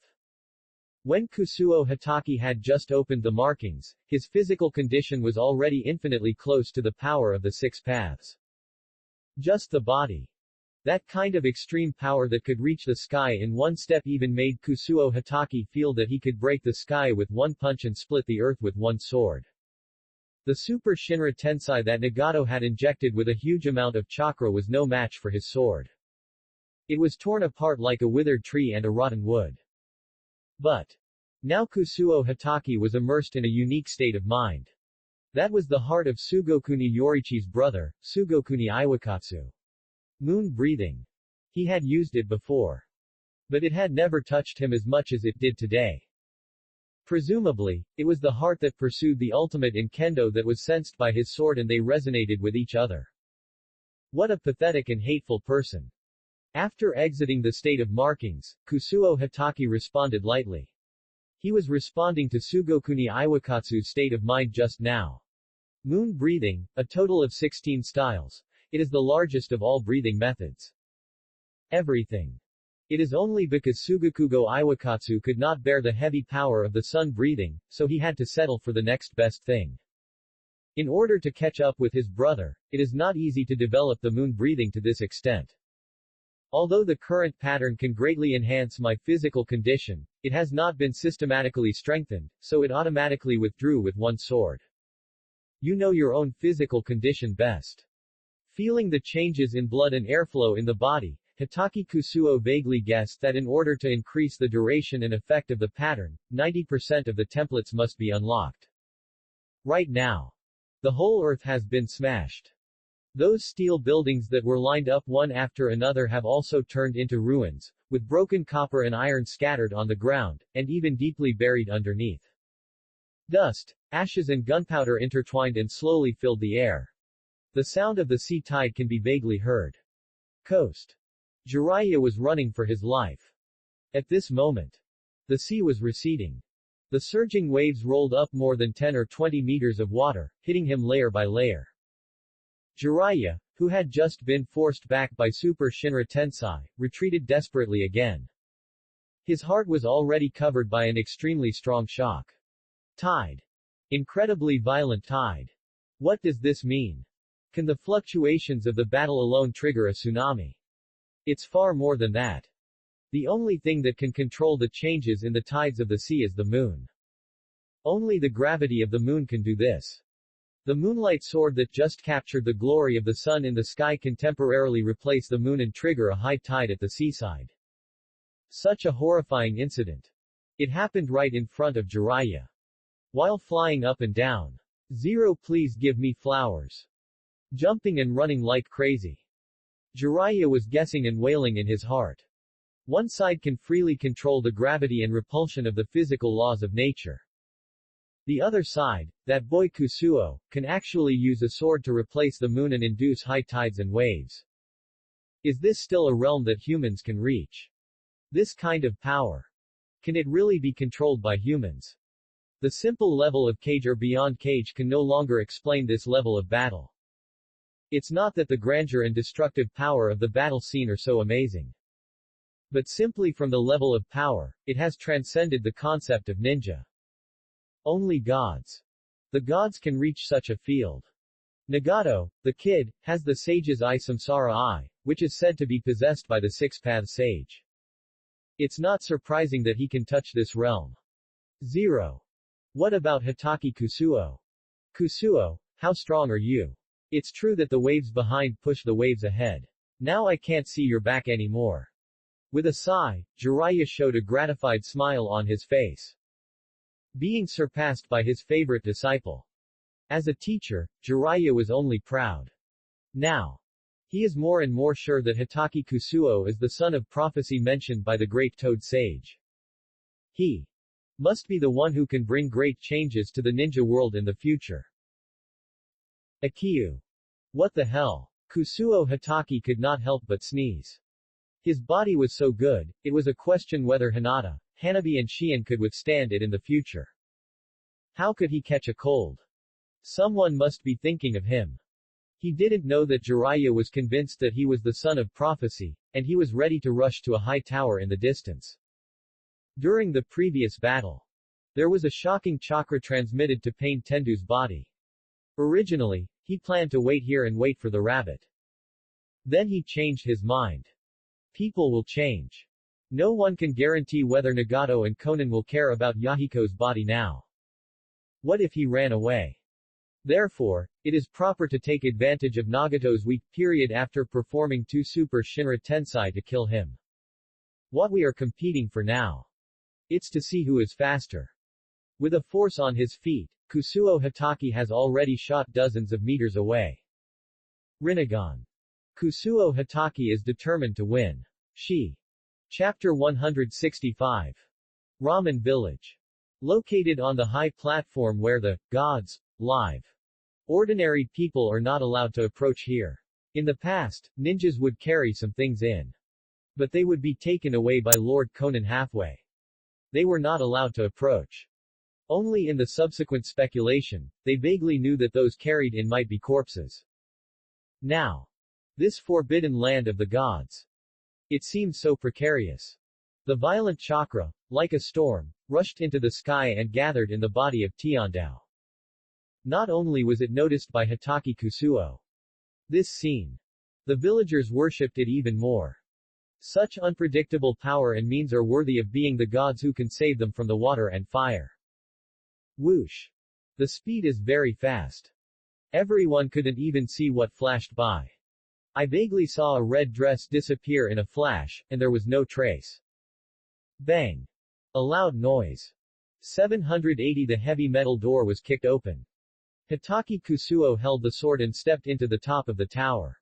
When Kusuo Hitaki had just opened the markings, his physical condition was already infinitely close to the power of the six paths. Just the body. That kind of extreme power that could reach the sky in one step even made Kusuo Hitaki feel that he could break the sky with one punch and split the earth with one sword. The Super Shinra Tensei that Nagato had injected with a huge amount of chakra was no match for his sword. It was torn apart like a withered tree and a rotten wood. But now Kusuo Hitaki was immersed in a unique state of mind. That was the heart of Sugokuni Yorichi's brother, Sugokuni Iwakatsu. Moon breathing. He had used it before. But it had never touched him as much as it did today. Presumably, it was the heart that pursued the ultimate in kendo that was sensed by his sword and they resonated with each other. What a pathetic and hateful person. After exiting the state of markings, Kusuo Hitaki responded lightly. He was responding to Sugokuni Iwakatsu's state of mind just now. Moon breathing, a total of 16 styles. It is the largest of all breathing methods. Everything. It is only because Sugakugo Iwakatsu could not bear the heavy power of the sun breathing, so he had to settle for the next best thing. In order to catch up with his brother, it is not easy to develop the moon breathing to this extent. Although the current pattern can greatly enhance my physical condition, it has not been systematically strengthened, so it automatically withdrew with one sword. You know your own physical condition best. Feeling the changes in blood and airflow in the body, Hitaki Kusuo vaguely guessed that in order to increase the duration and effect of the pattern, 90% of the templates must be unlocked. Right now, the whole earth has been smashed. Those steel buildings that were lined up one after another have also turned into ruins, with broken copper and iron scattered on the ground, and even deeply buried underneath. Dust, ashes and gunpowder intertwined and slowly filled the air. The sound of the sea tide can be vaguely heard. Coast. Jiraiya was running for his life. At this moment, the sea was receding. The surging waves rolled up more than 10 or 20 meters of water, hitting him layer by layer. Jiraiya, who had just been forced back by Super Shinra Tensei, retreated desperately again. His heart was already covered by an extremely strong shock. Tide. Incredibly violent tide. What does this mean? Can the fluctuations of the battle alone trigger a tsunami? It's far more than that. The only thing that can control the changes in the tides of the sea is the moon. Only the gravity of the moon can do this. The moonlight sword that just captured the glory of the sun in the sky can temporarily replace the moon and trigger a high tide at the seaside. Such a horrifying incident. It happened right in front of Jiraiya. While flying up and down. Zero, please give me flowers. Jumping and running like crazy. Jiraiya was guessing and wailing in his heart. One side can freely control the gravity and repulsion of the physical laws of nature. The other side, that boy Kusuo, can actually use a sword to replace the moon and induce high tides and waves. Is this still a realm that humans can reach? This kind of power. Can it really be controlled by humans? The simple level of cage or beyond cage can no longer explain this level of battle. It's not that the grandeur and destructive power of the battle scene are so amazing. But simply from the level of power, it has transcended the concept of ninja. Only gods. The gods can reach such a field. Nagato, the kid, has the sage's eye Samsara eye, which is said to be possessed by the six-path sage. It's not surprising that he can touch this realm. 0. What about Hitaki Kusuo? Kusuo, how strong are you? It's true that the waves behind push the waves ahead. Now I can't see your back anymore. With a sigh, Jiraiya showed a gratified smile on his face. Being surpassed by his favorite disciple. As a teacher, Jiraiya was only proud. Now, he is more and more sure that Hitaki Kusuo is the son of prophecy mentioned by the great Toad Sage. He Must be the one who can bring great changes to the ninja world in the future. Akiyu. What the hell? Kusuo Hitaki could not help but sneeze. His body was so good, it was a question whether Hinata, Hanabi and Shion could withstand it in the future. How could he catch a cold? Someone must be thinking of him. He didn't know that Jiraiya was convinced that he was the son of prophecy, and he was ready to rush to a high tower in the distance. During the previous battle, there was a shocking chakra transmitted to Pain Tendu's body. Originally, he planned to wait here and wait for the rabbit. Then he changed his mind. People will change. No one can guarantee whether Nagato and Konan will care about Yahiko's body now. What if he ran away? Therefore, it is proper to take advantage of Nagato's weak period after performing 2 Super Shinra Tensei to kill him. What we are competing for now. It's to see who is faster. With a force on his feet, Kusuo Hitaki has already shot dozens of meters away. Rinnegan. Kusuo Hitaki is determined to win. Chapter 165. Ramen Village. Located on the high platform where the gods live. Ordinary people are not allowed to approach here. In the past, ninjas would carry some things in. But they would be taken away by Lord Konan halfway. They were not allowed to approach. Only in the subsequent speculation, they vaguely knew that those carried in might be corpses. Now, this forbidden land of the gods. It seemed so precarious. The violent chakra, like a storm, rushed into the sky and gathered in the body of Tiandao. Not only was it noticed by Hitaki Kusuo. This scene. The villagers worshipped it even more. Such unpredictable power and means are worthy of being the gods who can save them from the water and fire. Whoosh. The speed is very fast. Everyone couldn't even see what flashed by. I vaguely saw a red dress disappear in a flash, and there was no trace. Bang. A loud noise. 780. The heavy metal door was kicked open. Hitaki Kusuo held the sword and stepped into the top of the tower.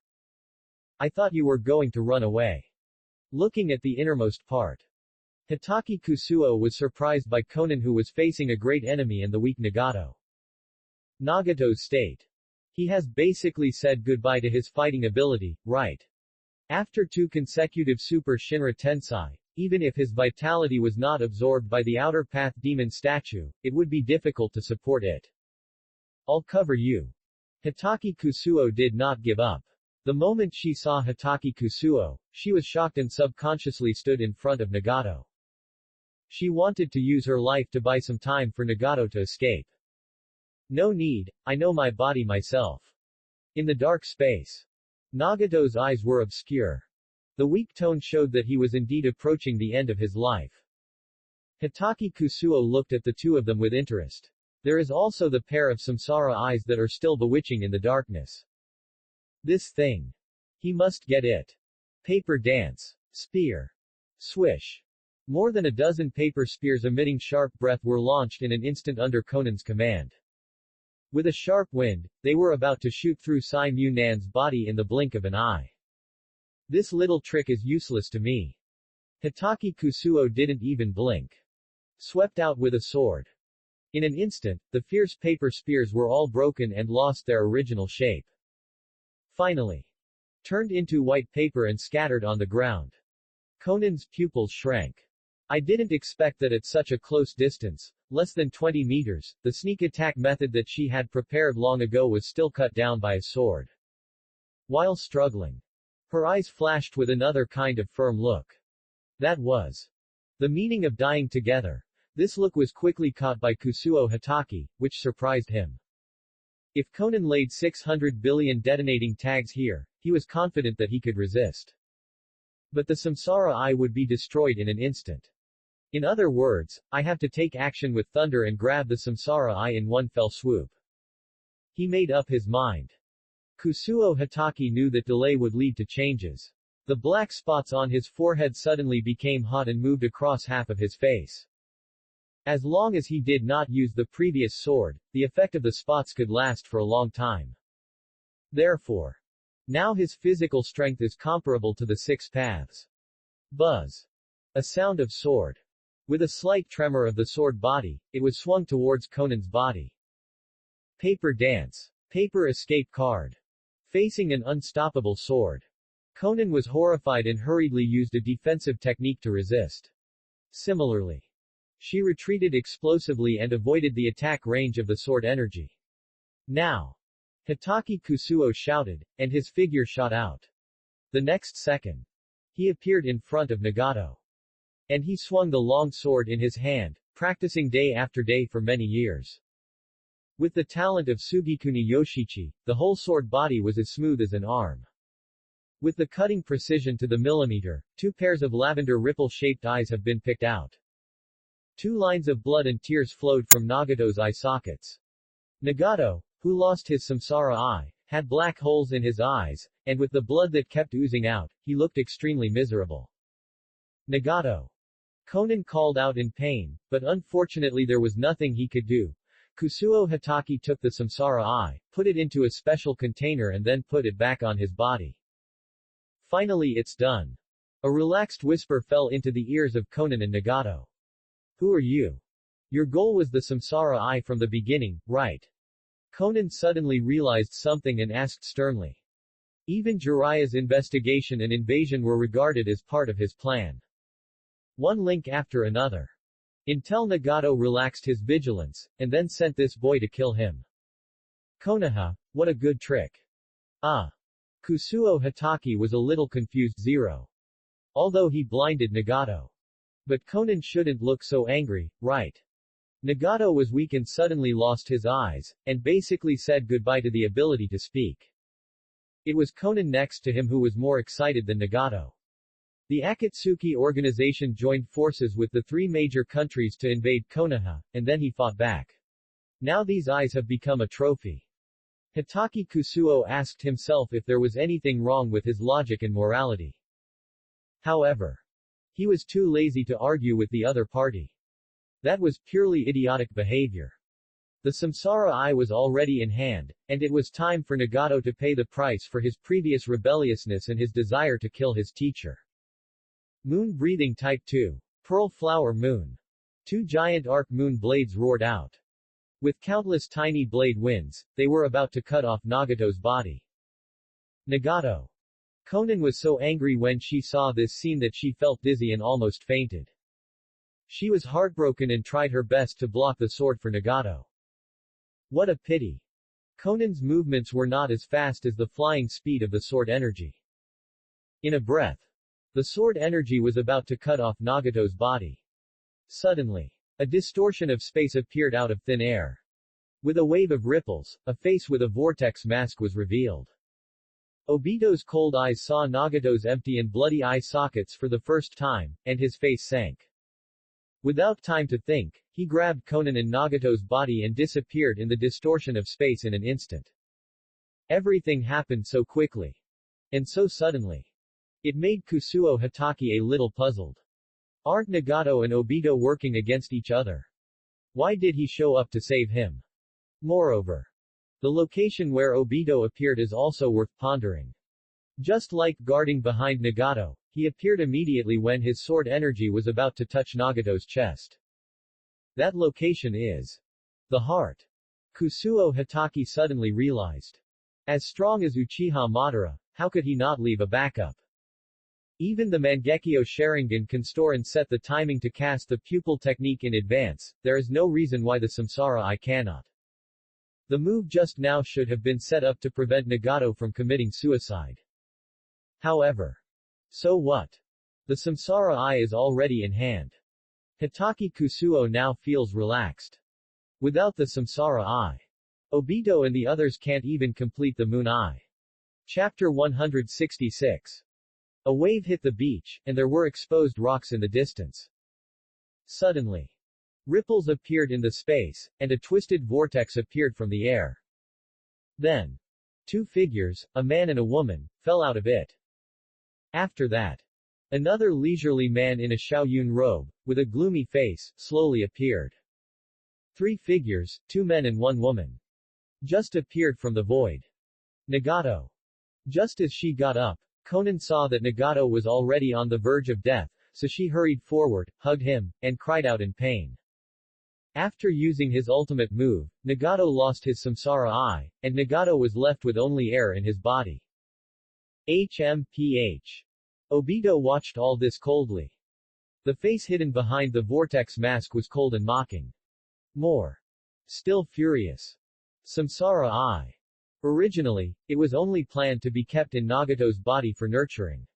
I thought you were going to run away. Looking at the innermost part. Hitaki Kusuo was surprised by Konan, who was facing a great enemy and the weak Nagato. Nagato's state. He has basically said goodbye to his fighting ability, right? After 2 consecutive Super Shinra Tensei, even if his vitality was not absorbed by the Outer Path Demon statue, it would be difficult to support it. I'll cover you. Hitaki Kusuo did not give up. The moment she saw Hitaki Kusuo, she was shocked and subconsciously stood in front of Nagato. She wanted to use her life to buy some time for Nagato to escape. No need, I know my body myself. In the dark space. Nagato's eyes were obscure. The weak tone showed that he was indeed approaching the end of his life. Hitaki Kusuo looked at the two of them with interest. There is also the pair of samsara eyes that are still bewitching in the darkness. This thing. He must get it. Paper dance. Spear. Swish. More than a dozen paper spears emitting sharp breath were launched in an instant under Konan's command. With a sharp wind, they were about to shoot through Sai Mu Nan's body in the blink of an eye. This little trick is useless to me. Hitaki Kusuo didn't even blink. Swept out with a sword. In an instant, the fierce paper spears were all broken and lost their original shape. Finally. Turned into white paper and scattered on the ground. Konan's pupils shrank. I didn't expect that at such a close distance, less than 20 meters, the sneak attack method that she had prepared long ago was still cut down by a sword. While struggling, her eyes flashed with another kind of firm look. That was the meaning of dying together. This look was quickly caught by Kusuo Hitaki, which surprised him. If Konan laid 600 billion detonating tags here, he was confident that he could resist. But the samsara eye would be destroyed in an instant. In other words, I have to take action with thunder and grab the samsara eye in one fell swoop. He made up his mind. Kusuo Hitaki knew that delay would lead to changes. The black spots on his forehead suddenly became hot and moved across half of his face. As long as he did not use the previous sword, the effect of the spots could last for a long time. Therefore, now his physical strength is comparable to the 6 paths. Buzz. A sound of sword. With a slight tremor of the sword body, it was swung towards Conan's body. Paper dance. Paper escape card. Facing an unstoppable sword. Conan was horrified and hurriedly used a defensive technique to resist. Similarly, she retreated explosively and avoided the attack range of the sword energy. Now! Hitaki Kusuo shouted, and his figure shot out. The next second, he appeared in front of Nagato. And he swung the long sword in his hand, practicing day after day for many years. With the talent of Sugikuni Yoshichi, the whole sword body was as smooth as an arm. With the cutting precision to the millimeter, 2 pairs of lavender ripple-shaped eyes have been picked out. 2 lines of blood and tears flowed from Nagato's eye sockets. Nagato, who lost his samsara eye, had black holes in his eyes, and with the blood that kept oozing out, he looked extremely miserable. Nagato! Conan called out in pain, but unfortunately there was nothing he could do. Kusuo Hitaki took the samsara eye, put it into a special container and then put it back on his body. Finally it's done. A relaxed whisper fell into the ears of Conan and Nagato. Who are you? Your goal was the samsara eye from the beginning, right? Conan suddenly realized something and asked sternly. Even Jiraiya's investigation and invasion were regarded as part of his plan. One link after another. Until Nagato relaxed his vigilance, and then sent this boy to kill him. Konoha, what a good trick. Kusuo Hitaki was a little confused. Although he blinded Nagato. But Conan shouldn't look so angry, right? Nagato was weak and suddenly lost his eyes, and basically said goodbye to the ability to speak. It was Conan next to him who was more excited than Nagato. The Akatsuki organization joined forces with the 3 major countries to invade Konoha, and then he fought back. Now these eyes have become a trophy. Hitaki Kusuo asked himself if there was anything wrong with his logic and morality. However, he was too lazy to argue with the other party. That was purely idiotic behavior. The samsara eye was already in hand, and it was time for Nagato to pay the price for his previous rebelliousness and his desire to kill his teacher. Moon breathing type 2. Pearl flower moon. 2 giant arc moon blades roared out. With countless tiny blade winds, they were about to cut off Nagato's body. Nagato. Conan was so angry when she saw this scene that she felt dizzy and almost fainted. She was heartbroken and tried her best to block the sword for Nagato. What a pity. Conan's movements were not as fast as the flying speed of the sword energy. In a breath, the sword energy was about to cut off Nagato's body. Suddenly, a distortion of space appeared out of thin air. With a wave of ripples, a face with a vortex mask was revealed. Obito's cold eyes saw Nagato's empty and bloody eye sockets for the first time, and his face sank. Without time to think, he grabbed Conan and Nagato's body and disappeared in the distortion of space in an instant. Everything happened so quickly. And so suddenly. It made Kusuo Hitaki a little puzzled. Aren't Nagato and Obito working against each other? Why did he show up to save him? Moreover, the location where Obito appeared is also worth pondering. Just like guarding behind Nagato, he appeared immediately when his sword energy was about to touch Nagato's chest. That location is the heart. Kusuo Hitaki suddenly realized. As strong as Uchiha Madara, how could he not leave a backup? Even the Mangekyo Sharingan can store and set the timing to cast the pupil technique in advance, there is no reason why the samsara eye cannot. The move just now should have been set up to prevent Nagato from committing suicide. However. So what? The samsara eye is already in hand. Hitaki Kusuo now feels relaxed. Without the samsara eye, Obito and the others can't even complete the moon eye. Chapter 166. A wave hit the beach, and there were exposed rocks in the distance. Suddenly, ripples appeared in the space, and a twisted vortex appeared from the air. Then, 2 figures, a man and a woman, fell out of it. After that, another leisurely man in a Shaoyun robe, with a gloomy face, slowly appeared. 3 figures, 2 men and 1 woman, just appeared from the void. Nagato. Just as she got up, Conan saw that Nagato was already on the verge of death, so she hurried forward, hugged him, and cried out in pain. After using his ultimate move, Nagato lost his samsara eye, and Nagato was left with only air in his body. HMPH. Obito watched all this coldly. The face hidden behind the vortex mask was cold and mocking. More. Still furious. Samsara eye. Originally, it was only planned to be kept in Nagato's body for nurturing.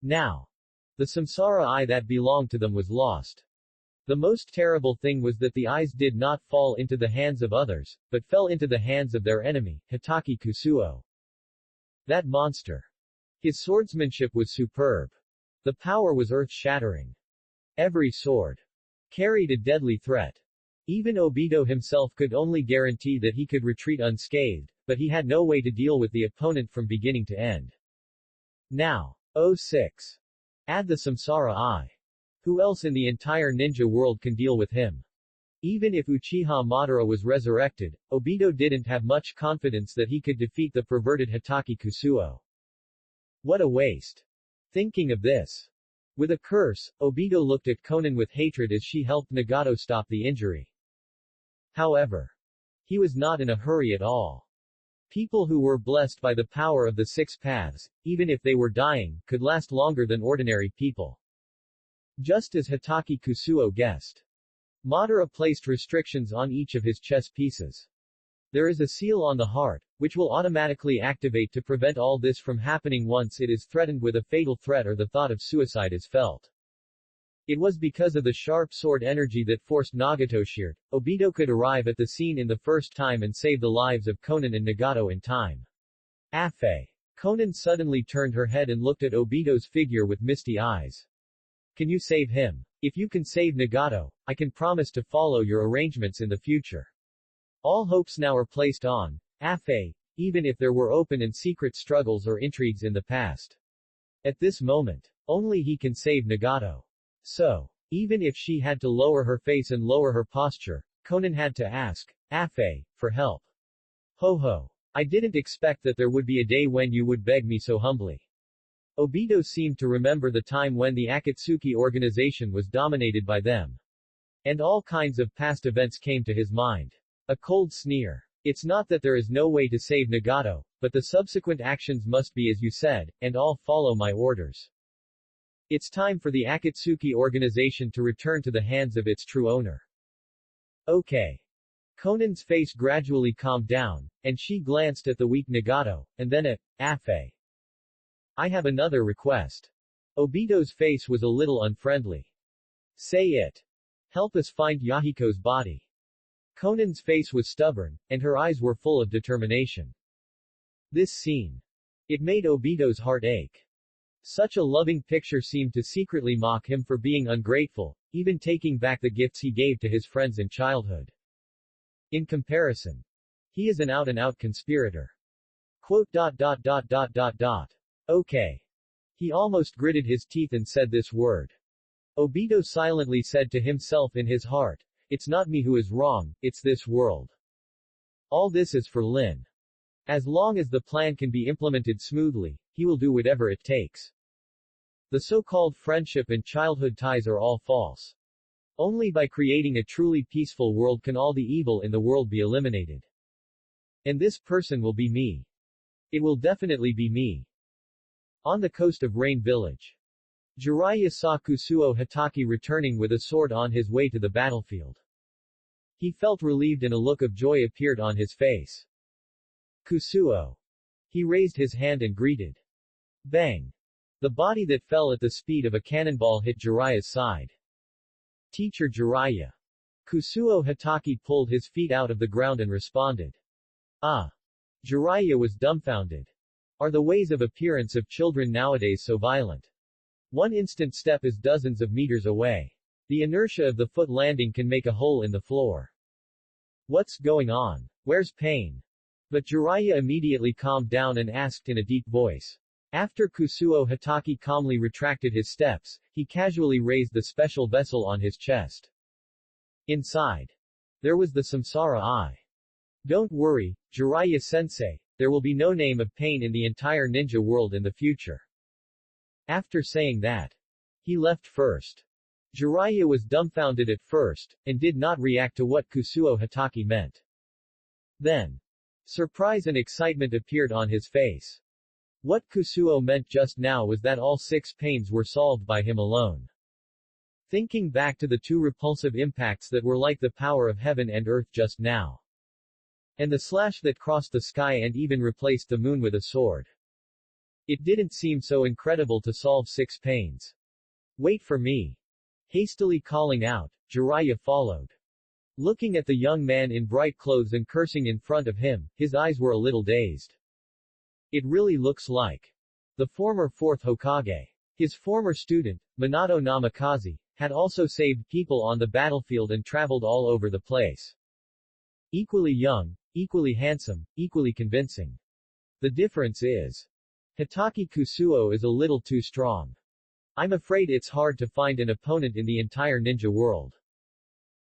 Now, the samsara eye that belonged to them was lost. The most terrible thing was that the eyes did not fall into the hands of others, but fell into the hands of their enemy, Hitaki Kusuo. That monster. His swordsmanship was superb. The power was earth-shattering. Every sword carried a deadly threat. Even Obito himself could only guarantee that he could retreat unscathed, but he had no way to deal with the opponent from beginning to end. Now. 06. Add the samsara eye. Who else in the entire ninja world can deal with him? Even if Uchiha Madara was resurrected, Obito didn't have much confidence that he could defeat the perverted Hitaki Kusuo. What a waste. Thinking of this. With a curse, Obito looked at Konan with hatred as she helped Nagato stop the injury. However, he was not in a hurry at all. People who were blessed by the power of the six paths, even if they were dying, could last longer than ordinary people. Just as Hitaki Kusuo guessed. Madara placed restrictions on each of his chess pieces. There is a seal on the heart, which will automatically activate to prevent all this from happening once it is threatened with a fatal threat or the thought of suicide is felt. It was because of the sharp sword energy that forced Nagato sheared, Obito could arrive at the scene in the first time and save the lives of Konan and Nagato in time. Afe. Konan suddenly turned her head and looked at Obito's figure with misty eyes. Can you save him? If you can save Nagato, I can promise to follow your arrangements in the future. All hopes now are placed on Afe, even if there were open and secret struggles or intrigues in the past. At this moment, only he can save Nagato. So, even if she had to lower her face and lower her posture, Konan had to ask Afe for help. Ho ho. I didn't expect that there would be a day when you would beg me so humbly. Obito seemed to remember the time when the Akatsuki organization was dominated by them. And all kinds of past events came to his mind. A cold sneer. It's not that there is no way to save Nagato, but the subsequent actions must be as you said, and all follow my orders. It's time for the Akatsuki organization to return to the hands of its true owner. Okay. Konan's face gradually calmed down, and she glanced at the weak Nagato, and then at Afe. I have another request. Obito's face was a little unfriendly. Say it. Help us find Yahiko's body. Konan's face was stubborn, and her eyes were full of determination. This scene. It made Obito's heart ache. Such a loving picture seemed to secretly mock him for being ungrateful, even taking back the gifts he gave to his friends in childhood. In comparison, he is an out-and-out conspirator. Quote. Okay. He almost gritted his teeth and said this word. Obito silently said to himself in his heart, it's not me who is wrong, it's this world. All this is for Lin. As long as the plan can be implemented smoothly, he will do whatever it takes. The so-called friendship and childhood ties are all false. Only by creating a truly peaceful world can all the evil in the world be eliminated. And this person will be me. It will definitely be me. On the coast of Rain Village. Jiraiya saw Kusuo Hitaki returning with a sword on his way to the battlefield. He felt relieved and a look of joy appeared on his face. Kusuo. He raised his hand and greeted. Bang. The body that fell at the speed of a cannonball hit Jiraiya's side. Teacher Jiraiya. Kusuo Hitaki pulled his feet out of the ground and responded. Ah. Jiraiya was dumbfounded. Are the ways of appearance of children nowadays so violent? One instant step is dozens of meters away. The inertia of the foot landing can make a hole in the floor. What's going on? Where's pain? But Jiraiya immediately calmed down and asked in a deep voice. After Kusuo Hitaki calmly retracted his steps, he casually raised the special vessel on his chest. Inside. There was the samsara eye. Don't worry, Jiraiya-sensei, there will be no name of pain in the entire ninja world in the future. After saying that, He left first. Jiraiya was dumbfounded at first, and did not react to what Kusuo Hitaki meant. Then, surprise and excitement appeared on his face. What Kusuo meant just now was that all 6 pains were solved by him alone. Thinking back to the 2 repulsive impacts that were like the power of heaven and earth just now. And the slash that crossed the sky and even replaced the moon with a sword. It didn't seem so incredible to solve 6 pains. Wait for me. Hastily calling out, Jiraiya followed. Looking at the young man in bright clothes and cursing in front of him, his eyes were a little dazed. It really looks like the former 4th Hokage. His former student, Minato Namikaze, had also saved people on the battlefield and traveled all over the place. Equally young, equally handsome, equally convincing. The difference is, Hitaki Kusuo is a little too strong. I'm afraid it's hard to find an opponent in the entire ninja world.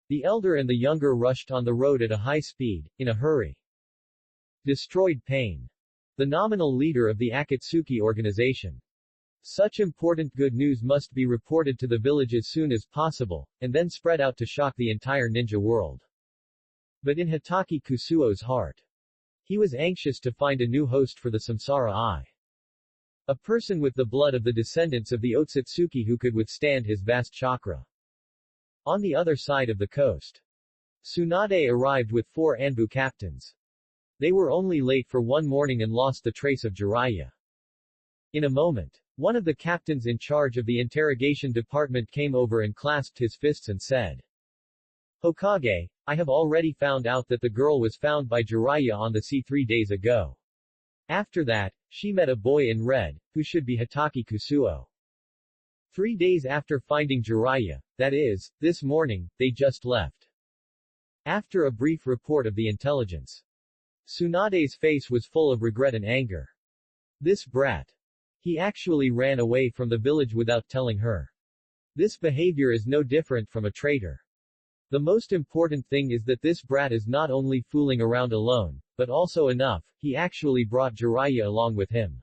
The elder and the younger rushed on the road at a high speed, in a hurry. Destroyed Pain. The nominal leader of the Akatsuki organization. Such important good news must be reported to the village as soon as possible, and then spread out to shock the entire ninja world. But in Hitaki Kusuo's heart, he was anxious to find a new host for the Samsara Eye. A person with the blood of the descendants of the Otsutsuki who could withstand his vast chakra. On the other side of the coast, Tsunade arrived with 4 Anbu captains. They were only late for one morning and lost the trace of Jiraiya. In a moment, one of the captains in charge of the interrogation department came over and clasped his fists and said, Hokage, I have already found out that the girl was found by Jiraiya on the sea 3 days ago. After that, she met a boy in red, who should be Hitaki Kusuo. 3 days after finding Jiraiya, that is, this morning, they just left. After a brief report of the intelligence, Tsunade's face was full of regret and anger. This brat. He actually ran away from the village without telling her. This behavior is no different from a traitor. The most important thing is that this brat is not only fooling around alone, but also enough, he actually brought Jiraiya along with him.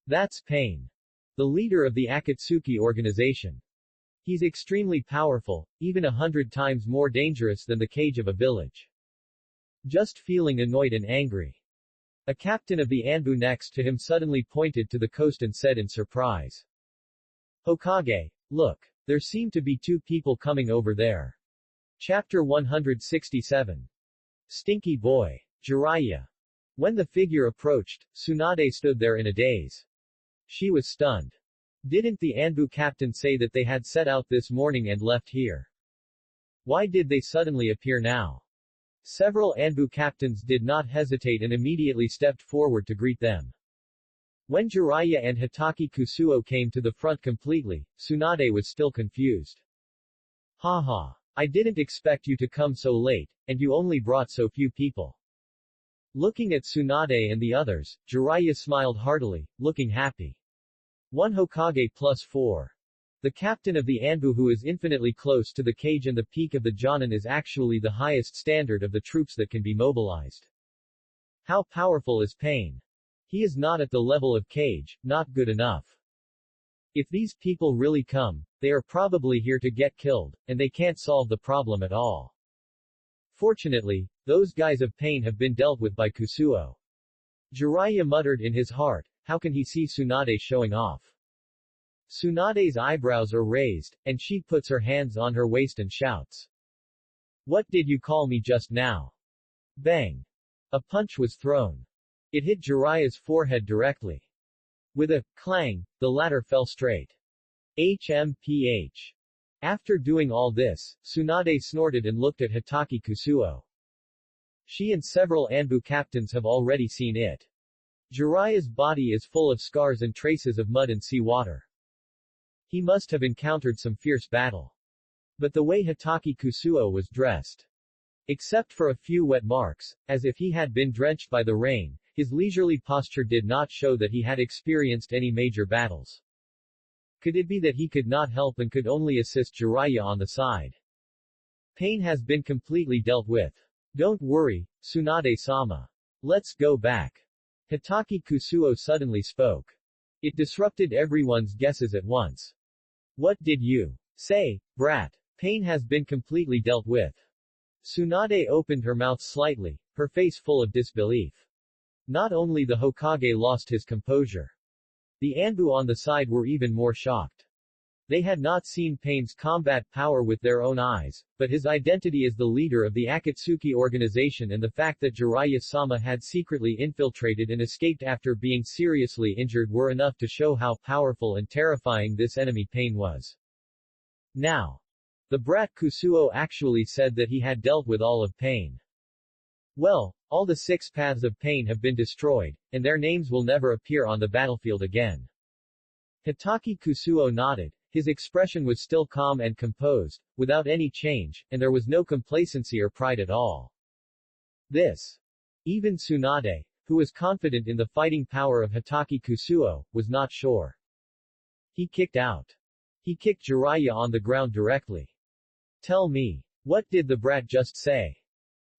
That's Pain. The leader of the Akatsuki organization. He's extremely powerful, even 100 times more dangerous than the cage of a village. Just feeling annoyed and angry. A captain of the Anbu next to him suddenly pointed to the coast and said in surprise. Hokage, look. There seem to be 2 people coming over there. Chapter 167. Stinky Boy. Jiraiya. When the figure approached, Tsunade stood there in a daze. She was stunned. Didn't the Anbu captain say that they had set out this morning and left here? Why did they suddenly appear now? Several Anbu captains did not hesitate and immediately stepped forward to greet them. When Jiraiya and Hitaki Kusuo came to the front completely, Tsunade was still confused. Haha. I didn't expect you to come so late, and you only brought so few people. Looking at Tsunade and the others, Jiraiya smiled heartily, looking happy. 1 Hokage plus 4. The captain of the Anbu who is infinitely close to the cage and the peak of the Jonin is actually the highest standard of the troops that can be mobilized. How powerful is Pain? He is not at the level of cage, not good enough. If these people really come, they are probably here to get killed, and they can't solve the problem at all. Fortunately, those guys of Pain have been dealt with by Kusuo. Jiraiya muttered in his heart, how can he see Tsunade showing off? Tsunade's eyebrows are raised, and she puts her hands on her waist and shouts. What did you call me just now? Bang! A punch was thrown. It hit Jiraiya's forehead directly. With a clang, the latter fell straight. HMPH. After doing all this, Tsunade snorted and looked at Hitaki Kusuo. She and several Anbu captains have already seen it. Jiraiya's body is full of scars and traces of mud and seawater. He must have encountered some fierce battle. But the way Hitaki Kusuo was dressed, except for a few wet marks, as if he had been drenched by the rain, his leisurely posture did not show that he had experienced any major battles. Could it be that he could not help and could only assist Jiraiya on the side? Pain has been completely dealt with. Don't worry, Tsunade-sama. Let's go back. Hitaki Kusuo suddenly spoke. It disrupted everyone's guesses at once. What did you say, brat? Pain has been completely dealt with. Tsunade opened her mouth slightly, her face full of disbelief. Not only the Hokage lost his composure. The Anbu on the side were even more shocked. They had not seen Pain's combat power with their own eyes, but his identity as the leader of the Akatsuki organization and the fact that Jiraiya-sama had secretly infiltrated and escaped after being seriously injured were enough to show how powerful and terrifying this enemy Pain was. Now, the brat Kusuo actually said that he had dealt with all of Pain. Well, all the 6 paths of Pain have been destroyed, and their names will never appear on the battlefield again. Hitaki Kusuo nodded. His expression was still calm and composed, without any change, and there was no complacency or pride at all. This. Even Tsunade, who was confident in the fighting power of Hitaki Kusuo, was not sure. He kicked out. He kicked Jiraiya on the ground directly. Tell me, what did the brat just say?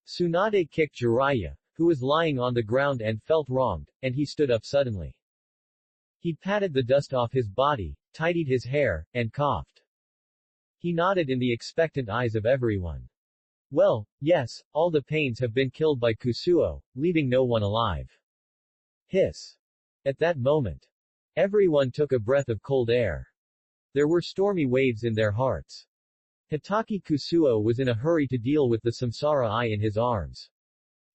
Tsunade kicked Jiraiya, who was lying on the ground and felt wronged, and he stood up suddenly. He patted the dust off his body, tidied his hair, and coughed. He nodded in the expectant eyes of everyone. Well, yes, all the Pains have been killed by Kusuo, leaving no one alive. Hiss. At that moment, everyone took a breath of cold air. There were stormy waves in their hearts. Hitaki Kusuo was in a hurry to deal with the Samsara Eye in his arms.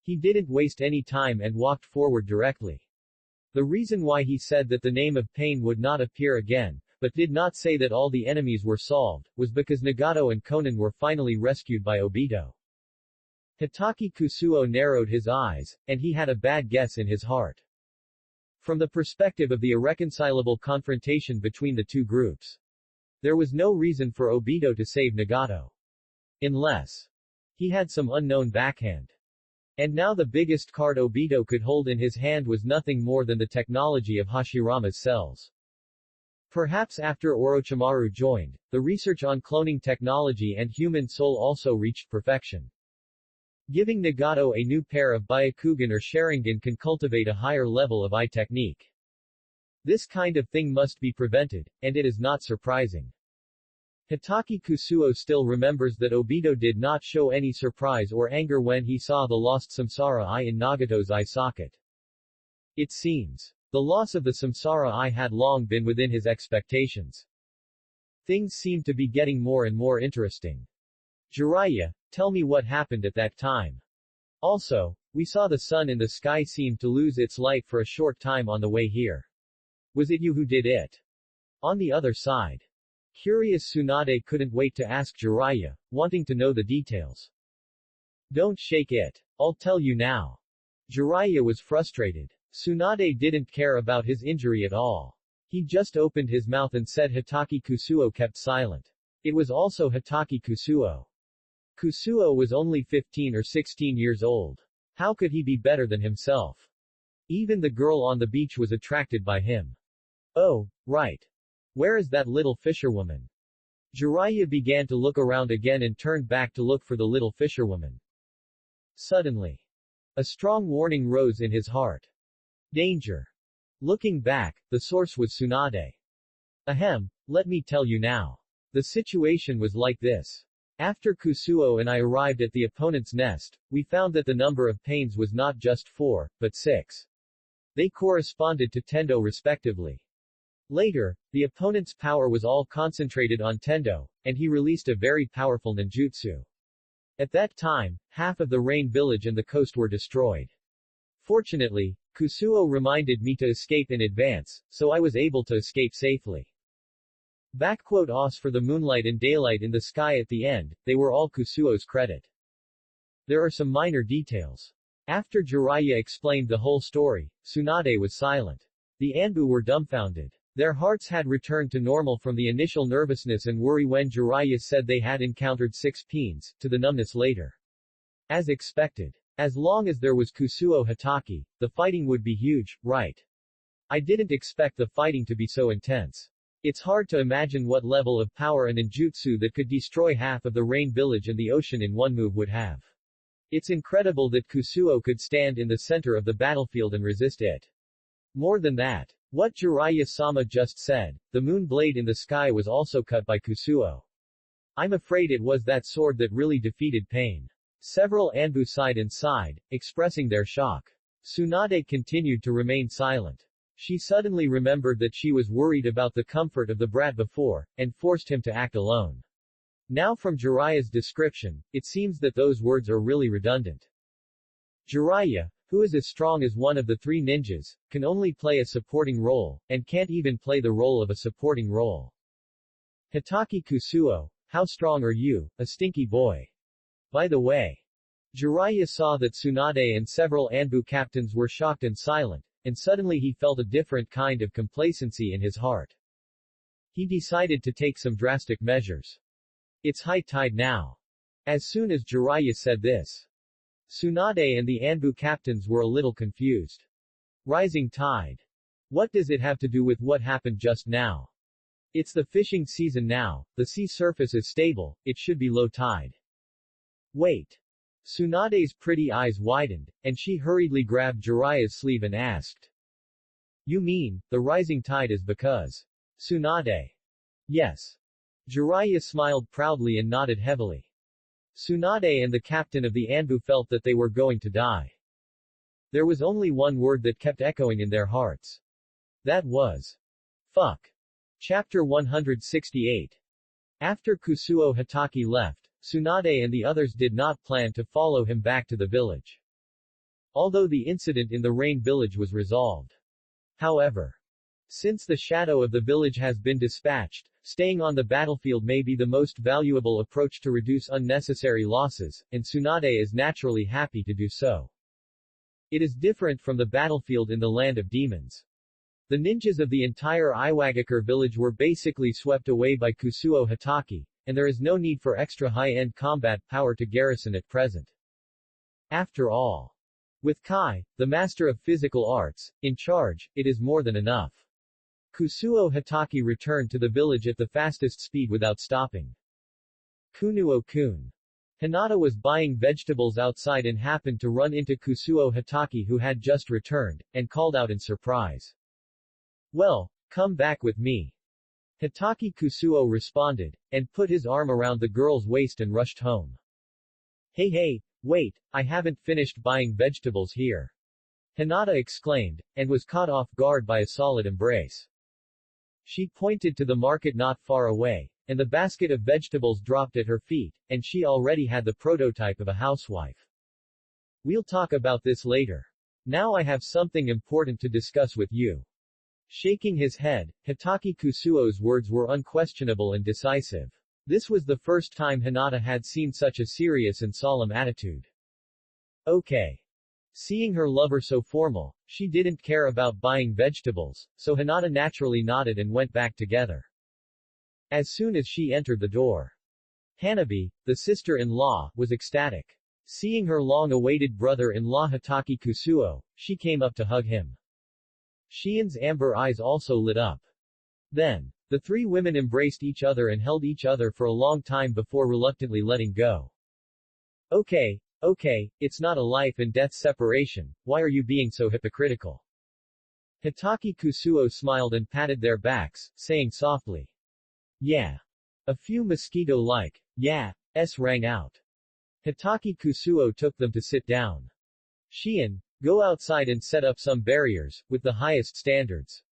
He didn't waste any time and walked forward directly. The reason why he said that the name of Pain would not appear again, but did not say that all the enemies were solved, was because Nagato and Konan were finally rescued by Obito. Hitaki Kusuo narrowed his eyes, and he had a bad guess in his heart. From the perspective of the irreconcilable confrontation between the two groups, there was no reason for Obito to save Nagato. Unless he had some unknown backhand. And now the biggest card Obito could hold in his hand was nothing more than the technology of Hashirama's cells. Perhaps after Orochimaru joined, the research on cloning technology and human soul also reached perfection. Giving Nagato a new pair of Byakugan or Sharingan can cultivate a higher level of eye technique. This kind of thing must be prevented, and it is not surprising. Hitaki Kusuo still remembers that Obito did not show any surprise or anger when he saw the lost Samsara Eye in Nagato's eye socket. It seems, the loss of the Samsara Eye had long been within his expectations. Things seemed to be getting more and more interesting. Jiraiya, tell me what happened at that time. Also, we saw the sun in the sky seemed to lose its light for a short time on the way here. Was it you who did it? On the other side. Curious Tsunade couldn't wait to ask Jiraiya, wanting to know the details. Don't shake it. I'll tell you now. Jiraiya was frustrated. Tsunade didn't care about his injury at all. He just opened his mouth and said Hitaki Kusuo kept silent. It was also Hitaki Kusuo. Kusuo was only 15 or 16 years old. How could he be better than himself? Even the girl on the beach was attracted by him. Oh, right. Where is that little fisherwoman? Jiraiya began to look around again and turned back to look for the little fisherwoman. Suddenly, a strong warning rose in his heart. Danger. Looking back, the source was Tsunade. Ahem, let me tell you now. The situation was like this. After Kusuo and I arrived at the opponent's nest, we found that the number of Pains was not just 4, but 6. They corresponded to Tendo respectively. Later, the opponent's power was all concentrated on Tendo, and he released a very powerful ninjutsu. At that time, half of the Rain Village and the coast were destroyed. Fortunately, Kusuo reminded me to escape in advance, so I was able to escape safely. Os for the moonlight and daylight in the sky at the end, they were all Kusuo's credit. There are some minor details. After Jiraiya explained the whole story, Tsunade was silent. The Anbu were dumbfounded. Their hearts had returned to normal from the initial nervousness and worry when Jiraiya said they had encountered 6 Pains, to the numbness later. As expected. As long as there was Kusuo Hitaki, the fighting would be huge, right? I didn't expect the fighting to be so intense. It's hard to imagine what level of power and ninjutsu that could destroy half of the Rain Village and the ocean in one move would have. It's incredible that Kusuo could stand in the center of the battlefield and resist it. More than that, What Jiraiya-sama just said, the moon blade in the sky was also cut by Kusuo. I'm afraid it was that sword that really defeated pain. Several Anbu sighed and sighed, expressing their shock. Tsunade continued to remain silent. She suddenly remembered that she was worried about the comfort of the brat before, and forced him to act alone. Now from Jiraiya's description, it seems that those words are really redundant. Jiraiya, who is as strong as one of the three ninjas, can only play a supporting role, and can't even play the role of a supporting role. Hitaki Kusuo, how strong are you, a stinky boy? By the way. Jiraiya saw that Tsunade and several Anbu captains were shocked and silent, and suddenly he felt a different kind of complacency in his heart. He decided to take some drastic measures. It's high tide now. As soon as Jiraiya said this, Tsunade and the Anbu captains were a little confused. Rising tide. What does it have to do with what happened just now? It's the fishing season now, the sea surface is stable, it should be low tide. Wait. Tsunade's pretty eyes widened, and she hurriedly grabbed Jiraiya's sleeve and asked. You mean, the rising tide is because Tsunade? Yes. Jiraiya smiled proudly and nodded heavily. Tsunade and the captain of the Anbu felt that they were going to die. There was only one word that kept echoing in their hearts. That was fuck. Chapter 168. After Kusuo Hitaki left, Tsunade and the others did not plan to follow him back to the village. Although the incident in the rain village was resolved. However, since the shadow of the village has been dispatched, staying on the battlefield may be the most valuable approach to reduce unnecessary losses, and Tsunade is naturally happy to do so. It is different from the battlefield in the land of demons. The ninjas of the entire Iwagakure village were basically swept away by Kusuo Hitaki, and there is no need for extra high-end combat power to garrison at present. After all, with Kai, the master of physical arts, in charge, it is more than enough. Kusuo Hitaki returned to the village at the fastest speed without stopping. Kunuo-kun. Hinata was buying vegetables outside and happened to run into Kusuo Hitaki who had just returned, and called out in surprise. Well, come back with me. Hitaki Kusuo responded, and put his arm around the girl's waist and rushed home. Hey, wait, I haven't finished buying vegetables here. Hinata exclaimed, and was caught off guard by a solid embrace. She pointed to the market not far away, and the basket of vegetables dropped at her feet, and she already had the prototype of a housewife. We'll talk about this later. Now I have something important to discuss with you. Shaking his head, Hitaki Kusuo's words were unquestionable and decisive. This was the first time Hinata had seen such a serious and solemn attitude. Okay. Seeing her lover so formal, she didn't care about buying vegetables, so Hinata naturally nodded and went back together. As soon as she entered the door, Hanabi, the sister-in-law, was ecstatic. Seeing her long-awaited brother-in-law Hitaki Kusuo, she came up to hug him. Shien's amber eyes also lit up. Then, the three women embraced each other and held each other for a long time before reluctantly letting go. Okay, it's not a life and death separation, why are you being so hypocritical? Hitaki Kusuo smiled and patted their backs, saying softly. Yeah. A few mosquito-like, yeah-s rang out. Hitaki Kusuo took them to sit down. Shien, go outside and set up some barriers, with the highest standards.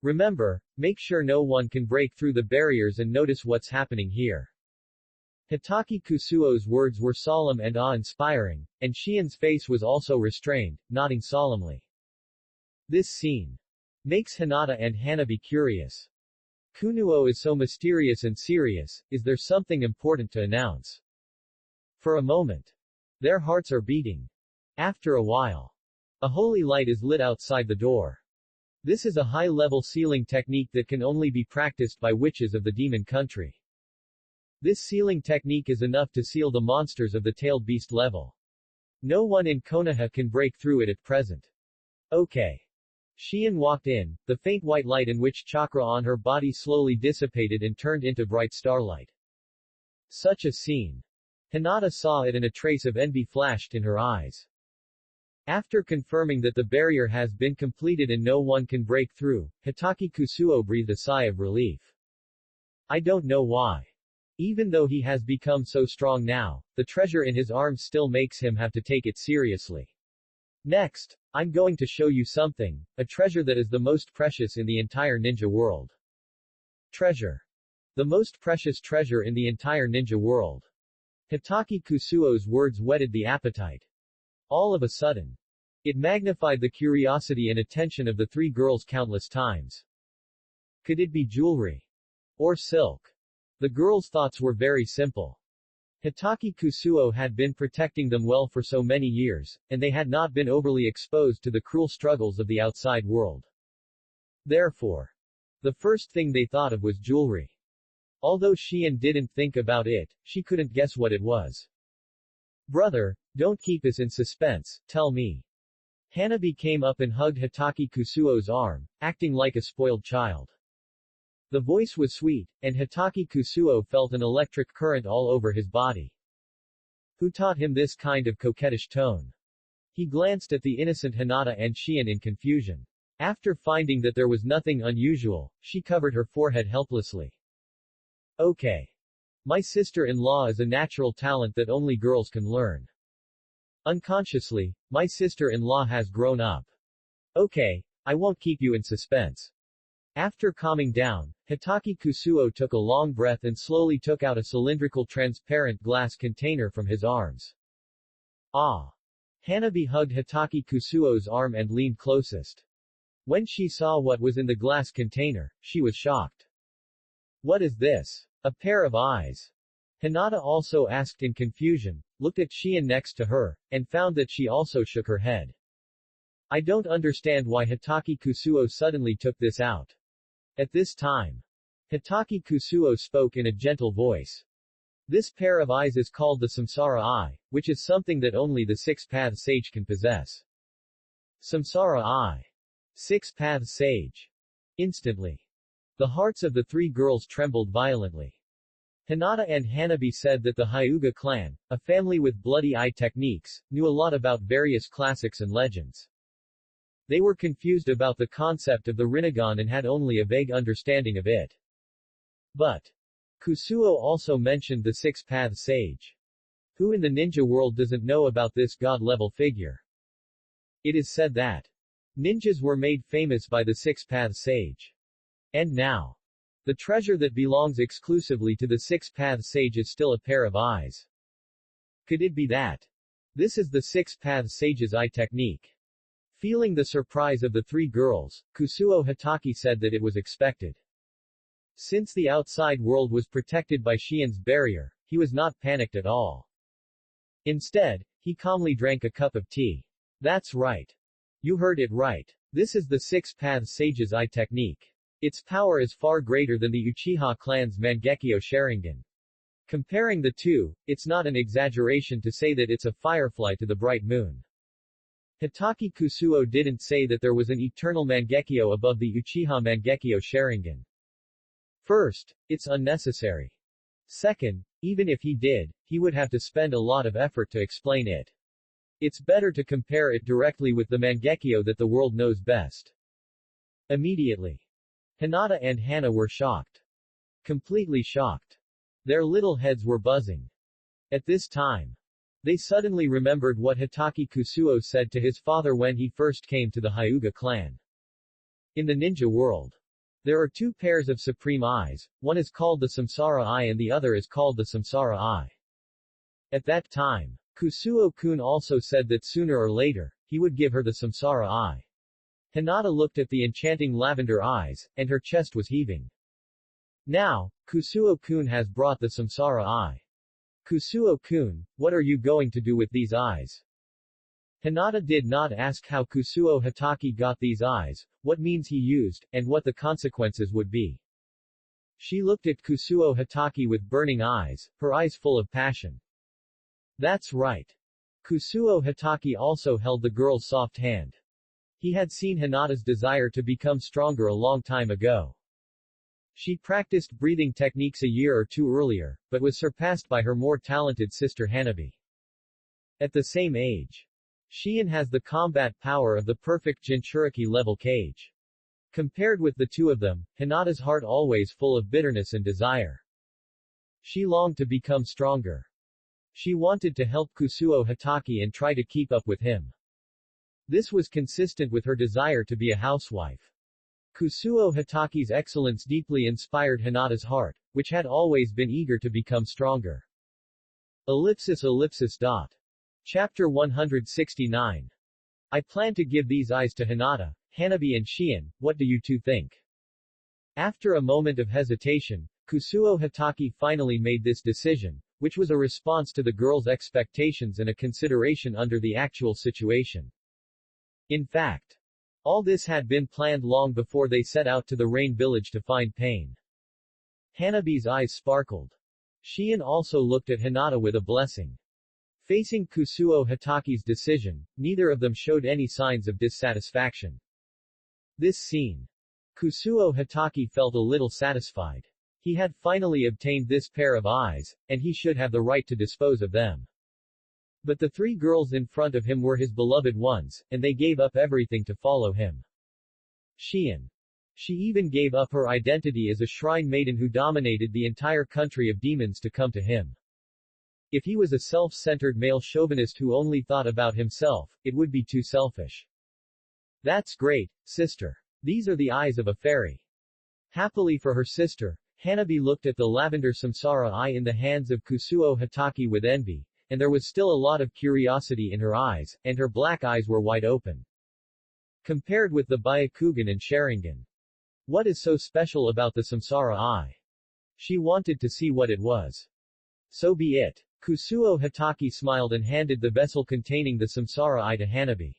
Remember, make sure no one can break through the barriers and notice what's happening here. Hitaki Kusuo's words were solemn and awe-inspiring, and Shien's face was also restrained, nodding solemnly. This scene makes Hinata and Hanabi curious. Kunuo is so mysterious and serious, is there something important to announce? For a moment, their hearts are beating. After a while, a holy light is lit outside the door. This is a high-level sealing technique that can only be practiced by witches of the demon country. This sealing technique is enough to seal the monsters of the tailed beast level. No one in Konoha can break through it at present. Okay. Shien walked in, the faint white light in which chakra on her body slowly dissipated and turned into bright starlight. Such a scene. Hinata saw it and a trace of envy flashed in her eyes. After confirming that the barrier has been completed and no one can break through, Hitaki Kusuo breathed a sigh of relief. I don't know why. Even though he has become so strong now, the treasure in his arms still makes him have to take it seriously. Next, I'm going to show you something, a treasure that is the most precious in the entire ninja world. Treasure. The most precious treasure in the entire ninja world. Hitaki Kusuo's words whetted the appetite. All of a sudden, it magnified the curiosity and attention of the three girls countless times. Could it be jewelry? Or silk? The girls' thoughts were very simple. Hitaki Kusuo had been protecting them well for so many years, and they had not been overly exposed to the cruel struggles of the outside world. Therefore, the first thing they thought of was jewelry. Although Shion didn't think about it, she couldn't guess what it was. Brother, don't keep us in suspense, tell me. Hanabi came up and hugged Hitaki Kusuo's arm, acting like a spoiled child. The voice was sweet, and Hitaki Kusuo felt an electric current all over his body. Who taught him this kind of coquettish tone? He glanced at the innocent Hinata and Shion in confusion. After finding that there was nothing unusual, she covered her forehead helplessly. Okay. My sister-in-law is a natural talent that only girls can learn. Unconsciously, my sister-in-law has grown up. Okay, I won't keep you in suspense. After calming down, Hitaki Kusuo took a long breath and slowly took out a cylindrical transparent glass container from his arms. Ah! Hanabi hugged Hitaki Kusuo's arm and leaned closest. When she saw what was in the glass container, she was shocked. What is this? A pair of eyes. Hinata also asked in confusion, looked at Shion next to her, and found that she also shook her head. I don't understand why Hitaki Kusuo suddenly took this out. At this time, Hitaki Kusuo spoke in a gentle voice. This pair of eyes is called the Samsara Eye, which is something that only the Six-Path Sage can possess. Samsara Eye. Six-Path Sage. Instantly, the hearts of the three girls trembled violently. Hinata and Hanabi said that the Hyuga clan, a family with bloody eye techniques, knew a lot about various classics and legends. They were confused about the concept of the Rinnegan and had only a vague understanding of it. But Kusuo also mentioned the Six-Path Sage. Who in the ninja world doesn't know about this god-level figure? It is said that ninjas were made famous by the Six-Path Sage. And now, the treasure that belongs exclusively to the Six-Path Sage is still a pair of eyes. Could it be that this is the Six-Path Sage's eye technique? Feeling the surprise of the three girls, Kusuo Hitaki said that it was expected. Since the outside world was protected by Shion's barrier, he was not panicked at all. Instead, he calmly drank a cup of tea. That's right. You heard it right. This is the Six-Path Sage's eye technique. Its power is far greater than the Uchiha clan's Mangekyo Sharingan. Comparing the two, it's not an exaggeration to say that it's a firefly to the bright moon. Hitaki Kusuo didn't say that there was an eternal Mangekyo above the Uchiha Mangekyo Sharingan. First, it's unnecessary. Second, even if he did, he would have to spend a lot of effort to explain it. It's better to compare it directly with the Mangekyo that the world knows best. Immediately, Hinata and Hana were shocked. Completely shocked. Their little heads were buzzing. At this time, they suddenly remembered what Hitaki Kusuo said to his father when he first came to the Hyuga clan. In the ninja world, there are two pairs of supreme eyes, one is called the Samsara Eye and the other is called the Samsara Eye. At that time, Kusuo-kun also said that sooner or later, he would give her the Samsara Eye. Hinata looked at the enchanting lavender eyes, and her chest was heaving. Now, Kusuo-kun has brought the Samsara Eye. Kusuo-kun, what are you going to do with these eyes? Hinata did not ask how Kusuo Hitaki got these eyes, what means he used, and what the consequences would be. She looked at Kusuo Hitaki with burning eyes, her eyes full of passion. That's right. Kusuo Hitaki also held the girl's soft hand. He had seen Hinata's desire to become stronger a long time ago. She practiced breathing techniques a year or two earlier, but was surpassed by her more talented sister Hanabi. At the same age, Shien has the combat power of the perfect Jinchuriki level Kage. Compared with the two of them, Hinata's heart always full of bitterness and desire. She longed to become stronger. She wanted to help Kusuo Hitaki and try to keep up with him. This was consistent with her desire to be a housewife. Kusuo Hitaki's excellence deeply inspired Hinata's heart, which had always been eager to become stronger. Chapter 169. I plan to give these eyes to Hinata, Hanabi and Shien, what do you two think? After a moment of hesitation, Kusuo Hitaki finally made this decision, which was a response to the girl's expectations and a consideration under the actual situation. In fact, all this had been planned long before they set out to the rain village to find Pain. Hanabi's eyes sparkled. Shien also looked at Hinata with a blessing. Facing Kusuo Hitaki's decision, neither of them showed any signs of dissatisfaction. This scene. Kusuo Hitaki felt a little satisfied. He had finally obtained this pair of eyes, and he should have the right to dispose of them. But the three girls in front of him were his beloved ones, and they gave up everything to follow him. Shien. She even gave up her identity as a shrine maiden who dominated the entire country of demons to come to him. If he was a self-centered male chauvinist who only thought about himself, it would be too selfish. That's great, sister. These are the eyes of a fairy. Happily for her sister, Hanabi looked at the lavender samsara eye in the hands of Kusuo Hitaki with envy, and there was still a lot of curiosity in her eyes, and her black eyes were wide open. Compared with the Byakugan and Sharingan. What is so special about the samsara eye? She wanted to see what it was. So be it. Kusuo Hitaki smiled and handed the vessel containing the samsara eye to Hanabi.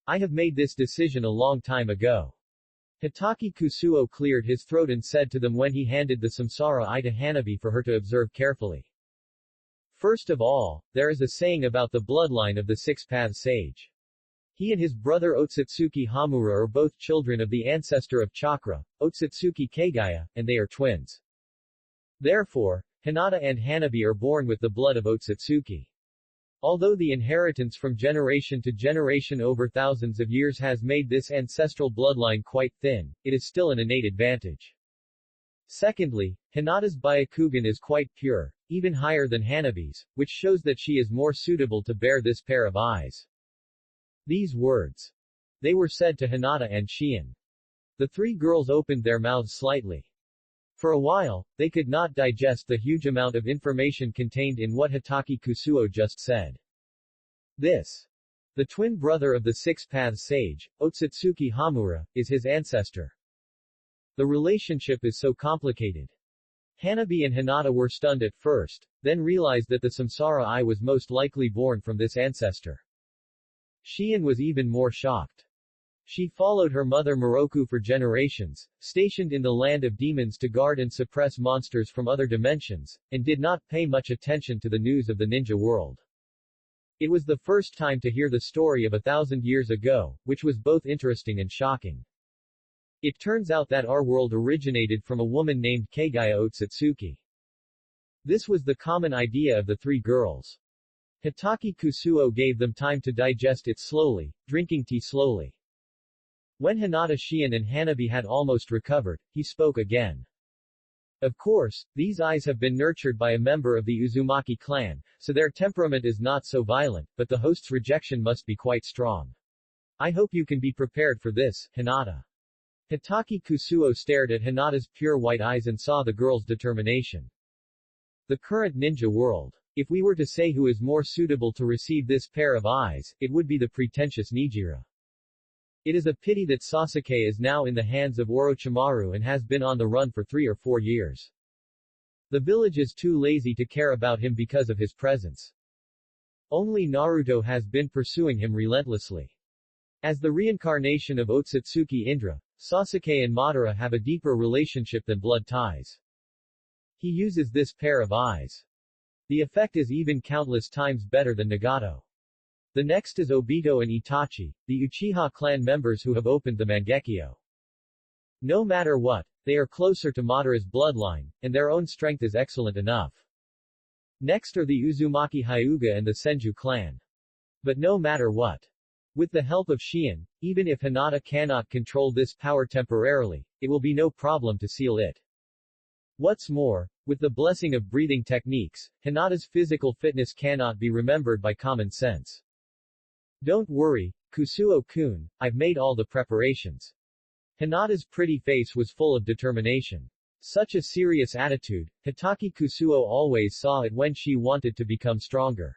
I have made this decision a long time ago. Hitaki Kusuo cleared his throat and said to them when he handed the samsara eye to Hanabi for her to observe carefully. First of all, there is a saying about the bloodline of the six-path sage. He and his brother Otsutsuki Hamura are both children of the ancestor of Chakra, Otsutsuki Kagaya, and they are twins. Therefore, Hinata and Hanabi are born with the blood of Otsutsuki. Although the inheritance from generation to generation over thousands of years has made this ancestral bloodline quite thin, it is still an innate advantage. Secondly, Hinata's Byakugan is quite pure, even higher than Hanabi's, which shows that she is more suitable to bear this pair of eyes. These words. They were said to Hinata and Shien. The three girls opened their mouths slightly. For a while, they could not digest the huge amount of information contained in what Hitaki Kusuo just said. This. The twin brother of the six-path sage, Otsutsuki Hamura, is his ancestor. The relationship is so complicated. Hanabi and Hinata were stunned at first, then realized that the samsara eye was most likely born from this ancestor. Shien was even more shocked. She followed her mother Moroku for generations, stationed in the land of demons to guard and suppress monsters from other dimensions, and did not pay much attention to the news of the ninja world. It was the first time to hear the story of 1,000 years ago, which was both interesting and shocking. It turns out that our world originated from a woman named Kagaya Otsutsuki. This was the common idea of the three girls. Hitaki Kusuo gave them time to digest it slowly, drinking tea slowly. When Hinata, Shien and Hanabi had almost recovered, he spoke again. Of course, these eyes have been nurtured by a member of the Uzumaki clan, so their temperament is not so violent, but the host's rejection must be quite strong. I hope you can be prepared for this, Hinata. Hitaki Kusuo stared at Hinata's pure white eyes and saw the girl's determination. The current ninja world. If we were to say who is more suitable to receive this pair of eyes, it would be the pretentious Nijira. It is a pity that Sasuke is now in the hands of Orochimaru and has been on the run for 3 or 4 years. The village is too lazy to care about him because of his presence. Only Naruto has been pursuing him relentlessly. As the reincarnation of Otsutsuki Indra, Sasuke and Madara have a deeper relationship than blood ties. He uses this pair of eyes. The effect is even countless times better than Nagato. The next is Obito and Itachi, the Uchiha clan members who have opened the Mangekyo. No matter what, they are closer to Madara's bloodline, and their own strength is excellent enough. Next are the Uzumaki Hyuga and the Senju clan. But no matter what. With the help of Shion, even if Hinata cannot control this power temporarily, it will be no problem to seal it. What's more, with the blessing of breathing techniques, Hinata's physical fitness cannot be remembered by common sense. Don't worry, Kusuo-kun, I've made all the preparations. Hinata's pretty face was full of determination. Such a serious attitude, Hitaki Kusuo always saw it when she wanted to become stronger.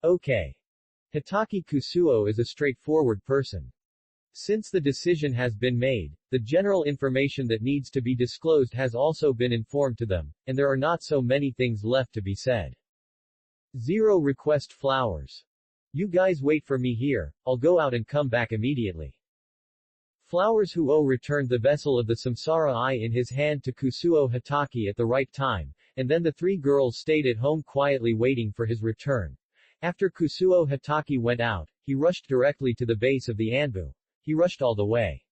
Okay. Hitaki Kusuo is a straightforward person. Since the decision has been made, the general information that needs to be disclosed has also been informed to them, and there are not so many things left to be said. 0 request flowers. You guys wait for me here, I'll go out and come back immediately. Flowers Huo returned the vessel of the Samsara Eye in his hand to Kusuo Hitaki at the right time, and then the 3 girls stayed at home quietly waiting for his return. After Kusuo Hitaki went out, he rushed directly to the base of the Anbu. He rushed all the way.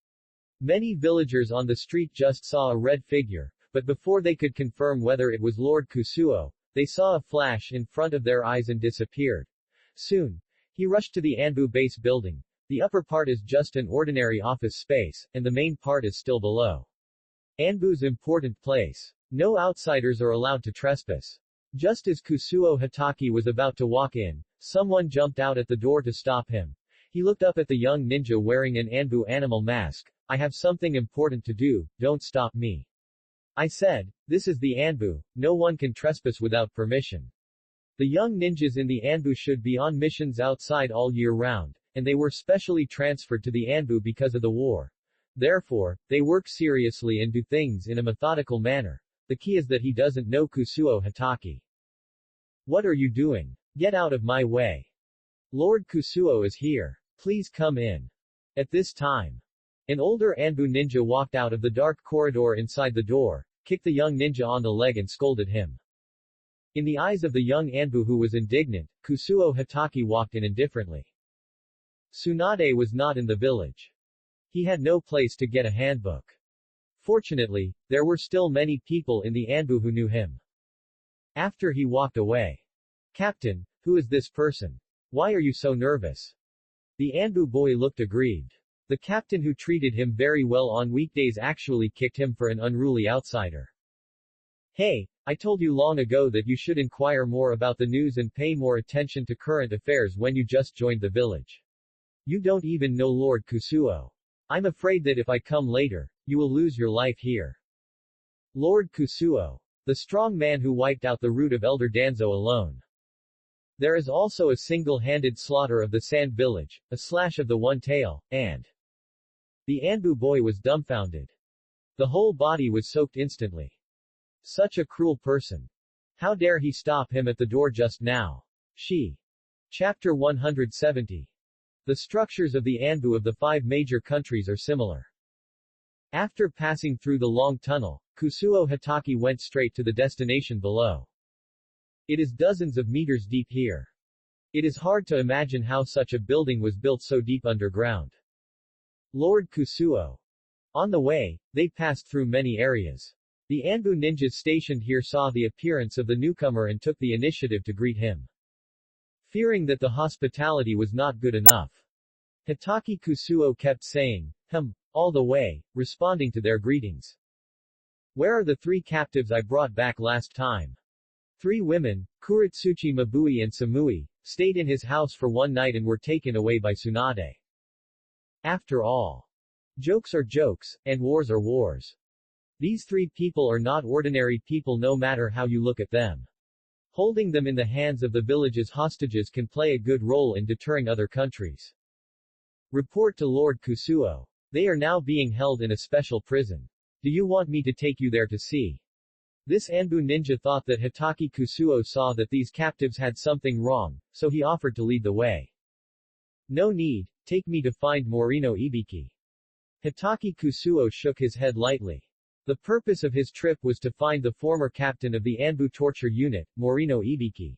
Many villagers on the street just saw a red figure, but before they could confirm whether it was Lord Kusuo, they saw a flash in front of their eyes and disappeared. Soon, he rushed to the Anbu base building. The upper part is just an ordinary office space, and the main part is still below. Anbu's important place. No outsiders are allowed to trespass. Just as Kusuo Hitaki was about to walk in, someone jumped out at the door to stop him. He looked up at the young ninja wearing an Anbu animal mask. I have something important to do, don't stop me. I said, this is the Anbu, no one can trespass without permission. The young ninjas in the Anbu should be on missions outside all year round, and they were specially transferred to the Anbu because of the war. Therefore, they work seriously and do things in a methodical manner. The key is that he doesn't know Kusuo Hitaki. What are you doing? Get out of my way. Lord Kusuo is here. Please come in. At this time, an older Anbu ninja walked out of the dark corridor inside the door, kicked the young ninja on the leg and scolded him. In the eyes of the young Anbu who was indignant, Kusuo Hitaki walked in indifferently. Tsunade was not in the village. He had no place to get a handbook. Fortunately, there were still many people in the Anbu who knew him. After he walked away. Captain, who is this person? Why are you so nervous? The Anbu boy looked aggrieved. The captain who treated him very well on weekdays actually kicked him for an unruly outsider. Hey, I told you long ago that you should inquire more about the news and pay more attention to current affairs when you just joined the village. You don't even know Lord Kusuo. I'm afraid that if I come later, you will lose your life here. Lord Kusuo. The strong man who wiped out the root of Elder Danzo alone. There is also a single-handed slaughter of the Sand Village, a slash of the One Tail, and the Anbu boy was dumbfounded. The whole body was soaked instantly. Such a cruel person. How dare he stop him at the door just now? She. Chapter 170. The structures of the Anbu of the 5 major countries are similar. After passing through the long tunnel, Kusuo Hitaki went straight to the destination below. It is dozens of meters deep here. It is hard to imagine how such a building was built so deep underground. Lord Kusuo. On the way, they passed through many areas. The Anbu ninjas stationed here saw the appearance of the newcomer and took the initiative to greet him. Fearing that the hospitality was not good enough, Hitaki Kusuo kept saying, all the way, responding to their greetings. Where are the 3 captives I brought back last time? 3 women, Kuritsuchi Mabui and Samui, stayed in his house for one night and were taken away by Tsunade. After all, jokes are jokes, and wars are wars. These 3 people are not ordinary people no matter how you look at them. Holding them in the hands of the village's hostages can play a good role in deterring other countries. Report to Lord Kusuo. They are now being held in a special prison. Do you want me to take you there to see? This Anbu ninja thought that Hitaki Kusuo saw that these captives had something wrong, so he offered to lead the way. No need, take me to find Morino Ibiki. Hitaki Kusuo shook his head lightly. The purpose of his trip was to find the former captain of the Anbu torture unit, Morino Ibiki.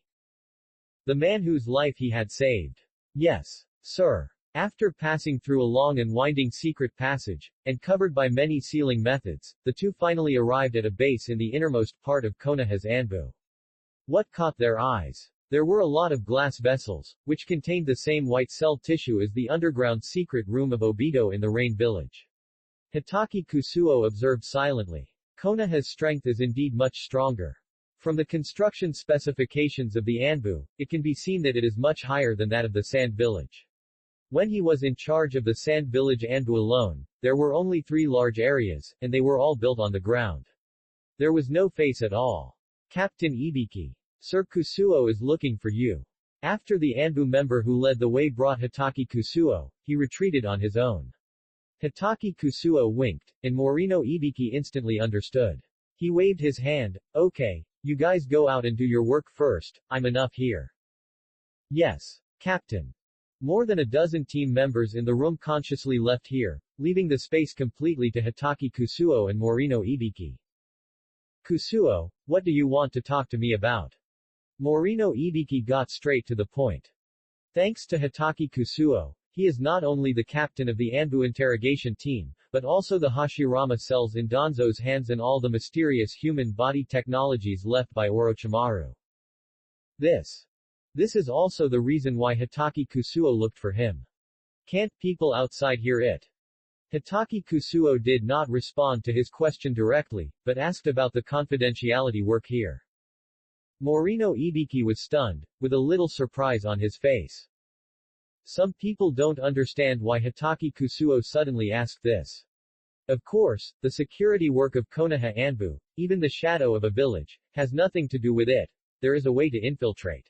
The man whose life he had saved. Yes, sir. After passing through a long and winding secret passage, and covered by many sealing methods, the 2 finally arrived at a base in the innermost part of Konoha's Anbu. What caught their eyes? There were a lot of glass vessels, which contained the same white cell tissue as the underground secret room of Obito in the Rain Village. Hitaki Kusuo observed silently. Konoha's strength is indeed much stronger. From the construction specifications of the Anbu, it can be seen that it is much higher than that of the Sand Village. When he was in charge of the Sand Village Anbu alone, there were only 3 large areas, and they were all built on the ground. There was no face at all. Captain Ibiki. Sir Kusuo is looking for you. After the Anbu member who led the way brought Hitaki Kusuo, he retreated on his own. Hitaki Kusuo winked, and Morino Ibiki instantly understood. He waved his hand. Okay, you guys go out and do your work first, I'm enough here. Yes, Captain. More than a dozen team members in the room consciously left here, leaving the space completely to Hitaki Kusuo and Morino Ibiki. Kusuo, what do you want to talk to me about? Morino Ibiki got straight to the point. Thanks to Hitaki Kusuo, he is not only the captain of the Anbu interrogation team, but also the Hashirama cells in Danzo's hands and all the mysterious human body technologies left by Orochimaru. This is also the reason why Hitaki Kusuo looked for him. Can't people outside hear it? Hitaki Kusuo did not respond to his question directly, but asked about the confidentiality work here. Morino Ibiki was stunned, with a little surprise on his face. Some people don't understand why Hitaki Kusuo suddenly asked this. Of course, the security work of Konoha Anbu, even the shadow of a village, has nothing to do with it. There is a way to infiltrate.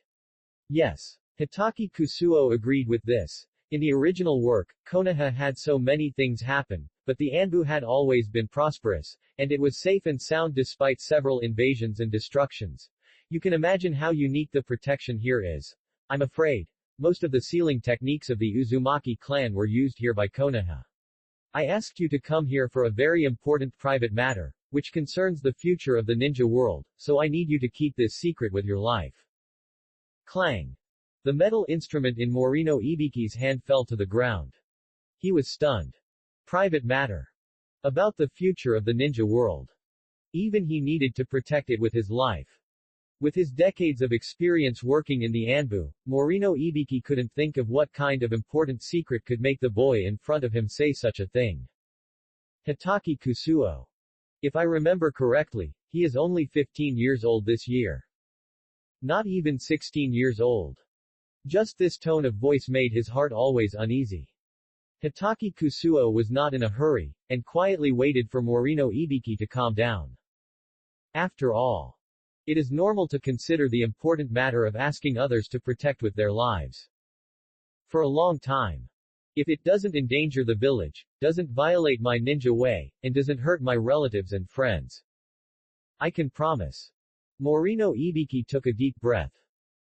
Yes. Hitaki Kusuo agreed with this. In the original work, Konoha had so many things happen, but the Anbu had always been prosperous, and it was safe and sound despite several invasions and destructions. You can imagine how unique the protection here is. I'm afraid. Most of the sealing techniques of the Uzumaki clan were used here by Konoha. I asked you to come here for a very important private matter, which concerns the future of the ninja world, so I need you to keep this secret with your life. Clang. The metal instrument in Morino Ibiki's hand fell to the ground. He was stunned. Private matter. About the future of the ninja world. Even he needed to protect it with his life. With his decades of experience working in the Anbu, Morino Ibiki couldn't think of what kind of important secret could make the boy in front of him say such a thing. Hitaki Kusuo. If I remember correctly, he is only 15 years old this year. Not even 16 years old. Just this tone of voice made his heart always uneasy. Hitaki Kusuo was not in a hurry, and quietly waited for Morino Ibiki to calm down. After all, it is normal to consider the important matter of asking others to protect with their lives. For a long time. If it doesn't endanger the village, doesn't violate my ninja way, and doesn't hurt my relatives and friends, I can promise. Morino Ibiki took a deep breath.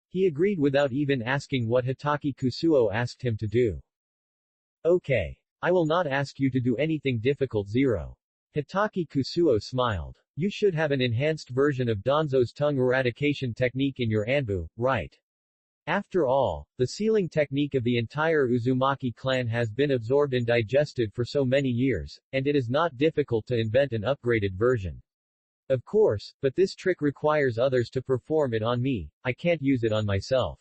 He agreed without even asking what Hitaki Kusuo asked him to do. Okay. I will not ask you to do anything difficult. Hitaki Kusuo smiled. You should have an enhanced version of Danzo's tongue eradication technique in your Anbu, right? After all, the sealing technique of the entire Uzumaki clan has been absorbed and digested for so many years, and it is not difficult to invent an upgraded version. Of course, but this trick requires others to perform it on me, I can't use it on myself.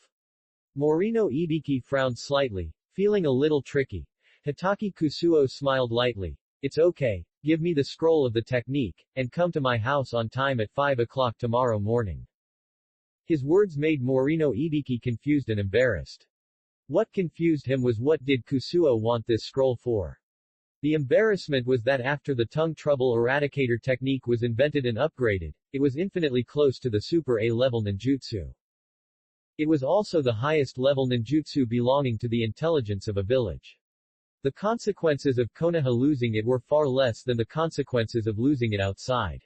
Morino Ibiki frowned slightly, feeling a little tricky. Hitaki Kusuo smiled lightly. It's okay, give me the scroll of the technique, and come to my house on time at 5 o'clock tomorrow morning. His words made Morino Ibiki confused and embarrassed. What confused him was what did Kusuo want this scroll for? The embarrassment was that after the tongue trouble eradicator technique was invented and upgraded, it was infinitely close to the Super A-level ninjutsu. It was also the highest level ninjutsu belonging to the intelligence of a village. The consequences of Konoha losing it were far less than the consequences of losing it outside.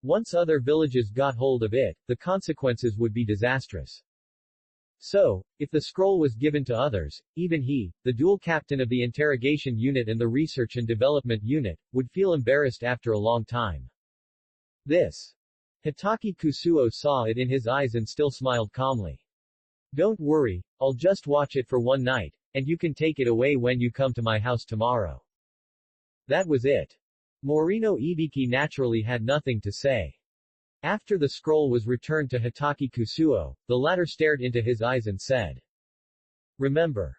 Once other villages got hold of it, the consequences would be disastrous. So, if the scroll was given to others, even he, the dual captain of the interrogation unit and the research and development unit, would feel embarrassed after a long time. Hitaki Kusuo saw it in his eyes and still smiled calmly. Don't worry, I'll just watch it for one night, and you can take it away when you come to my house tomorrow. That was it. Morino Ibiki naturally had nothing to say. After the scroll was returned to Hitaki Kusuo, the latter stared into his eyes and said, "Remember.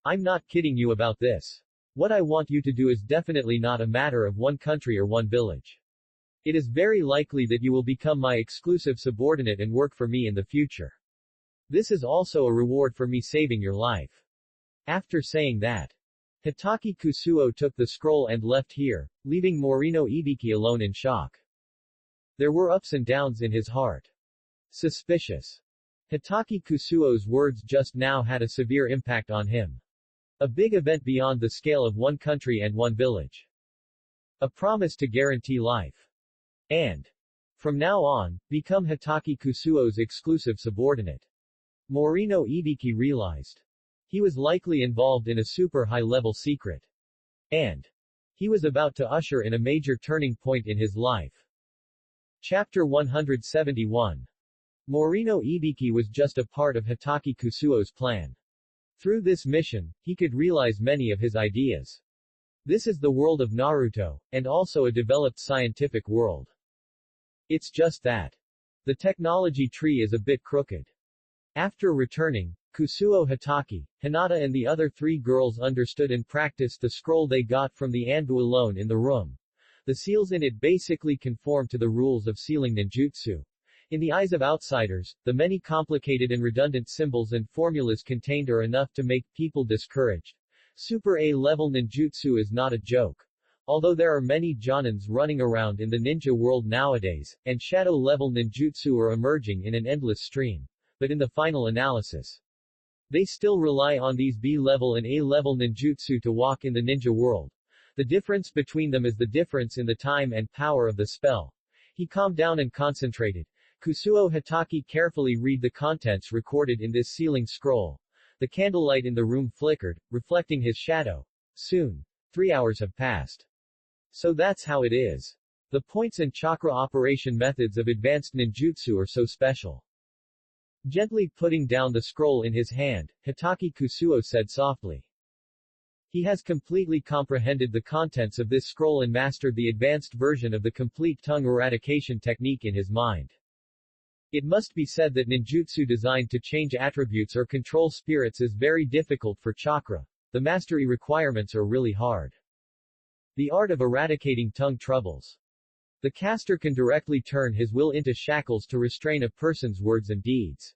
I'm not kidding you about this. What I want you to do is definitely not a matter of one country or one village. It is very likely that you will become my exclusive subordinate and work for me in the future. This is also a reward for me saving your life." After saying that, Hitaki Kusuo took the scroll and left here, leaving Morino Ibiki alone in shock. There were ups and downs in his heart. Suspicious. Hitaki Kusuo's words just now had a severe impact on him. A big event beyond the scale of one country and one village. A promise to guarantee life. And, from now on, become Hitaki Kusuo's exclusive subordinate. Morino Ibiki realized. He was likely involved in a super high-level secret. And, he was about to usher in a major turning point in his life. Chapter 171. Morino Ibiki was just a part of Hitaki Kusuo's plan. Through this mission, he could realize many of his ideas. This is the world of Naruto, and also a developed scientific world. It's just that. The technology tree is a bit crooked. After returning, Kusuo Hitaki, Hinata and the other three girls understood and practiced the scroll they got from the Anbu alone in the room. The seals in it basically conform to the rules of sealing ninjutsu. In the eyes of outsiders, the many complicated and redundant symbols and formulas contained are enough to make people discouraged. Super A-level ninjutsu is not a joke. Although there are many jonins running around in the ninja world nowadays, and shadow-level ninjutsu are emerging in an endless stream. But in the final analysis, they still rely on these B-level and A-level ninjutsu to walk in the ninja world. The difference between them is the difference in the time and power of the spell. He calmed down and concentrated. Kusuo Hitaki carefully read the contents recorded in this sealing scroll. The candlelight in the room flickered, reflecting his shadow. Soon. 3 hours have passed. So that's how it is. The points and chakra operation methods of advanced ninjutsu are so special. Gently putting down the scroll in his hand, Hitaki Kusuo said softly. He has completely comprehended the contents of this scroll and mastered the advanced version of the complete tongue eradication technique in his mind. It must be said that ninjutsu designed to change attributes or control spirits is very difficult for chakra. The mastery requirements are really hard. The art of eradicating tongue troubles. The caster can directly turn his will into shackles to restrain a person's words and deeds.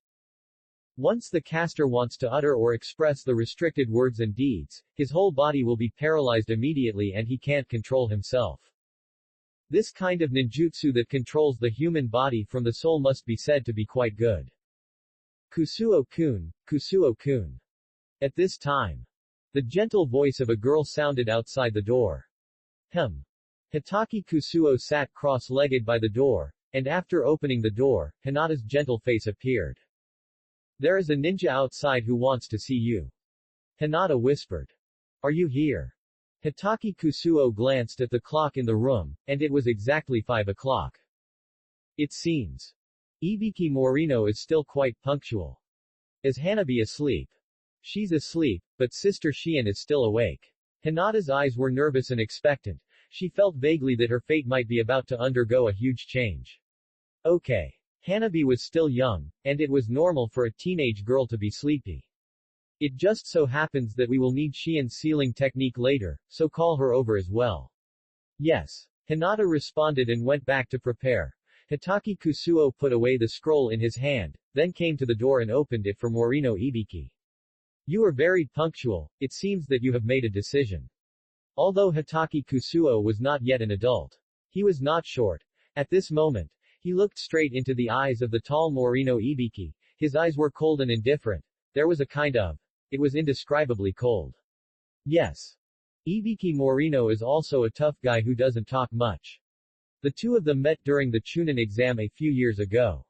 Once the caster wants to utter or express the restricted words and deeds, his whole body will be paralyzed immediately and he can't control himself. This kind of ninjutsu that controls the human body from the soul must be said to be quite good. Kusuo-kun, Kusuo-kun. At this time, the gentle voice of a girl sounded outside the door. Hitaki Kusuo sat cross-legged by the door, and after opening the door, Hinata's gentle face appeared. "There is a ninja outside who wants to see you," Hinata whispered. "Are you here?" Hitaki Kusuo glanced at the clock in the room, and it was exactly 5 o'clock. It seems. Ibiki Morino is still quite punctual. Is Hanabi asleep? She's asleep, but Sister Shion is still awake. Hinata's eyes were nervous and expectant. She felt vaguely that her fate might be about to undergo a huge change. Okay. Hanabi was still young, and it was normal for a teenage girl to be sleepy. It just so happens that we will need Shion's sealing technique later, so call her over as well. Yes. Hinata responded and went back to prepare. Hitaki Kusuo put away the scroll in his hand, then came to the door and opened it for Morino Ibiki. You are very punctual, it seems that you have made a decision. Although Hitaki Kusuo was not yet an adult, he was not short. At this moment, he looked straight into the eyes of the tall Morino Ibiki. His eyes were cold and indifferent. There was a kind of. It was indescribably cold. Yes. Ibiki Morino is also a tough guy who doesn't talk much. The two of them met during the Chunin exam a few years ago.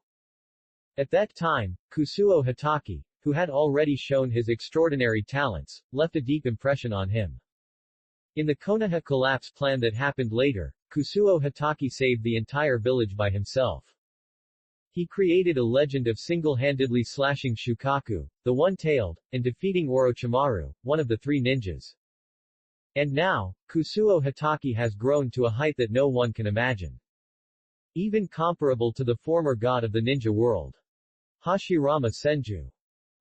At that time, Kusuo Hitaki, who had already shown his extraordinary talents, left a deep impression on him. In the Konoha collapse plan that happened later, Kusuo Hitaki saved the entire village by himself. He created a legend of single-handedly slashing Shukaku, the one-tailed, and defeating Orochimaru, one of the 3 ninjas. And now, Kusuo Hitaki has grown to a height that no one can imagine. even comparable to the former god of the ninja world. Hashirama Senju.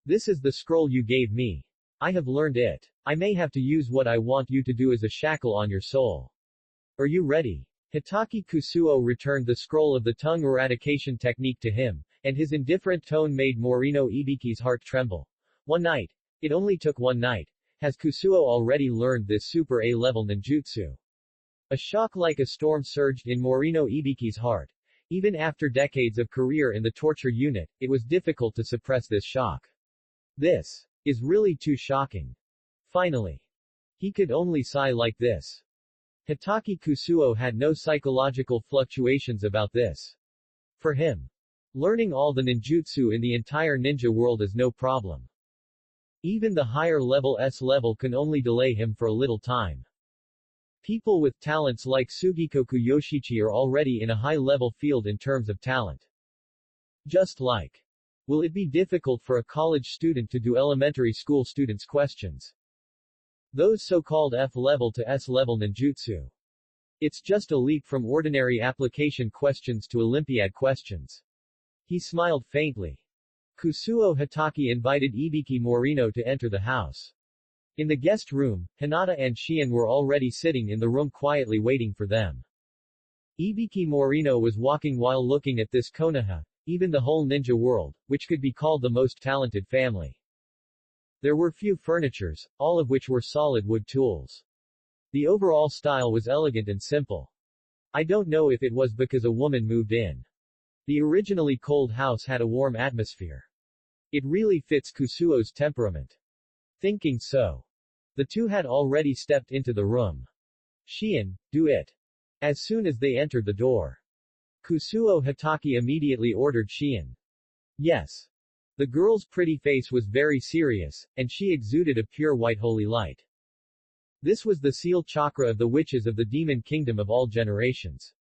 This is the scroll you gave me. I have learned it. I may have to use what I want you to do as a shackle on your soul. Are you ready? Hitaki Kusuo returned the scroll of the tongue eradication technique to him, and his indifferent tone made Morino Ibiki's heart tremble. One night. It only took one night. Has Kusuo already learned this super A-level ninjutsu? A shock like a storm surged in Morino Ibiki's heart. Even after decades of career in the torture unit, it was difficult to suppress this shock. This is really too shocking. Finally. He could only sigh like this. Hitaki Kusuo had no psychological fluctuations about this. For him, learning all the ninjutsu in the entire ninja world is no problem. Even the higher level S level can only delay him for a little time. People with talents like Sugikoku Yoshichi are already in a high-level field in terms of talent. Just like, will it be difficult for a college student to do elementary school students' questions? Those so-called F-level to S-level ninjutsu. It's just a leap from ordinary application questions to Olympiad questions. He smiled faintly. Kusuo Hitaki invited Ibiki Morino to enter the house. In the guest room, Hinata and Shion were already sitting in the room quietly waiting for them. Ibiki Morino was walking while looking at this Konoha, even the whole ninja world, which could be called the most talented family. There were few furnitures, all of which were solid wood tools. The overall style was elegant and simple. I don't know if it was because a woman moved in. The originally cold house had a warm atmosphere. It really fits Kusuo's temperament. Thinking so. The two had already stepped into the room. Shion, do it. As soon as they entered the door. Kusuo Hitaki immediately ordered Shion. Yes. The girl's pretty face was very serious, and she exuded a pure white holy light. This was the seal chakra of the witches of the demon kingdom of all generations.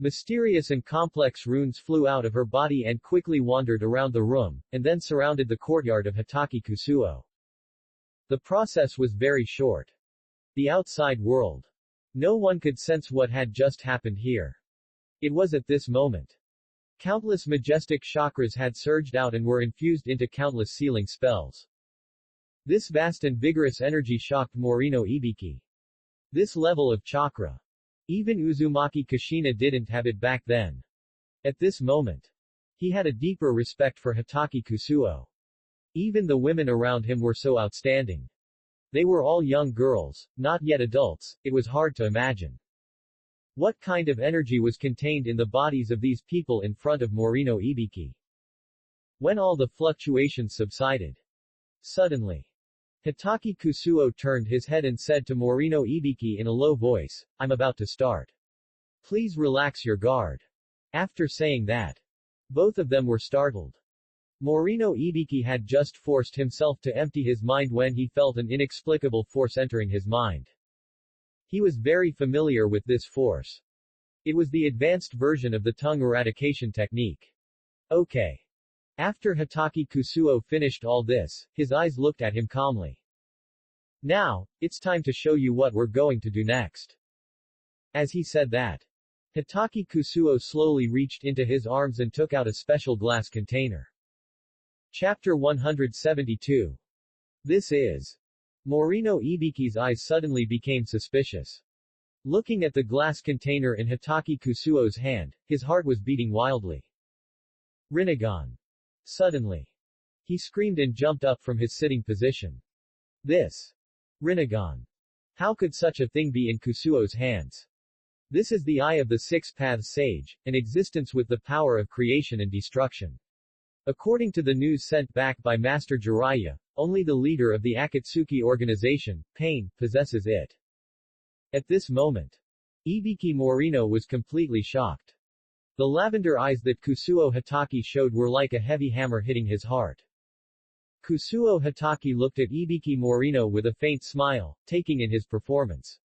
Mysterious and complex runes flew out of her body and quickly wandered around the room, and then surrounded the courtyard of Hitaki Kusuo. The process was very short. The outside world. No one could sense what had just happened here. It was at this moment. Countless majestic chakras had surged out and were infused into countless sealing spells. This vast and vigorous energy shocked Morino Ibiki. This level of chakra. Even Uzumaki Kushina didn't have it back then. At this moment. He had a deeper respect for Hitaki Kusuo. Even the women around him were so outstanding. They were all young girls, not yet adults. It was hard to imagine. What kind of energy was contained in the bodies of these people in front of Morino Ibiki? When all the fluctuations subsided. Suddenly. Hitaki Kusuo turned his head and said to Morino Ibiki in a low voice, I'm about to start. Please relax your guard. After saying that. Both of them were startled. Morino Ibiki had just forced himself to empty his mind when he felt an inexplicable force entering his mind. He was very familiar with this force. It was the advanced version of the tongue eradication technique. Okay. After Hitaki Kusuo finished all this, his eyes looked at him calmly. Now, it's time to show you what we're going to do next. As he said that, Hitaki Kusuo slowly reached into his arms and took out a special glass container. Chapter 172. This is. Morino Ibiki's eyes suddenly became suspicious. Looking at the glass container in Hitaki Kusuo's hand, his heart was beating wildly. Rinnegan. Suddenly. He screamed and jumped up from his sitting position. This. Rinnegan. How could such a thing be in Kusuo's hands? This is the eye of the Six Paths Sage, an existence with the power of creation and destruction. According to the news sent back by Master Jiraiya, only the leader of the Akatsuki organization, Pain, possesses it. At this moment, Ibiki Morino was completely shocked. The lavender eyes that Kusuo Hitaki showed were like a heavy hammer hitting his heart. Kusuo Hitaki looked at Ibiki Morino with a faint smile, taking in his performance.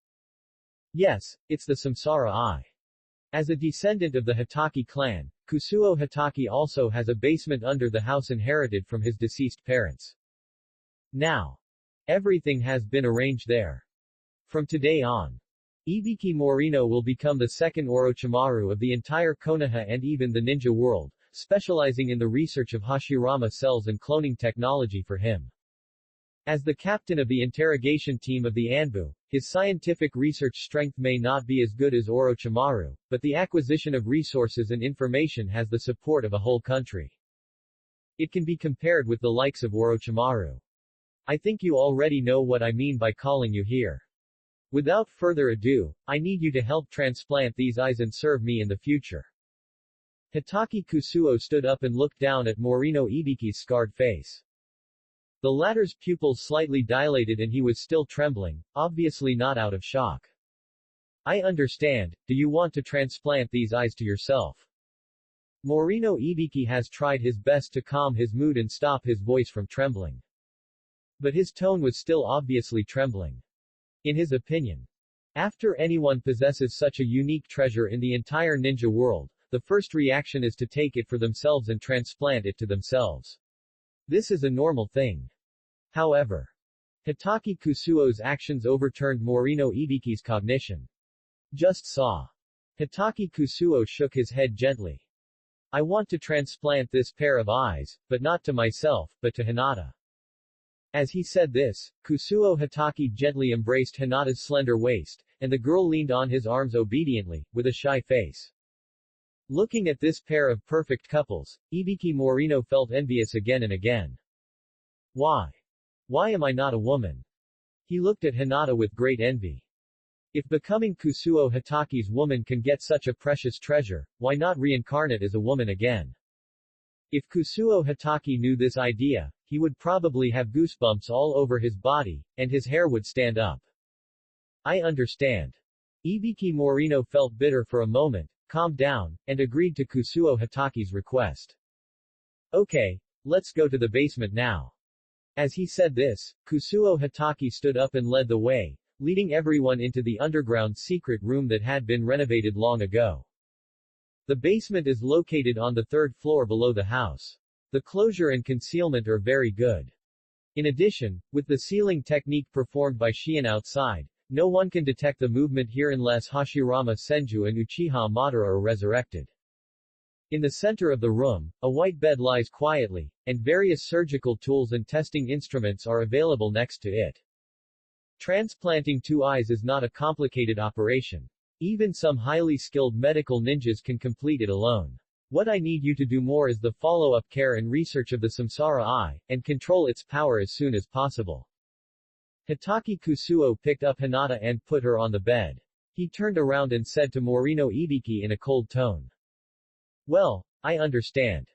Yes, it's the Samsara eye. As a descendant of the Hitaki clan, Kusuo Hitaki also has a basement under the house inherited from his deceased parents. Now, everything has been arranged there. From today on, Ibiki Morino will become the second Orochimaru of the entire Konoha and even the ninja world, specializing in the research of Hashirama cells and cloning technology for him. As the captain of the interrogation team of the Anbu, his scientific research strength may not be as good as Orochimaru, but the acquisition of resources and information has the support of a whole country. It can be compared with the likes of Orochimaru. I think you already know what I mean by calling you here. Without further ado, I need you to help transplant these eyes and serve me in the future. Hitaki Kusuo stood up and looked down at Morino Ibiki's scarred face. The latter's pupils slightly dilated and he was still trembling, obviously not out of shock. I understand, do you want to transplant these eyes to yourself? Morino Ibiki has tried his best to calm his mood and stop his voice from trembling. But his tone was still obviously trembling. In his opinion, after anyone possesses such a unique treasure in the entire ninja world, the first reaction is to take it for themselves and transplant it to themselves. This is a normal thing. However, Hitaki Kusuo's actions overturned Morino Ibiki's cognition. Just saw. Hitaki Kusuo shook his head gently. I want to transplant this pair of eyes, but not to myself, but to Hinata. As he said this, Kusuo Hitaki gently embraced Hinata's slender waist, and the girl leaned on his arms obediently, with a shy face. Looking at this pair of perfect couples, Ibiki Morino felt envious again and again. Why? Why am I not a woman? He looked at Hinata with great envy. If becoming Kusuo Hitaki's woman can get such a precious treasure, why not reincarnate as a woman again? If Kusuo Hitaki knew this idea, he would probably have goosebumps all over his body, and his hair would stand up. I understand. Ibiki Morino felt bitter for a moment, calmed down, and agreed to Kusuo Hitaki's request. Okay, let's go to the basement now. As he said this, Kusuo Hitaki stood up and led the way, leading everyone into the underground secret room that had been renovated long ago. The basement is located on the third floor below the house. The closure and concealment are very good. In addition, with the sealing technique performed by Shion outside, no one can detect the movement here unless Hashirama Senju and Uchiha Madara are resurrected. In the center of the room, a white bed lies quietly, and various surgical tools and testing instruments are available next to it. Transplanting two eyes is not a complicated operation. Even some highly skilled medical ninjas can complete it alone. What I need you to do more is the follow-up care and research of the Samsara eye, and control its power as soon as possible. Hitaki Kusuo picked up Hinata and put her on the bed. He turned around and said to Morino Ibiki in a cold tone. Well, I understand.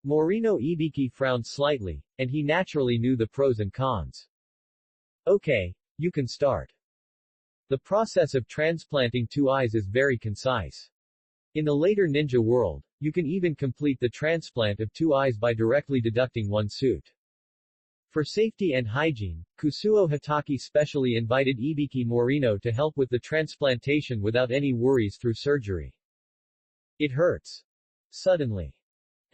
Morino Ibiki frowned slightly, and he naturally knew the pros and cons. Okay, you can start. The process of transplanting two eyes is very concise. In the later ninja world, you can even complete the transplant of two eyes by directly deducting one suit. For safety and hygiene, Kusuo Hitaki specially invited Ibiki Morino to help with the transplantation without any worries through surgery. It hurts. Suddenly,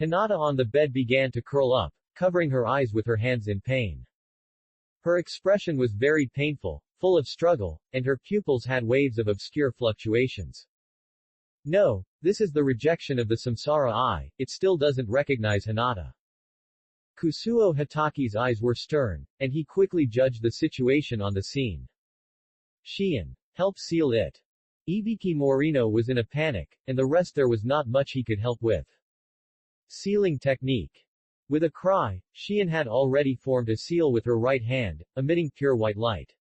Hinata on the bed began to curl up, covering her eyes with her hands in pain. Her expression was very painful, full of struggle, and her pupils had waves of obscure fluctuations. No, this is the rejection of the Samsara eye, it still doesn't recognize Hinata. Kusuo Hitaki's eyes were stern, and he quickly judged the situation on the scene. Shion, help seal it. Ibiki Morino was in a panic, and the rest there was not much he could help with. Sealing technique. With a cry, Shion had already formed a seal with her right hand, emitting pure white light.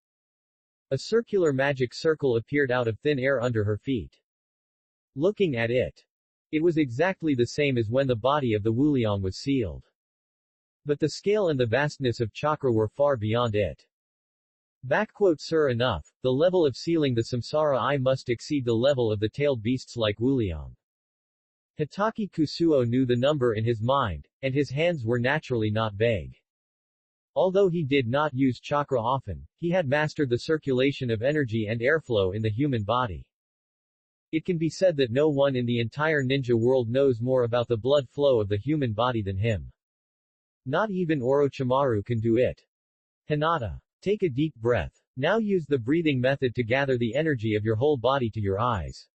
A circular magic circle appeared out of thin air under her feet. Looking at it, it was exactly the same as when the body of the Wuliang was sealed. But the scale and the vastness of chakra were far beyond it. Sure enough, the level of sealing the Samsara eye must exceed the level of the tailed beasts like Wuliang. Hitaki Kusuo knew the number in his mind, and his hands were naturally not vague. Although he did not use chakra often, he had mastered the circulation of energy and airflow in the human body. It can be said that no one in the entire ninja world knows more about the blood flow of the human body than him. Not even Orochimaru can do it. Hinata, take a deep breath. Now use the breathing method to gather the energy of your whole body to your eyes.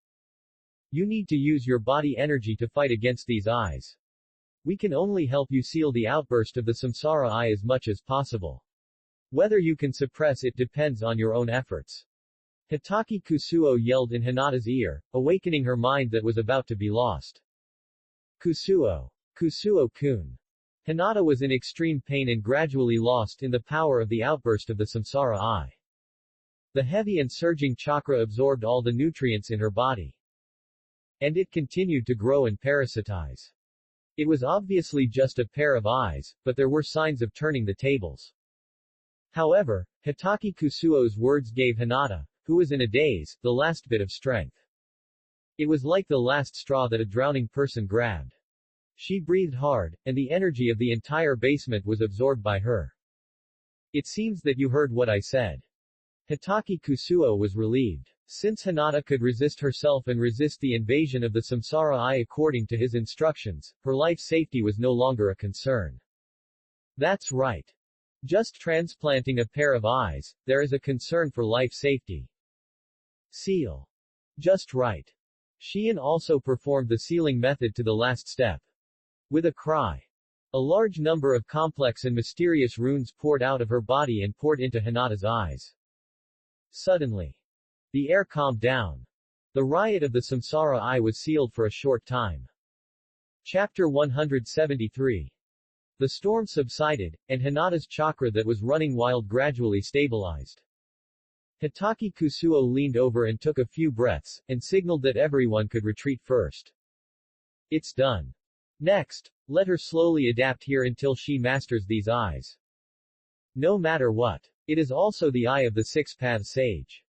You need to use your body energy to fight against these eyes. We can only help you seal the outburst of the samsara eye as much as possible. Whether you can suppress it depends on your own efforts. Hitaki Kusuo yelled in Hinata's ear, awakening her mind that was about to be lost. Kusuo. Kusuo-kun. Hinata was in extreme pain and gradually lost in the power of the outburst of the samsara eye. The heavy and surging chakra absorbed all the nutrients in her body. And it continued to grow and parasitize. It was obviously just a pair of eyes, but there were signs of turning the tables. However, Hitaki Kusuo's words gave Hinata, who was in a daze, the last bit of strength. It was like the last straw that a drowning person grabbed. She breathed hard, and the energy of the entire basement was absorbed by her. It seems that you heard what I said. Hitaki Kusuo was relieved. Since Hinata could resist herself and resist the invasion of the samsara eye according to his instructions, her life safety was no longer a concern. That's right. Just transplanting a pair of eyes, there is a concern for life safety. Seal. Just right. Shion also performed the sealing method to the last step. With a cry. A large number of complex and mysterious runes poured out of her body and poured into Hinata's eyes. Suddenly. The air calmed down. The riot of the samsara eye was sealed for a short time. Chapter 173. The storm subsided, and Hinata's chakra that was running wild gradually stabilized. Hitaki Kusuo leaned over and took a few breaths, and signaled that everyone could retreat first. It's done. Next, let her slowly adapt here until she masters these eyes. No matter what. It is also the eye of the six-path sage.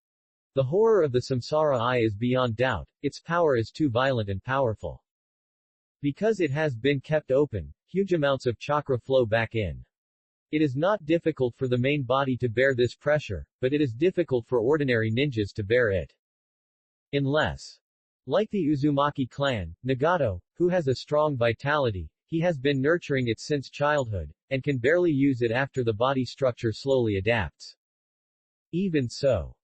The horror of the samsara eye is beyond doubt, its power is too violent and powerful. Because it has been kept open, huge amounts of chakra flow back in. It is not difficult for the main body to bear this pressure, but it is difficult for ordinary ninjas to bear it. Unless, like the Uzumaki clan, Nagato, who has a strong vitality, he has been nurturing it since childhood, and can barely use it after the body structure slowly adapts. Even so.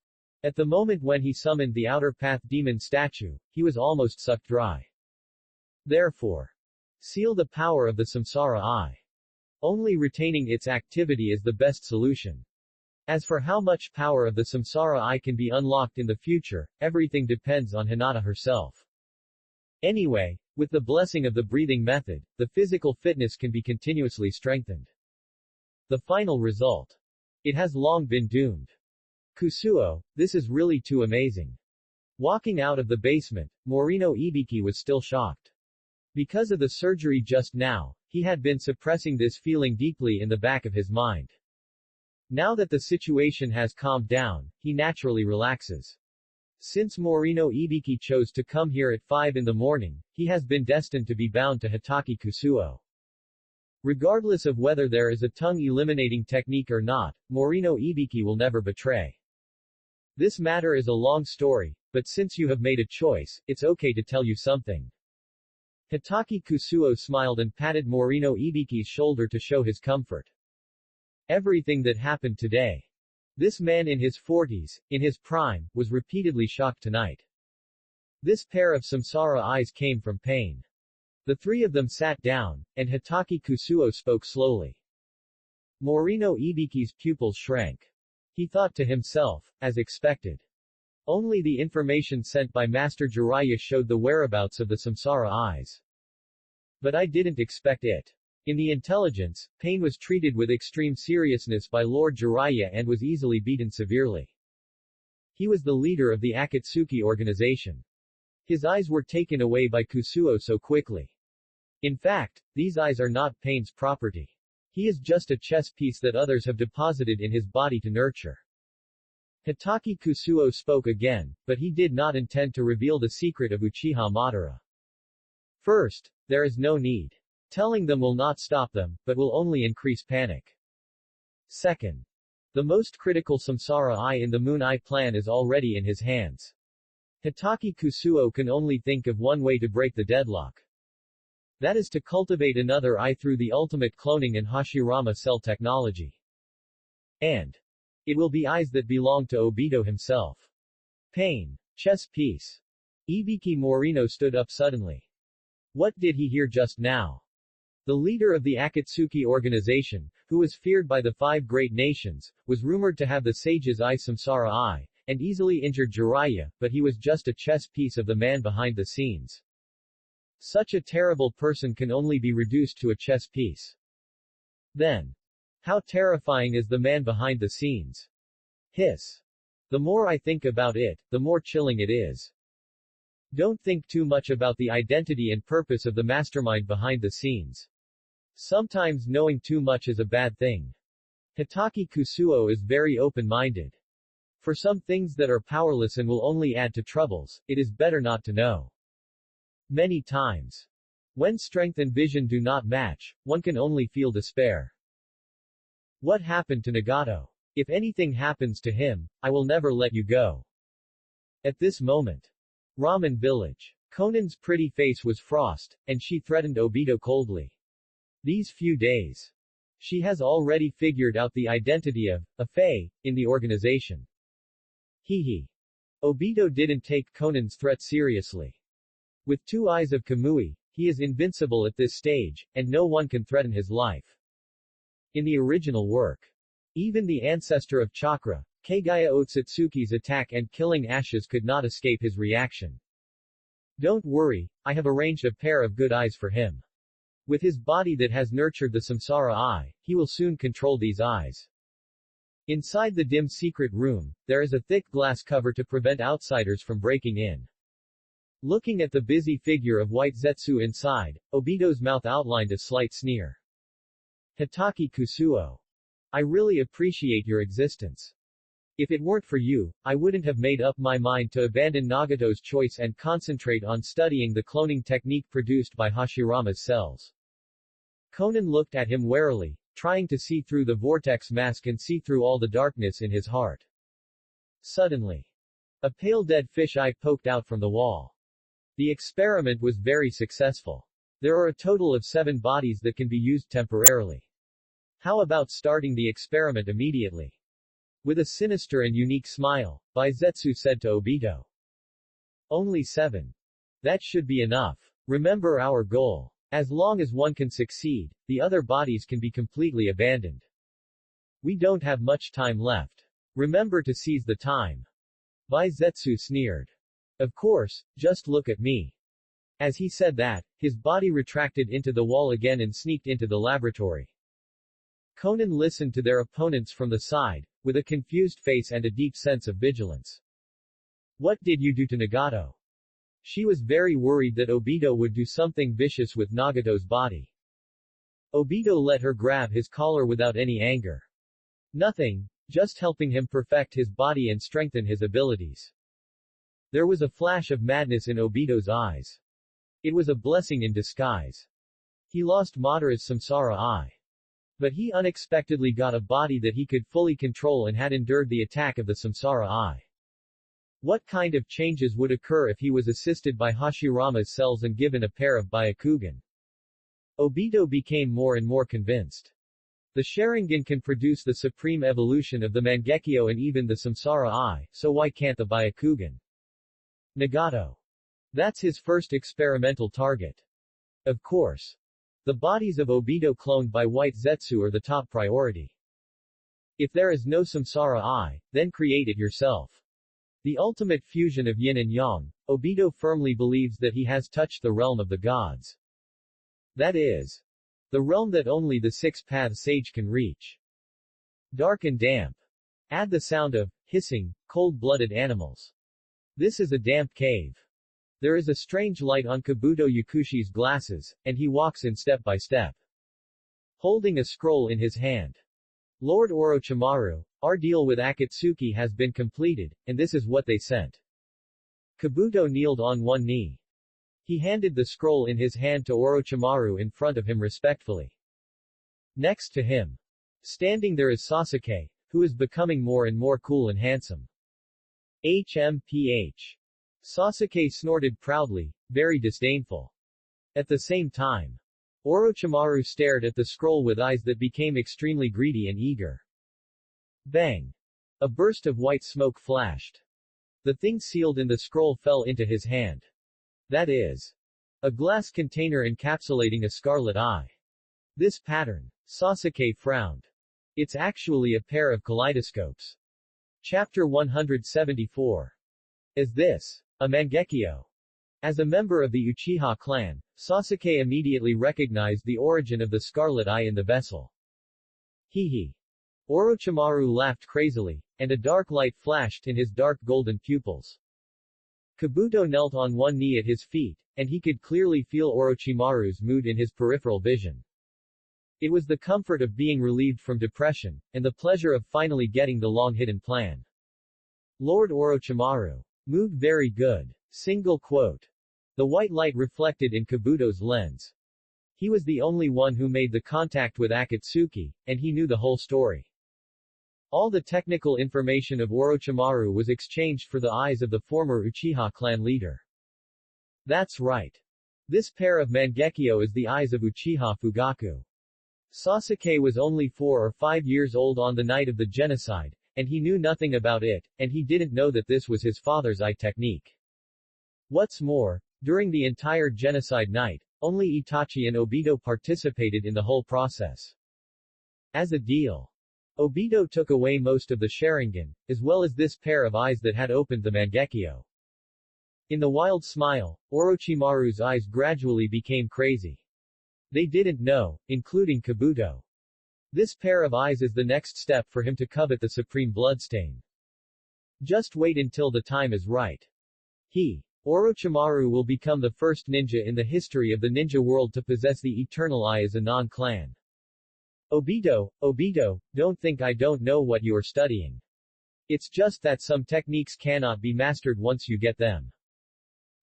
At the moment when he summoned the Outer Path Demon statue, he was almost sucked dry. Therefore, seal the power of the samsara eye. Only retaining its activity is the best solution. As for how much power of the samsara eye can be unlocked in the future, everything depends on Hinata herself. Anyway, with the blessing of the breathing method, the physical fitness can be continuously strengthened. The final result. It has long been doomed. Kusuo, this is really too amazing. Walking out of the basement, Morino Ibiki was still shocked. Because of the surgery just now, he had been suppressing this feeling deeply in the back of his mind. Now that the situation has calmed down, he naturally relaxes. Since Morino Ibiki chose to come here at 5 in the morning, he has been destined to be bound to Hitaki Kusuo. Regardless of whether there is a tongue-eliminating technique or not, Morino Ibiki will never betray. This matter is a long story, but since you have made a choice, it's okay to tell you something. Hitaki Kusuo smiled and patted Morino Ibiki's shoulder to show his comfort. Everything that happened today. This man in his 40s, in his prime, was repeatedly shocked tonight. This pair of samsara eyes came from pain. The three of them sat down, and Hitaki Kusuo spoke slowly. Morino Ibiki's pupils shrank. He thought to himself, as expected. Only the information sent by Master Jiraiya showed the whereabouts of the samsara eyes. But I didn't expect it. In the intelligence, pain was treated with extreme seriousness by Lord Jiraiya and was easily beaten severely. He was the leader of the Akatsuki organization. His eyes were taken away by Kusuo so quickly. In fact, these eyes are not Pain's property. He is just a chess piece that others have deposited in his body to nurture. Hitaki Kusuo spoke again, but he did not intend to reveal the secret of Uchiha Madara. First, there is no need. Telling them will not stop them, but will only increase panic. Second, the most critical samsara eye in the Moon Eye plan is already in his hands. Hitaki Kusuo can only think of one way to break the deadlock. That is to cultivate another eye through the ultimate cloning and Hashirama cell technology. And It will be eyes that belong to Obito himself. Pain. Chess piece. Ibiki Morino stood up suddenly. What did he hear just now? The leader of the Akatsuki organization, who was feared by the 5 great nations, was rumored to have the sage's eye Samsara eye, and easily injured Jiraiya, but he was just a chess piece of the man behind the scenes. Such a terrible person can only be reduced to a chess piece. Then, how terrifying is the man behind the scenes? Hiss. The more I think about it, the more chilling it is. Don't think too much about the identity and purpose of the mastermind behind the scenes. Sometimes knowing too much is a bad thing. Hitaki Kusuo is very open-minded. For some things that are powerless and will only add to troubles, it is better not to know. Many times, when strength and vision do not match, one can only feel despair. What happened to Nagato? If anything happens to him, I will never let you go. At this moment, Ramen Village. Conan's pretty face was frost, and she threatened Obito coldly. These few days, she has already figured out the identity of a Fae in the organization. Hee. Obito didn't take Conan's threat seriously. With 2 eyes of Kamui, he is invincible at this stage, and no one can threaten his life. In the original work, even the ancestor of chakra, Kagaya Otsutsuki's attack and killing ashes could not escape his reaction. Don't worry, I have arranged a pair of good eyes for him. With his body that has nurtured the Samsara eye, he will soon control these eyes. Inside the dim secret room, there is a thick glass cover to prevent outsiders from breaking in. Looking at the busy figure of White Zetsu inside, Obito's mouth outlined a slight sneer. Hitaki Kusuo. I really appreciate your existence. If it weren't for you, I wouldn't have made up my mind to abandon Nagato's choice and concentrate on studying the cloning technique produced by Hashirama's cells. Conan looked at him warily, trying to see through the vortex mask and see through all the darkness in his heart. Suddenly, a pale dead fish eye poked out from the wall. The experiment was very successful. There are a total of 7 bodies that can be used temporarily. How about starting the experiment immediately? With a sinister and unique smile, Baizetsu said to Obito. Only 7. That should be enough. Remember our goal. As long as one can succeed, the other bodies can be completely abandoned. We don't have much time left. Remember to seize the time. Baizetsu sneered. Of course, just look at me. As he said that, his body retracted into the wall again and sneaked into the laboratory. Conan listened to their opponents from the side, with a confused face and a deep sense of vigilance. What did you do to Nagato? She was very worried that Obito would do something vicious with Nagato's body. Obito let her grab his collar without any anger. Nothing, just helping him perfect his body and strengthen his abilities. There was a flash of madness in Obito's eyes. It was a blessing in disguise. He lost Madara's Samsara eye. But he unexpectedly got a body that he could fully control and had endured the attack of the Samsara eye. What kind of changes would occur if he was assisted by Hashirama's cells and given a pair of Byakugan? Obito became more and more convinced. The Sharingan can produce the supreme evolution of the Mangekyo and even the Samsara eye, so why can't the Byakugan? Nagato. That's his first experimental target. Of course. The bodies of Obito cloned by White Zetsu are the top priority. If there is no Samsara eye, then create it yourself. The ultimate fusion of yin and yang, Obito firmly believes that he has touched the realm of the gods. That is, the realm that only the 6-path sage can reach. Dark and damp. Add the sound of hissing, cold-blooded animals. This is a damp cave. There is a strange light on Kabuto Yakushi's glasses, and he walks in step by step. Holding a scroll in his hand. Lord Orochimaru, our deal with Akatsuki has been completed, and this is what they sent. Kabuto kneeled on one knee. He handed the scroll in his hand to Orochimaru in front of him respectfully. Next to him, standing there is Sasuke, who is becoming more and more cool and handsome. HMPH. Sasuke snorted proudly, very disdainful. At the same time, Orochimaru stared at the scroll with eyes that became extremely greedy and eager. Bang! A burst of white smoke flashed. The thing sealed in the scroll fell into his hand. That is a glass container encapsulating a scarlet eye. This pattern. Sasuke frowned. It's actually a pair of kaleidoscopes. Chapter 174. Is this a Mangekyo? As a member of the Uchiha clan, Sasuke immediately recognized the origin of the scarlet eye in the vessel. Hee. Orochimaru laughed crazily, and a dark light flashed in his dark golden pupils. Kabuto knelt on one knee at his feet, and he could clearly feel Orochimaru's mood in his peripheral vision. It was the comfort of being relieved from depression, and the pleasure of finally getting the long-hidden plan. Lord Orochimaru. Mood very good. Single quote. The white light reflected in Kabuto's lens. He was the only one who made the contact with Akatsuki, and he knew the whole story. All the technical information of Orochimaru was exchanged for the eyes of the former Uchiha clan leader. That's right. This pair of Mangekyo is the eyes of Uchiha Fugaku. Sasuke was only 4 or 5 years old on the night of the genocide, and he knew nothing about it, and he didn't know that this was his father's eye technique. What's more, during the entire genocide night, only Itachi and Obito participated in the whole process. As a deal, Obito took away most of the Sharingan, as well as this pair of eyes that had opened the Mangekyo. In the wild smile, Orochimaru's eyes gradually became crazy. They didn't know, including Kabuto. This pair of eyes is the next step for him to covet the supreme bloodstain. Just wait until the time is right. Orochimaru will become the first ninja in the history of the ninja world to possess the Eternal Eye as a non-clan. Obito, don't think I don't know what you are studying. It's just that some techniques cannot be mastered once you get them.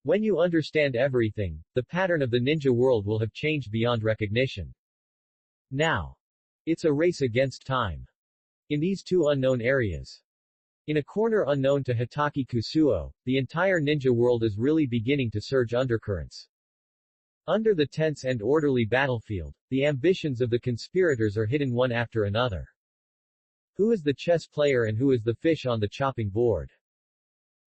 When you understand everything, the pattern of the ninja world will have changed beyond recognition. Now, it's a race against time. In these two unknown areas. In a corner unknown to Hitaki Kusuo, the entire ninja world is really beginning to surge undercurrents. Under the tense and orderly battlefield, the ambitions of the conspirators are hidden one after another. Who is the chess player and who is the fish on the chopping board?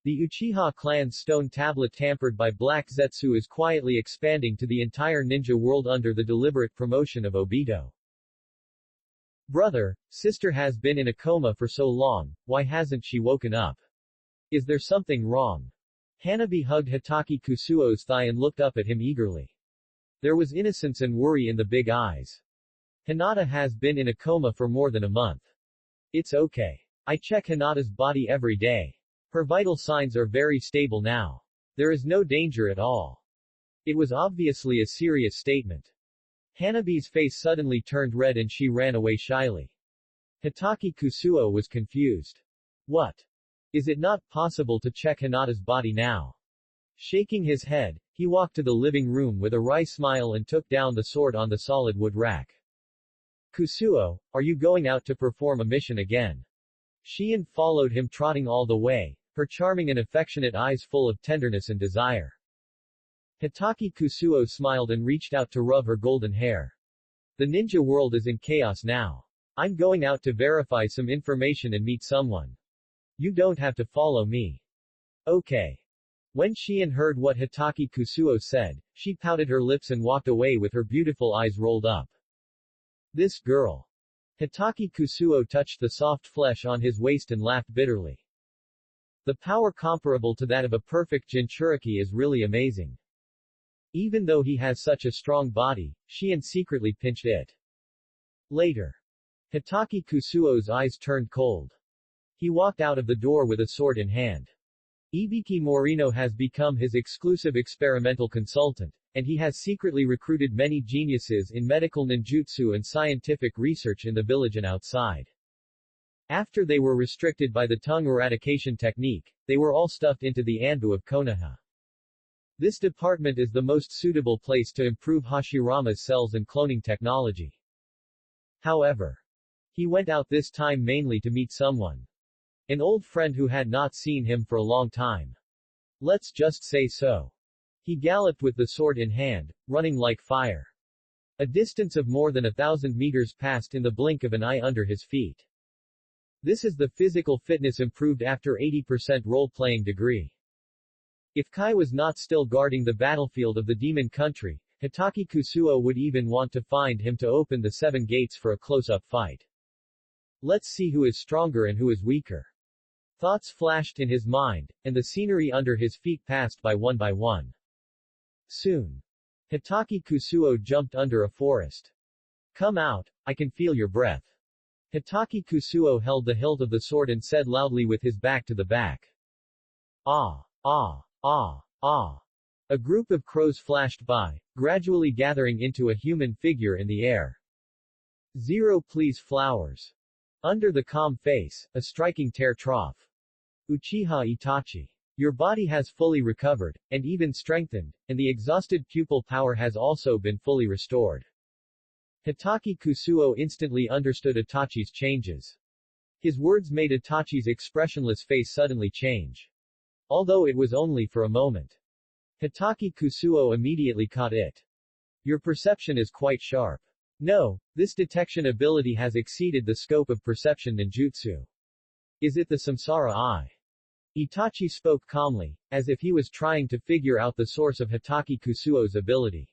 The Uchiha clan's stone tablet tampered by Black Zetsu is quietly expanding to the entire ninja world under the deliberate promotion of Obito. Brother, sister has been in a coma for so long, why hasn't she woken up? Is there something wrong? Hanabi hugged Hitaki Kusuo's thigh and looked up at him eagerly. There was innocence and worry in the big eyes. Hinata has been in a coma for more than a month. It's okay. I check Hinata's body every day. Her vital signs are very stable now. There is no danger at all. It was obviously a serious statement. Hanabi's face suddenly turned red and she ran away shyly. Hitaki Kusuo was confused. What? Is it not possible to check Hinata's body now? Shaking his head, he walked to the living room with a wry smile and took down the sword on the solid wood rack. Kusuo, are you going out to perform a mission again? Shion followed him trotting all the way, her charming and affectionate eyes full of tenderness and desire. Hitaki Kusuo smiled and reached out to rub her golden hair. The ninja world is in chaos now. I'm going out to verify some information and meet someone. You don't have to follow me. Okay. When Shion heard what Hitaki Kusuo said, she pouted her lips and walked away with her beautiful eyes rolled up. This girl. Hitaki Kusuo touched the soft flesh on his waist and laughed bitterly. The power comparable to that of a perfect Jinchuriki is really amazing. Even though he has such a strong body, Shion secretly pinched it. Later. Hitaki Kusuo's eyes turned cold. He walked out of the door with a sword in hand. Ibiki Morino has become his exclusive experimental consultant, and he has secretly recruited many geniuses in medical ninjutsu and scientific research in the village and outside. After they were restricted by the tongue eradication technique, they were all stuffed into the Anbu of Konoha. This department is the most suitable place to improve Hashirama's cells and cloning technology. However, he went out this time mainly to meet someone. An old friend who had not seen him for a long time. Let's just say so. He galloped with the sword in hand, running like fire. A distance of more than 1,000 meters passed in the blink of an eye under his feet. This is the physical fitness improved after 80% role-playing degree. If Kai was not still guarding the battlefield of the demon country, Hitaki Kusuo would even want to find him to open the 7 gates for a close-up fight. Let's see who is stronger and who is weaker. Thoughts flashed in his mind, and the scenery under his feet passed by one. Soon, Hitaki Kusuo jumped under a forest. Come out, I can feel your breath. Hitaki Kusuo held the hilt of the sword and said loudly with his back to the back. Ah, ah, ah, ah. A group of crows flashed by, gradually gathering into a human figure in the air. 0 please flowers. Under the calm face, a striking tear trough. Uchiha Itachi. Your body has fully recovered, and even strengthened, and the exhausted pupil power has also been fully restored. Hitaki Kusuo instantly understood Itachi's changes. His words made Itachi's expressionless face suddenly change. Although it was only for a moment. Hitaki Kusuo immediately caught it. Your perception is quite sharp. No, this detection ability has exceeded the scope of perception ninjutsu. Is it the Samsara Eye? Itachi spoke calmly, as if he was trying to figure out the source of Hitaki Kusuo's ability.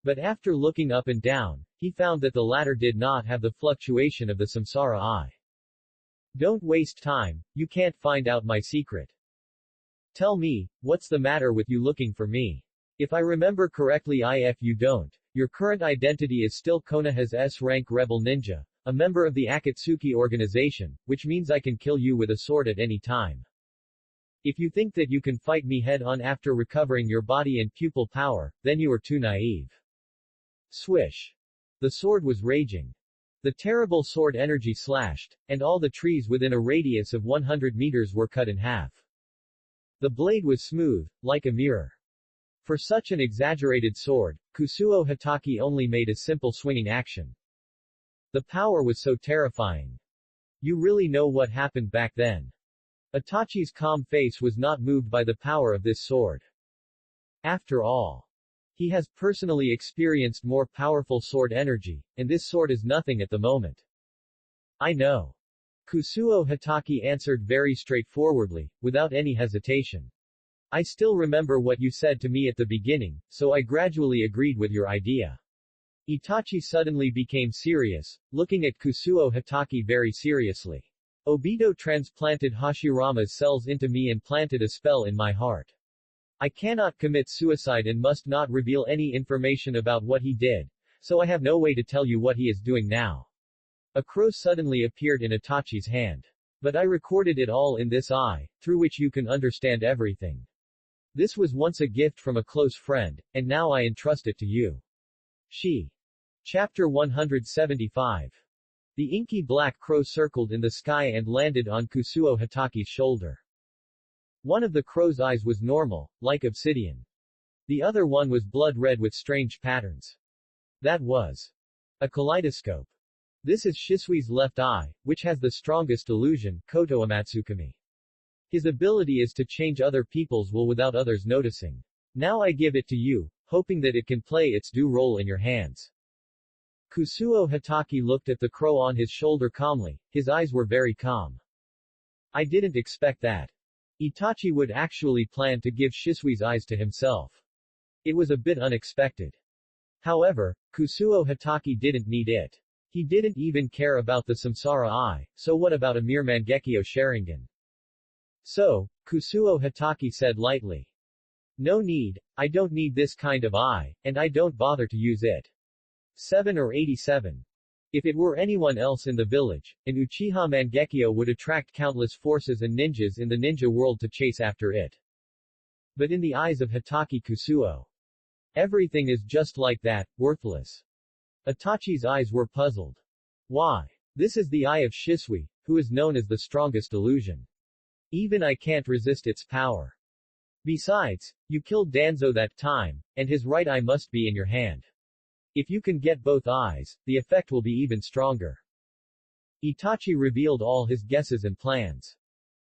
But after looking up and down, he found that the latter did not have the fluctuation of the Samsara Eye. Don't waste time, you can't find out my secret. Tell me, what's the matter with you looking for me? If I remember correctly, if you don't, your current identity is still Konoha's S-rank rebel ninja, a member of the Akatsuki organization, which means I can kill you with a sword at any time. If you think that you can fight me head-on after recovering your body and pupil power, then you are too naive. Swish. The sword was raging. The terrible sword energy slashed, and all the trees within a radius of 100 meters were cut in half. The blade was smooth, like a mirror. For such an exaggerated sword, Kusuo Hitaki only made a simple swinging action. The power was so terrifying. You really know what happened back then. Itachi's calm face was not moved by the power of this sword. After all, he has personally experienced more powerful sword energy, and this sword is nothing at the moment. I know. Kusuo Hitaki answered very straightforwardly, without any hesitation. I still remember what you said to me at the beginning, so I gradually agreed with your idea. Itachi suddenly became serious, looking at Kusuo Hitaki very seriously. Obito transplanted Hashirama's cells into me and planted a spell in my heart. I cannot commit suicide and must not reveal any information about what he did, so I have no way to tell you what he is doing now. A crow suddenly appeared in Itachi's hand. But I recorded it all in this eye, through which you can understand everything. This was once a gift from a close friend, and now I entrust it to you. She. Chapter 175. The inky black crow circled in the sky and landed on Kusuo Hitaki's shoulder. One of the crow's eyes was normal, like obsidian. The other one was blood red with strange patterns. That was a kaleidoscope. This is Shisui's left eye, which has the strongest illusion, Koto Amatsukami. His ability is to change other people's will without others noticing. Now I give it to you, hoping that it can play its due role in your hands. Kusuo Hitaki looked at the crow on his shoulder calmly, his eyes were very calm. I didn't expect that. Itachi would actually plan to give Shisui's eyes to himself. It was a bit unexpected. However, Kusuo Hitaki didn't need it. He didn't even care about the Samsara Eye, so what about a mere Mangekyo Sharingan? So, Kusuo Hitaki said lightly. No need, I don't need this kind of eye, and I don't bother to use it. 7 or 87. If it were anyone else in the village, an Uchiha Mangekyo would attract countless forces and ninjas in the ninja world to chase after it. But in the eyes of Hitaki Kusuo, everything is just like that, worthless. Itachi's eyes were puzzled. Why? This is the eye of Shisui, who is known as the strongest illusion. Even I can't resist its power. Besides, you killed Danzo that time, and his right eye must be in your hand. If you can get both eyes, the effect will be even stronger. Itachi revealed all his guesses and plans.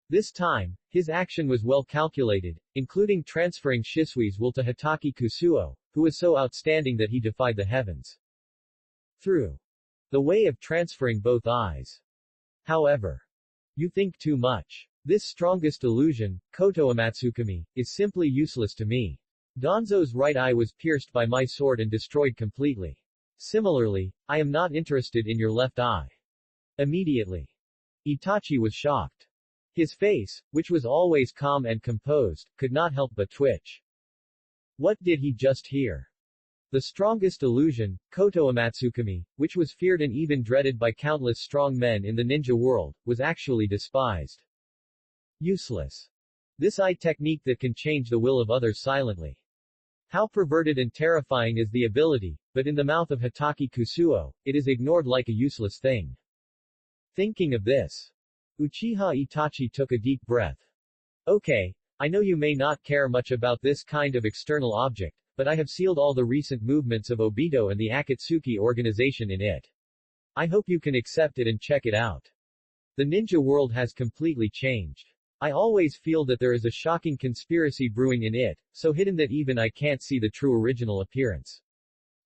This time, his action was well calculated, including transferring Shisui's will to Hitaki Kusuo, who was so outstanding that he defied the heavens. Through the way of transferring both eyes. However, you think too much. This strongest illusion, Koto Amatsukami, is simply useless to me. Danzo's right eye was pierced by my sword and destroyed completely. Similarly, I am not interested in your left eye. Immediately, Itachi was shocked. His face, which was always calm and composed, could not help but twitch. What did he just hear? The strongest illusion, Koto Amatsukami, which was feared and even dreaded by countless strong men in the ninja world, was actually despised. Useless. This eye technique that can change the will of others silently. How perverted and terrifying is the ability, but in the mouth of Hitaki Kusuo, it is ignored like a useless thing. Thinking of this, Uchiha Itachi took a deep breath. Okay, I know you may not care much about this kind of external object, but I have sealed all the recent movements of Obito and the Akatsuki organization in it. I hope you can accept it and check it out. The ninja world has completely changed. I always feel that there is a shocking conspiracy brewing in it, so hidden that even I can't see the true original appearance.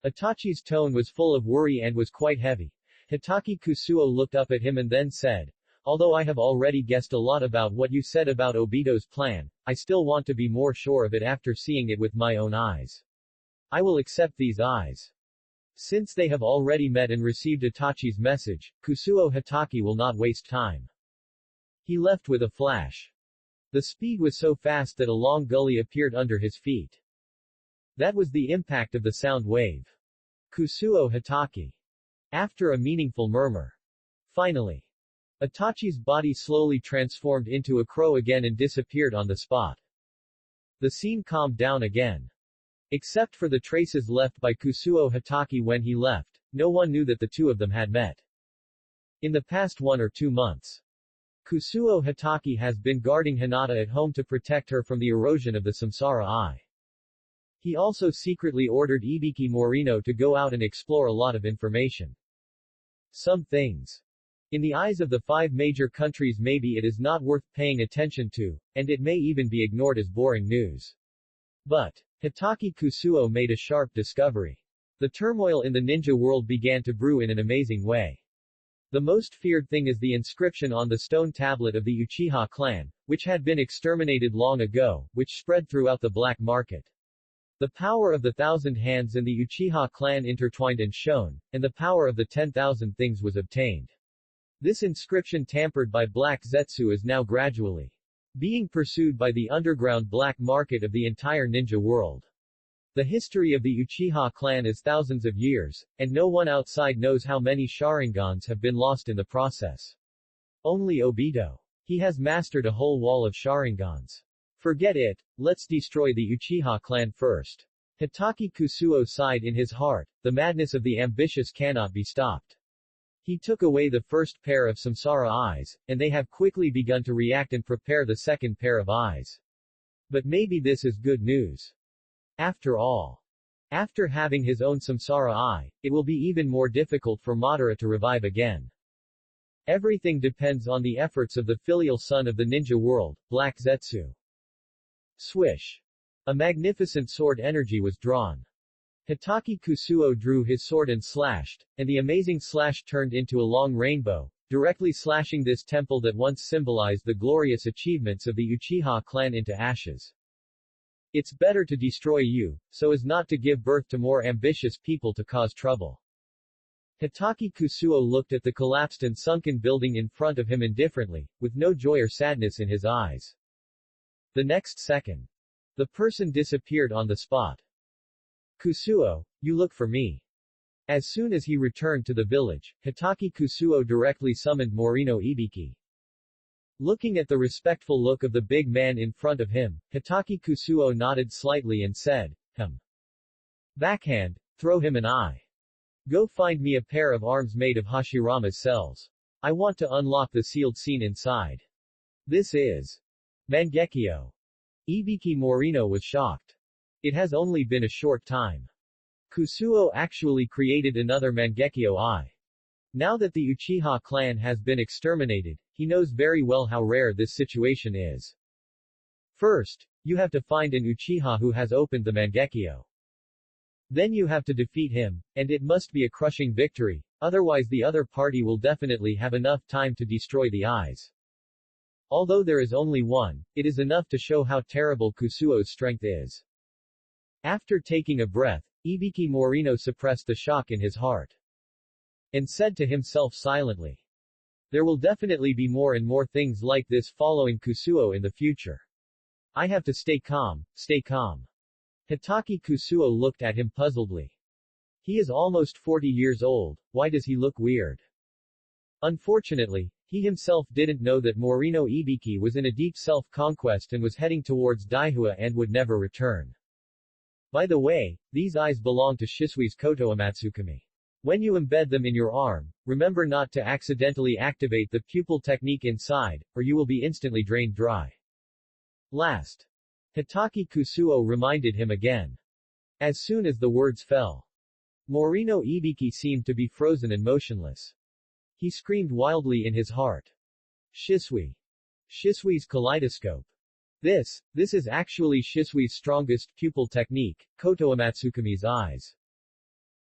Itachi's tone was full of worry and was quite heavy. Hitaki Kusuo looked up at him and then said, although I have already guessed a lot about what you said about Obito's plan, I still want to be more sure of it after seeing it with my own eyes. I will accept these eyes. Since they have already met and received Itachi's message, Kusuo Hitaki will not waste time. He left with a flash. The speed was so fast that a long gully appeared under his feet. That was the impact of the sound wave. Kusuo Hitaki. After a meaningful murmur. Finally. Itachi's body slowly transformed into a crow again and disappeared on the spot. The scene calmed down again. Except for the traces left by Kusuo Hitaki when he left, no one knew that the two of them had met. In the past 1 or 2 months, Kusuo Hitaki has been guarding Hinata at home to protect her from the erosion of the samsara eye. He also secretly ordered Ibiki Morino to go out and explore a lot of information. Some things. In the eyes of the 5 major countries maybe it is not worth paying attention to, and it may even be ignored as boring news. But, Hitaki Kusuo made a sharp discovery. The turmoil in the ninja world began to brew in an amazing way. The most feared thing is the inscription on the stone tablet of the Uchiha clan, which had been exterminated long ago, which spread throughout the black market. The power of the 1,000 hands and the Uchiha clan intertwined and shone, and the power of the 10,000 things was obtained. This inscription tampered by Black Zetsu is now gradually being pursued by the underground black market of the entire ninja world. The history of the Uchiha clan is thousands of years, and no one outside knows how many Sharingans have been lost in the process. Only Obito. He has mastered a whole wall of Sharingans. Forget it, let's destroy the Uchiha clan first. Hitaki Kusuo sighed in his heart, the madness of the ambitious cannot be stopped. He took away the first pair of samsara eyes, and they have quickly begun to react and prepare the second pair of eyes. But maybe this is good news. After all, after having his own samsara eye, it will be even more difficult for Madara to revive again. Everything depends on the efforts of the filial son of the ninja world, Black Zetsu. Swish. A magnificent sword energy was drawn. Hitaki Kusuo drew his sword and slashed, and the amazing slash turned into a long rainbow, directly slashing this temple that once symbolized the glorious achievements of the Uchiha clan into ashes. It's better to destroy you, so as not to give birth to more ambitious people to cause trouble. Hitaki Kusuo looked at the collapsed and sunken building in front of him indifferently, with no joy or sadness in his eyes. The next second, the person disappeared on the spot. Kusuo, you look for me. As soon as he returned to the village, Hitaki Kusuo directly summoned Morino Ibiki. Looking at the respectful look of the big man in front of him, Hitaki Kusuo nodded slightly and said, Backhand, throw him an eye. Go find me a pair of arms made of Hashirama's cells. I want to unlock the sealed scene inside. This is Mangekyo. Ibiki Morino was shocked. It has only been a short time. Kusuo actually created another Mangekyo eye. Now that the Uchiha clan has been exterminated, he knows very well how rare this situation is. First, you have to find an Uchiha who has opened the Mangekyo. Then you have to defeat him, and it must be a crushing victory, Otherwise the other party will definitely have enough time to destroy the eyes. Although there is only one, it is enough to show how terrible Kusuo's strength is. After taking a breath, Ibiki Morino suppressed the shock in his heart. And said to himself silently, there will definitely be more and more things like this following Kusuo in the future. I have to stay calm, stay calm. Hitaki Kusuo looked at him puzzledly. He is almost 40 years old, why does he look weird? Unfortunately, he himself didn't know that Morino Ibiki was in a deep self-conquest and was heading towards Daihua and would never return. By the way, these eyes belong to Shisui's Koto Amatsukami. When you embed them in your arm, remember not to accidentally activate the pupil technique inside, or you will be instantly drained dry. Last. Hitaki Kusuo reminded him again. As soon as the words fell, Morino Ibiki seemed to be frozen and motionless. He screamed wildly in his heart. Shisui. Shisui's kaleidoscope. This is actually Shisui's strongest pupil technique, Koto Amatsukami's eyes.